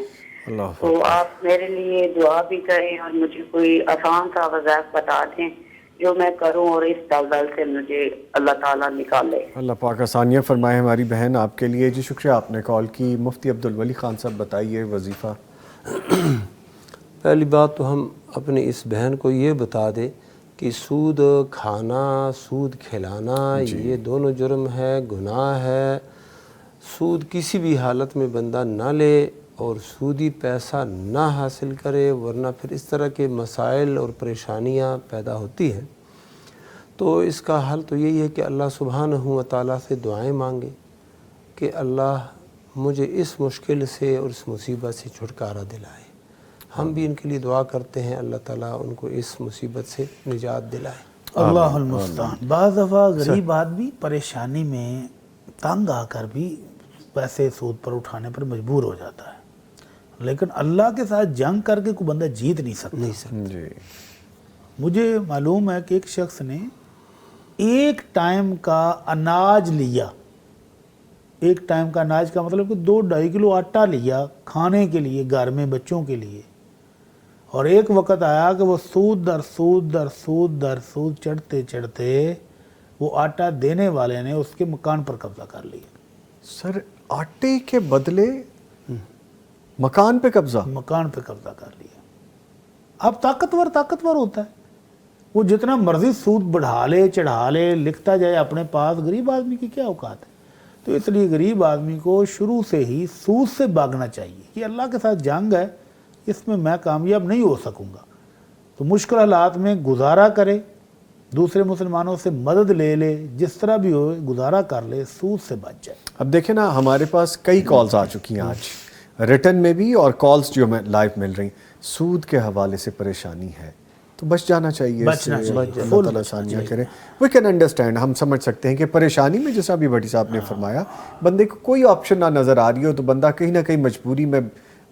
تو آپ میرے لیے دعا بھی کریں اور مجھے کوئی آسان سا وظائف بتا دیں جو میں کروں اور اس دلدل سے مجھے اللہ تعالیٰ نکالے. اللہ پاک آسانیاں فرمائے ہماری بہن آپ کے لیے. جی شکریہ آپ نے کال کی. مفتی عبدالولی خان صاحب بتائیے وظیفہ. پہلی بات تو ہم اپنی اس بہن کو یہ بتا دیں کہ سود کھانا, سود کھلانا یہ دونوں جرم ہے, گناہ ہے. سود کسی بھی حالت میں بندہ نہ لے اور سودی پیسہ نہ حاصل کرے, ورنہ پھر اس طرح کے مسائل اور پریشانیاں پیدا ہوتی ہیں. تو اس کا حل تو یہی ہے کہ اللہ سبحانہ و تعالیٰ سے دعائیں مانگے کہ اللہ مجھے اس مشکل سے اور اس مصیبت سے چھٹکارا دلائے. ہم بھی ان کے لیے دعا کرتے ہیں اللہ تعالیٰ ان کو اس مصیبت سے نجات دلائے. اللہ المستعان. بعض دفعہ غریب آدمی پریشانی میں تنگ آ کر بھی پیسے سود پر اٹھانے پر مجبور ہو جاتا ہے, لیکن اللہ کے ساتھ جنگ کر کے کوئی بندہ جیت نہیں سکتا. مجھے معلوم ہے کہ ایک شخص نے ایک ٹائم کا اناج لیا, ایک ٹائم کا اناج کا مطلب کہ 2-2.5 کلو آٹا لیا کھانے کے لیے گھر میں بچوں کے لیے, اور ایک وقت آیا کہ وہ سود در سود در سود در سود چڑھتے چڑھتے وہ آٹا دینے والے نے اس کے مکان پر قبضہ کر لیا. سر آٹے کے بدلے مکان پہ قبضہ؟ مکان پہ قبضہ کر لیا. اب طاقتور ہوتا ہے, وہ جتنا مرضی سود بڑھا لے چڑھا لے لکھتا جائے اپنے پاس. غریب آدمی کی کیا اوقات ہے؟ تو اس لیے غریب آدمی کو شروع سے ہی سود سے بھاگنا چاہیے کہ اللہ کے ساتھ جنگ ہے, اس میں میں کامیاب نہیں ہو سکوں گا. تو مشکل حالات میں گزارا کرے, دوسرے مسلمانوں سے مدد لے لے, جس طرح بھی ہو گزارا کر لے, سود سے بچ جائے. اب دیکھیں نا, ہمارے پاس کئی کالز آ چکی ہیں آج, ریٹن میں بھی اور کالز جو ہمیں لائیو مل رہی. سود کے حوالے سے پریشانی ہے تو بچ جانا چاہیے, اللہ تعالیٰ آسانیاں کرے. وی کین انڈرسٹینڈ, ہم سمجھ سکتے ہیں کہ پریشانی میں جیسا بھی بھٹی صاحب نے فرمایا, بندے کو کوئی آپشن نہ نظر آ رہی ہو تو بندہ کہیں نہ کہیں مجبوری میں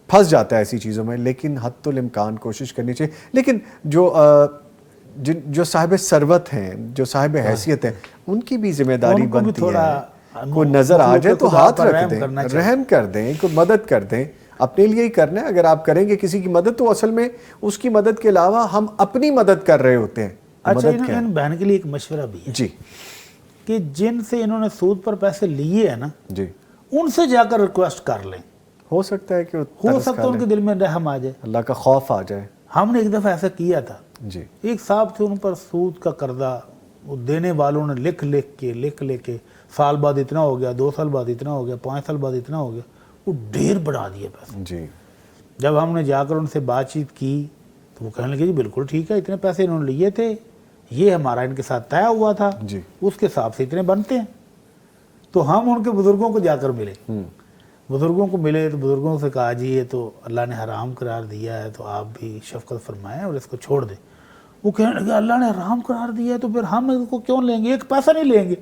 پھنس جاتا ہے ایسی چیزوں میں, لیکن حد الامکان کوشش کرنی چاہیے. لیکن جو صاحب ثروت ہیں, جو صاحب حیثیت ہیں, ان کی بھی ذمہ داری بنتی ہے, کوئی نظر آ جائے تو ہاتھ رکھ دیں, رحم کر دیں, کوئی مدد کر دیں. اپنے لیے ہی کرنا ہے. اگر آپ کریں گے کسی کی مدد تو اصل میں اس کی مدد کے علاوہ ہم اپنی مدد کر رہے ہوتے ہیں. اچھا, ان بہن کے لیے ایک مشورہ بھی ہے جی, کہ جن سے انہوں نے سود پر پیسے لیے ہیں نا, جی, ان سے جا کر ریکویسٹ کر لیں. ہو سکتا ہے کہ ان کے دل میں رحم آ جائے, اللہ کا خوف آ جائے. ہم نے ایک دفعہ ایسا کیا تھا. جی, ایک صاحب تھے, ان پر سود کا قرضہ وہ دینے والوں نے لکھ کے سال بعد اتنا ہو گیا, 2 سال بعد اتنا ہو گیا, 5 سال بعد اتنا ہو گیا, وہ ڈھیر بڑھا دیا پیسے. جی, جب ہم نے جا کر ان سے بات چیت کی تو وہ کہنے لگے جی بالکل ٹھیک ہے, اتنے پیسے انہوں نے لیے تھے, یہ ہمارا ان کے ساتھ طے ہوا تھا, جی, اس کے حساب سے اتنے بنتے ہیں. تو ہم ان کے بزرگوں کو جا کر ملے, بزرگوں کو ملے تو بزرگوں سے کہا جی یہ تو اللہ نے حرام قرار دیا ہے, تو آپ بھی شفقت فرمائیں اور اس کو چھوڑ دیں. وہ کہنے لگے اللہ نے حرام قرار دیا ہے تو پھر ہم اس کو کیوں لیں گے, ایک پیسہ نہیں لیں گے.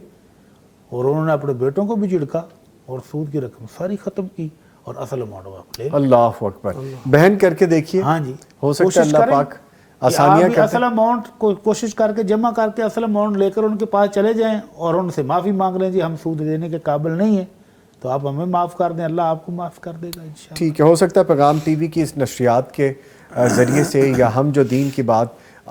اور انہوں نے اپنے بیٹوں کو بھی جھڑکا اور سود کی رقم ساری ختم کی اور اصل اماؤنٹ آپ لے. اللہ اکبر. بہن کر کے دیکھیے, ہاں جی, ہو سکتا ہے اللہ پاک آسانیاں کرتے. اصل اماؤنٹ کو کوشش کر کے جمع کر کے اصل اماؤنٹ لے کر ان کے پاس چلے جائیں اور ان سے معافی مانگ لیں, جی ہم سود دینے کے قابل نہیں ہیں تو آپ ہمیں معاف کر دیں, اللہ آپ کو معاف کر دے گا انشاءاللہ. ٹھیک ہے, ہو سکتا ہے پیغام ٹی وی کی اس نشریات کے ذریعے سے یا ہم جو دین کی بات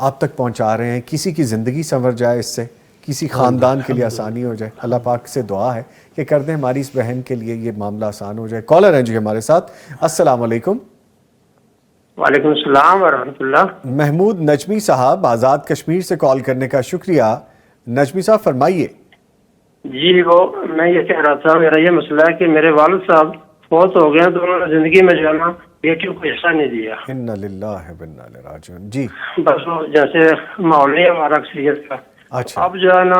آپ تک پہنچا رہے ہیں کسی کی زندگی سنور جائے, اس سے کسی خاندان کے لیے آسانی ہو جائے. اللہ پاک سے دعا ہے کہ کر دیں ہماری اس بہن کے لیے یہ معاملہ آسان ہو جائے. کالر ہیں جی ہمارے ساتھ, السلام علیکم. وعلیکم السلام ورحمۃ اللہ. محمود نجمی صاحب, آزاد کشمیر سے کال کرنے کا شکریہ. نجمی صاحب فرمائیے. جی وہ میں یہ کہہ رہا تھا, میرا یہ مسئلہ ہے کہ میرے والد صاحب فوت ہو گئے ہیں, تو انہوں نے زندگی میں جو ہے نا بیٹیوں کو حصہ نہیں دیا. انا للہ و انا الیہ راجعون. جی, بس وہ جیسے ماحول ہے ہمارا اکثریت کا. اچھا, اب جو ہے نا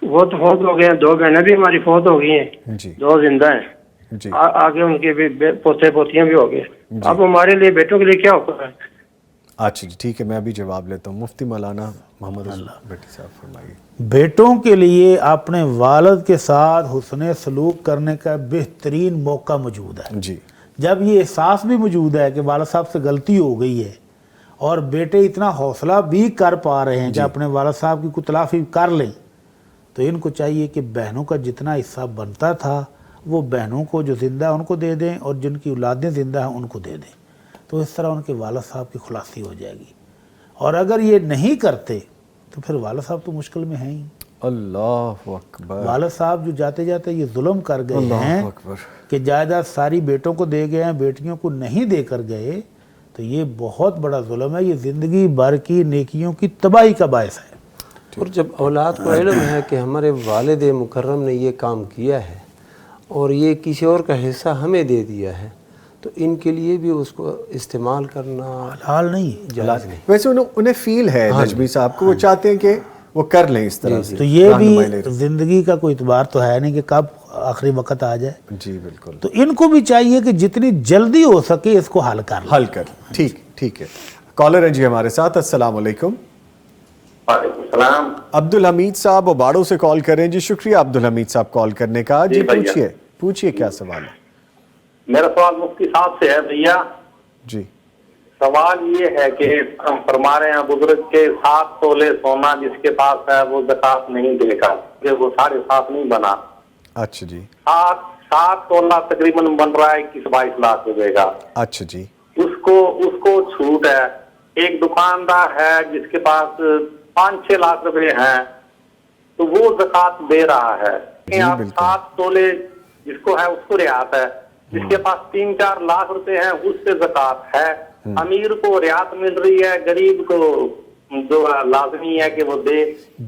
وہ تو فوت ہو گئے ہیں, 2 بہنیں بھی ہماری فوت ہو گئی ہیں, جی, 2 زندہ ہیں, جی, آگے ان کے بھی پوتے پوتیاں بھی ہو گئے. اب ہمارے لیے بیٹوں کے لیے کیا حکم ہے؟ اچھا جی ٹھیک ہے, میں ابھی جواب لیتا ہوں. مفتی مولانا محمد بھٹی صاحب فرمائیے. بیٹوں کے لیے اپنے والد کے ساتھ حسن سلوک کرنے کا بہترین موقع موجود ہے. جی, جب یہ احساس بھی موجود ہے کہ والد صاحب سے غلطی ہو گئی ہے اور بیٹے اتنا حوصلہ بھی کر پا رہے ہیں کہ اپنے والد صاحب کی کوئی تلافی کر لیں, تو ان کو چاہیے کہ بہنوں کا جتنا حصہ بنتا تھا وہ بہنوں کو جو زندہ ہیں ان کو دے دیں اور جن کی اولادیں زندہ ہیں ان کو دے دیں. تو اس طرح ان کے والد صاحب کی خلاصی ہو جائے گی. اور اگر یہ نہیں کرتے تو پھر والد صاحب تو مشکل میں ہیں ہی. اللہ اکبر. والد صاحب جو جاتے جاتے یہ ظلم کر گئے ہیں کہ جائیداد ساری بیٹوں کو دے گئے ہیں, بیٹیوں کو نہیں دے کر گئے, تو یہ بہت بڑا ظلم ہے. یہ زندگی بھر کی نیکیوں کی تباہی کا باعث ہے. اور جب اولاد کو علم ہے کہ ہمارے والد مکرم نے یہ کام کیا ہے اور یہ کسی اور کا حصہ ہمیں دے دیا ہے, تو ان کے لیے بھی اس کو استعمال کرنا حلال نہیں, جائز نہیں. ویسے انہیں فیل ہے نجمی صاحب کو, وہ چاہتے ہیں کہ وہ کر لیں اس طرح سے. تو یہ بھی زندگی کا کوئی اعتبار تو ہے نہیں کہ کب آخری وقت آ جائے. جی بالکل. تو ان کو بھی چاہیے کہ جتنی جلدی ہو سکے اس کو حل کر. ٹھیک ہے. کالر ہیں جی ہمارے ساتھ. السلام علیکم. وعلیکم السلام. عبد الحمید صاحب وباڑوں سے کال کر رہے ہیں جی. شکریہ عبد الحمید صاحب کال کرنے کا. جی پوچھیے کیا سوال ہے. میرا سوال مفتی صاحب سے ہے بھیا. جی سوال یہ ہے کہ ہم فرما رہے ہیں بزرگ کے 7 تولے سونا جس کے پاس ہے وہ زکات نہیں دے گا کہ وہ 7.5 نہیں بنا. اچھا جی. 7 تولہ تقریباً بن رہا ہے 21-22 لاکھ روپے کا. اچھا جی. اس کو چھوٹ ہے. ایک دکاندار ہے جس کے پاس 5-6 لاکھ روپے ہیں تو وہ زکات دے رہا ہے. آپ 7 تولے جس کو ہے اس کو رعایت ہے, جس کے پاس 3-4 لاکھ روپے ہیں اس سے زکات ہے. امیر کو رعایت مل رہی ہے, غریب کو جو لازمی ہے کہ وہ دے.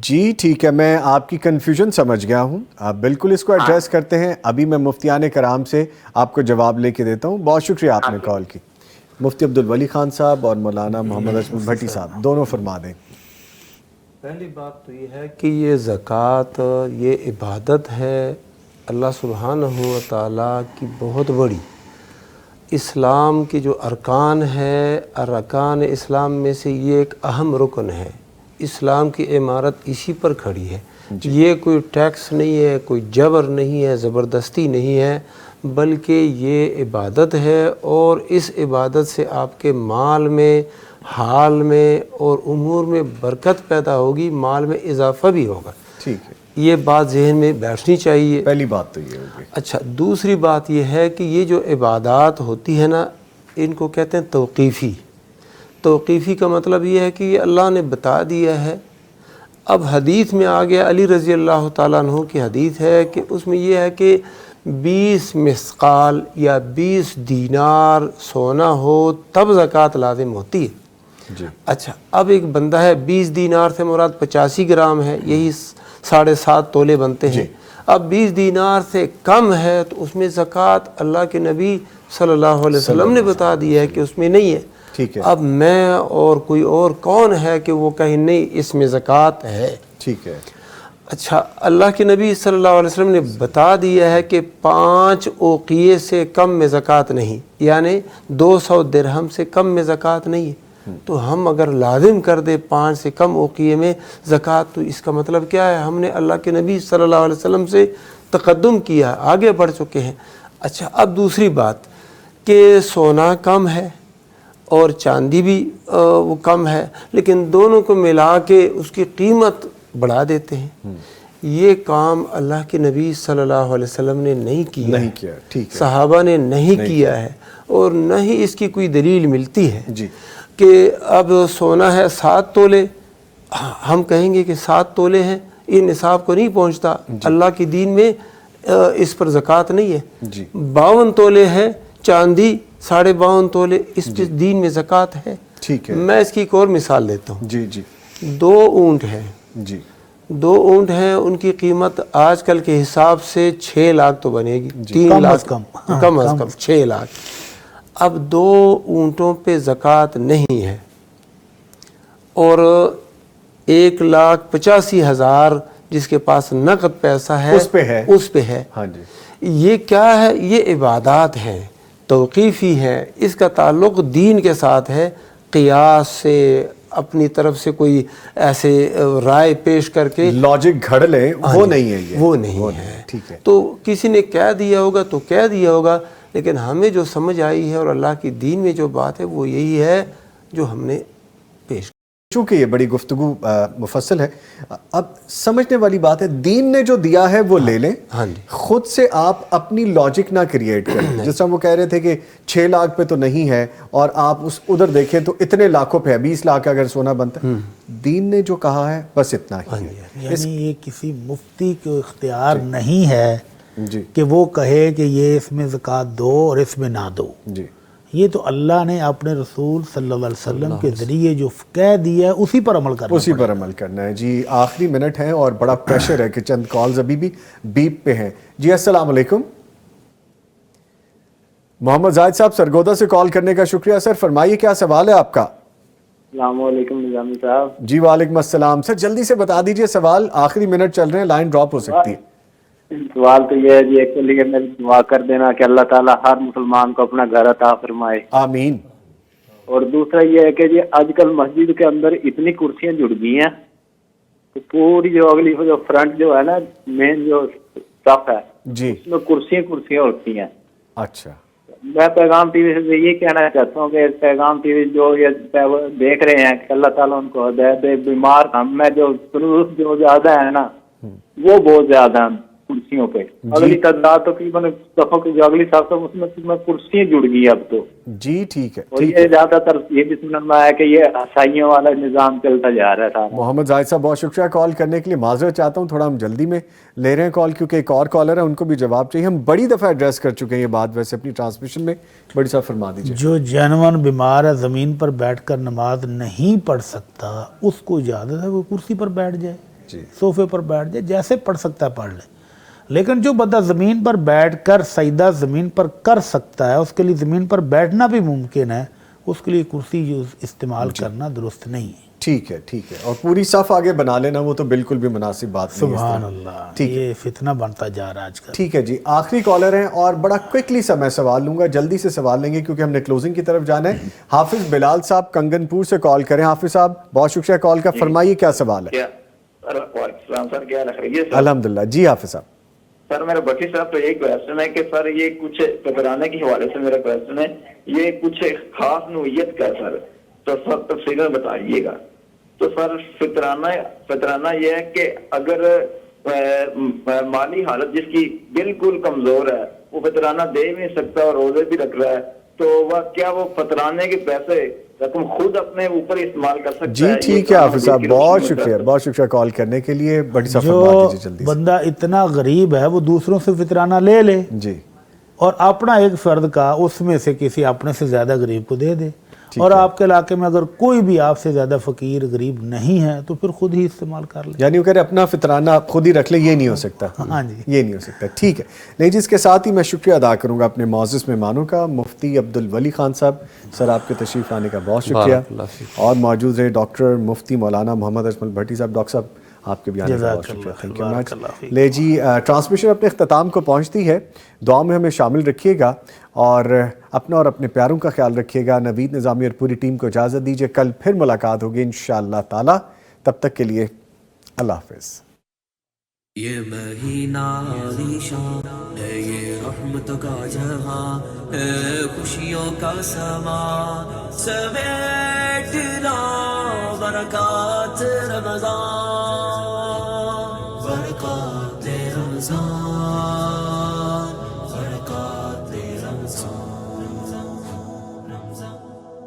جی ٹھیک ہے, میں آپ کی کنفیوژن سمجھ گیا ہوں. آپ بالکل اس کو ایڈریس کرتے ہیں. ابھی میں مفتیان کرام سے آپ کو جواب لے کے دیتا ہوں. بہت شکریہ آپ نے کال کی. مفتی عبدالولی خان صاحب اور مولانا محمد اشرف بھٹی صاحب دونوں فرما دیں. پہلی بات تو یہ ہے کہ یہ زکوٰۃ یہ عبادت ہے اللہ سبحانہ و تعالیٰ کی بہت بڑی. اسلام کی جو ارکان ہے, ارکان اسلام میں سے یہ ایک اہم رکن ہے. اسلام کی عمارت اسی پر کھڑی ہے. یہ کوئی ٹیکس نہیں ہے, کوئی جبر نہیں ہے, زبردستی نہیں ہے, بلکہ یہ عبادت ہے. اور اس عبادت سے آپ کے مال میں, حال میں اور امور میں برکت پیدا ہوگی, مال میں اضافہ بھی ہوگا. ٹھیک ہے, یہ بات ذہن میں بیٹھنی چاہیے. پہلی بات تو یہ ہوگی. اچھا, دوسری بات یہ ہے کہ یہ جو عبادات ہوتی ہے نا, ان کو کہتے ہیں توقیفی. توقیفی کا مطلب یہ ہے کہ یہ اللہ نے بتا دیا ہے. اب حدیث میں آ گیا, علی رضی اللہ تعالیٰ عنہ کی حدیث ہے کہ اس میں یہ ہے کہ 20 مثقال یا 20 دینار سونا ہو تب زکوٰۃ لازم ہوتی ہے. جی. اچھا, اب ایک بندہ ہے 20 دینار سے مراد 85 گرام ہے, یہی 7.5 تولے بنتے ہیں. اب 20 دینار سے کم ہے تو اس میں زکوٰۃ اللہ کے نبی صلی اللہ علیہ وسلم نے بتا دیا ہے کہ اس میں نہیں ہے. ٹھیک ہے. اب میں اور کوئی اور کون ہے کہ وہ کہیں نہیں اس میں زکوٰۃ ہے. ٹھیک ہے. اچھا, اللہ کے نبی صلی اللہ علیہ وسلم نے بتا دیا ہے کہ 5 اوقیے سے کم میں زکوٰۃ نہیں, یعنی 200 درہم سے کم میں زکوٰۃ نہیں ہے. تو ہم اگر لازم کر دیں 5 سے کم اوقیے میں زکوٰۃ, تو اس کا مطلب کیا ہے؟ ہم نے اللہ کے نبی صلی اللہ علیہ وسلم سے تقدم کیا ہے, آگے بڑھ چکے ہیں. اچھا, اب دوسری بات کہ سونا کم ہے اور چاندی بھی وہ کم ہے, لیکن دونوں کو ملا کے اس کی قیمت بڑھا دیتے ہیں. یہ کام اللہ کے نبی صلی اللہ علیہ وسلم نے نہیں کیا. ٹھیک ہے. صحابہ نے نہیں کیا ہے, اور نہ ہی اس کی کوئی دلیل ملتی ہے. جی. کہ اب سونا ہے 7 تولے, ہم کہیں گے کہ 7 تولے ہیں, یہ نصاب کو نہیں پہنچتا. اللہ کی دین میں اس پر زکوٰۃ نہیں ہے. 52 تولے ہے چاندی, 52.5 تولے, اس پہ دین میں زکوٰۃ ہے. ٹھیک ہے. میں اس کی ایک اور مثال دیتا ہوں. جی. 2 اونٹ ہیں. جی. 2 اونٹ ہیں, ان کی قیمت آج کل کے حساب سے 6 لاکھ تو بنے گی. 3 لاکھ کم از کم 6 لاکھ. اب 2 اونٹوں پہ زکوٰۃ نہیں ہے, اور 1,85,000 جس کے پاس نقد پیسہ ہے اس پہ ہے. ہاں جی. یہ کیا ہے؟ یہ عبادات ہیں, توقیفی ہیں. اس کا تعلق دین کے ساتھ ہے. قیاس سے اپنی طرف سے کوئی ایسے رائے پیش کر کے لاجک گھڑ لیں, وہ نہیں ہے. یہ وہ نہیں ہے. ٹھیک ہے. تو کسی نے کہہ دیا ہوگا تو کہہ دیا ہوگا, لیکن ہمیں جو سمجھ آئی ہے اور اللہ کی دین میں جو بات ہے وہ یہی ہے جو ہم نے پیش. چونکہ یہ بڑی گفتگو مفصل ہے, اب سمجھنے والی بات ہے, دین نے جو دیا ہے وہ لے لیں. خود سے آپ اپنی لاجک نہ کریٹ کریں. جس طرح وہ کہہ رہے تھے کہ 6 لاکھ پہ تو نہیں ہے, اور آپ ادھر دیکھیں تو اتنے لاکھوں پہ ہے, 20 لاکھ اگر سونا بنتا ہے. دین نے جو کہا ہے بس اتنا ہی ہے. یعنی یہ کسی مفتی کو اختیار نہیں ہے کہ وہ کہے کہ یہ اس میں زکوٰۃ دو اور اس میں نہ دو. یہ تو اللہ نے اپنے رسول صلی اللہ علیہ وسلم کے ذریعے جو کہہ دیا ہے اسی پر عمل کرنا ہے. جی آخری منٹ ہے اور بڑا پریشر ہے کہ چند کالز ابھی بھی بیپ پہ ہیں. جی السلام علیکم. محمد زاہد صاحب سرگودا سے کال کرنے کا شکریہ. سر فرمائیے کیا سوال ہے آپ کا؟ السلام علیکم نظامی صاحب. جی وعلیکم السلام. سر جلدی سے بتا دیجئے سوال, آخری منٹ چل رہے ہیں, لائن ڈراپ ہو سکتی ہے. سوال تو یہ ہے جی, ایک تو لیے میں دعا کر دینا کہ اللہ تعالیٰ ہر مسلمان کو اپنا گھر عطا فرمائے. آمین. اور دوسرا یہ ہے کہ جی آج کل مسجد کے اندر اتنی کرسیاں جڑ گئی ہیں کہ پوری جو اگلی جو فرنٹ جو ہے نا مین جو صف ہے جی اس میں کرسیاں ہوتی ہیں. اچھا. میں پیغام ٹی وی سے یہ کہنا چاہتا ہوں کہ پیغام ٹی وی جو یہ دیکھ رہے ہیں کہ اللہ تعالیٰ ان کو ہدایت دے. بیمار ہم میں جو فلوس جو زیادہ ہے نا وہ بہت زیادہ ہیں کرسیوں پہ. اگلی تعداد تقریباً صفوں کی جو اگلی صف اس میں کرسیاں جڑ گئی اب تو. جی ٹھیک ہے. اور یہ زیادہ تر یہ بھی سننے میں آیا کہ یہ عیسائیوں والا نظام چلتا جا رہا تھا. محمد زاہد صاحب بہت شکریہ کال کرنے کے لیے. معذرت چاہتا ہوں تھوڑا ہم جلدی میں لے رہے ہیں کال کیونکہ ایک اور کالر ہے, ان کو بھی جواب چاہیے. ہم بڑی دفعہ ایڈریس کر چکے ہیں یہ بات ویسے اپنی ٹرانسمیشن میں. بڑی صاحب فرما دیجیے. جو جینون بیمار ہے زمین پر بیٹھ کر نماز نہیں پڑھ سکتا اس کو اجازت ہے وہ کرسی پر بیٹھ جائے, صوفے پر بیٹھ جائے, جیسے پڑھ سکتا ہے پڑھ لے. لیکن جو بندہ زمین پر بیٹھ کر سجدہ زمین پر کر سکتا ہے اس کے لیے زمین پر بیٹھنا بھی ممکن ہے, اس کے لیے کرسی یوز استعمال کرنا درست نہیں ہے. ٹھیک ہے ٹھیک ہے. اور پوری صف آگے بنا لینا وہ تو بالکل بھی مناسب بات نہیں ہے. سبحان اللہ, یہ فتنہ بنتا جا رہا ہے آج کل. ٹھیک ہے جی, آخری کالر ہیں اور بڑا کوئکلی سا میں سوال لوں گا, جلدی سے سوال لیں گے کیونکہ ہم نے کلوزنگ کی طرف جانا ہے. حافظ بلال صاحب کنگن پور سے کال کریں. حافظ صاحب بہت شکریہ کال کا, فرمائیے کیا سوال ہے. الحمدللہ. جی حافظ صاحب. سر میرا بٹی صاحب تو یہی کوشچن ہے کہ سر یہ کچھ فطرانے کے حوالے سے میرا کوشچن ہے, یہ کچھ خاص نوعیت کا سر تو سر تفصیل میں بتائیے گا. تو سر فطرانہ یہ ہے کہ اگر مالی حالت جس کی بالکل کمزور ہے وہ فطرانہ دے بھی نہیں سکتا اور روزے بھی رکھ رہا ہے تو وہ کیا وہ فطرانے کے پیسے رقم خود اپنے اوپر استعمال کر سکتا ہے؟ جی ٹھیک ہے حافظ صاحب, بہت شکریہ کال کرنے کے لیے. بڑی صاحب فرما دیجیے جلدی. بندہ اتنا غریب ہے وہ دوسروں سے فطرانہ لے لے جی اور اپنا ایک فرد کا اس میں سے کسی اپنے سے زیادہ غریب کو دے دے. اور آپ کے علاقے میں اگر کوئی بھی آپ سے زیادہ فقیر غریب نہیں ہے تو پھر خود ہی استعمال کر لے. یعنی وہ کہہ رہے اپنا فطرانہ خود ہی رکھ لے, یہ نہیں ہو سکتا. ہاں جی یہ نہیں ہو سکتا. ٹھیک ہے. نہیں جس کے ساتھ ہی میں شکریہ ادا کروں گا اپنے معزز مہمانوں کا. مفتی عبدالولی خان صاحب, سر آپ کے تشریف لانے کا بہت شکریہ. اور موجود رہے ڈاکٹر مفتی مولانا محمد اجمل بھٹی صاحب. ڈاکٹر صاحب آپ کے بھی آنے کا بہت شکریہ. Thank you much. لے جی, ٹرانسمیشن اپنے اختتام کو پہنچتی ہے. دعا میں ہمیں شامل رکھیے گا اور اپنا اور اپنے پیاروں کا خیال رکھیے گا. نوید نظامی اور پوری ٹیم کو اجازت دیجیے. کل پھر ملاقات ہوگی انشاءاللہ تعالی. تب تک کے لیے اللہ حافظ. یہ مہینہ عالیشان ہے, یہ رحمت کا جہاں ہے, خوشیوں کا سما سمیٹنا برکات رمضان, برکات رمضان.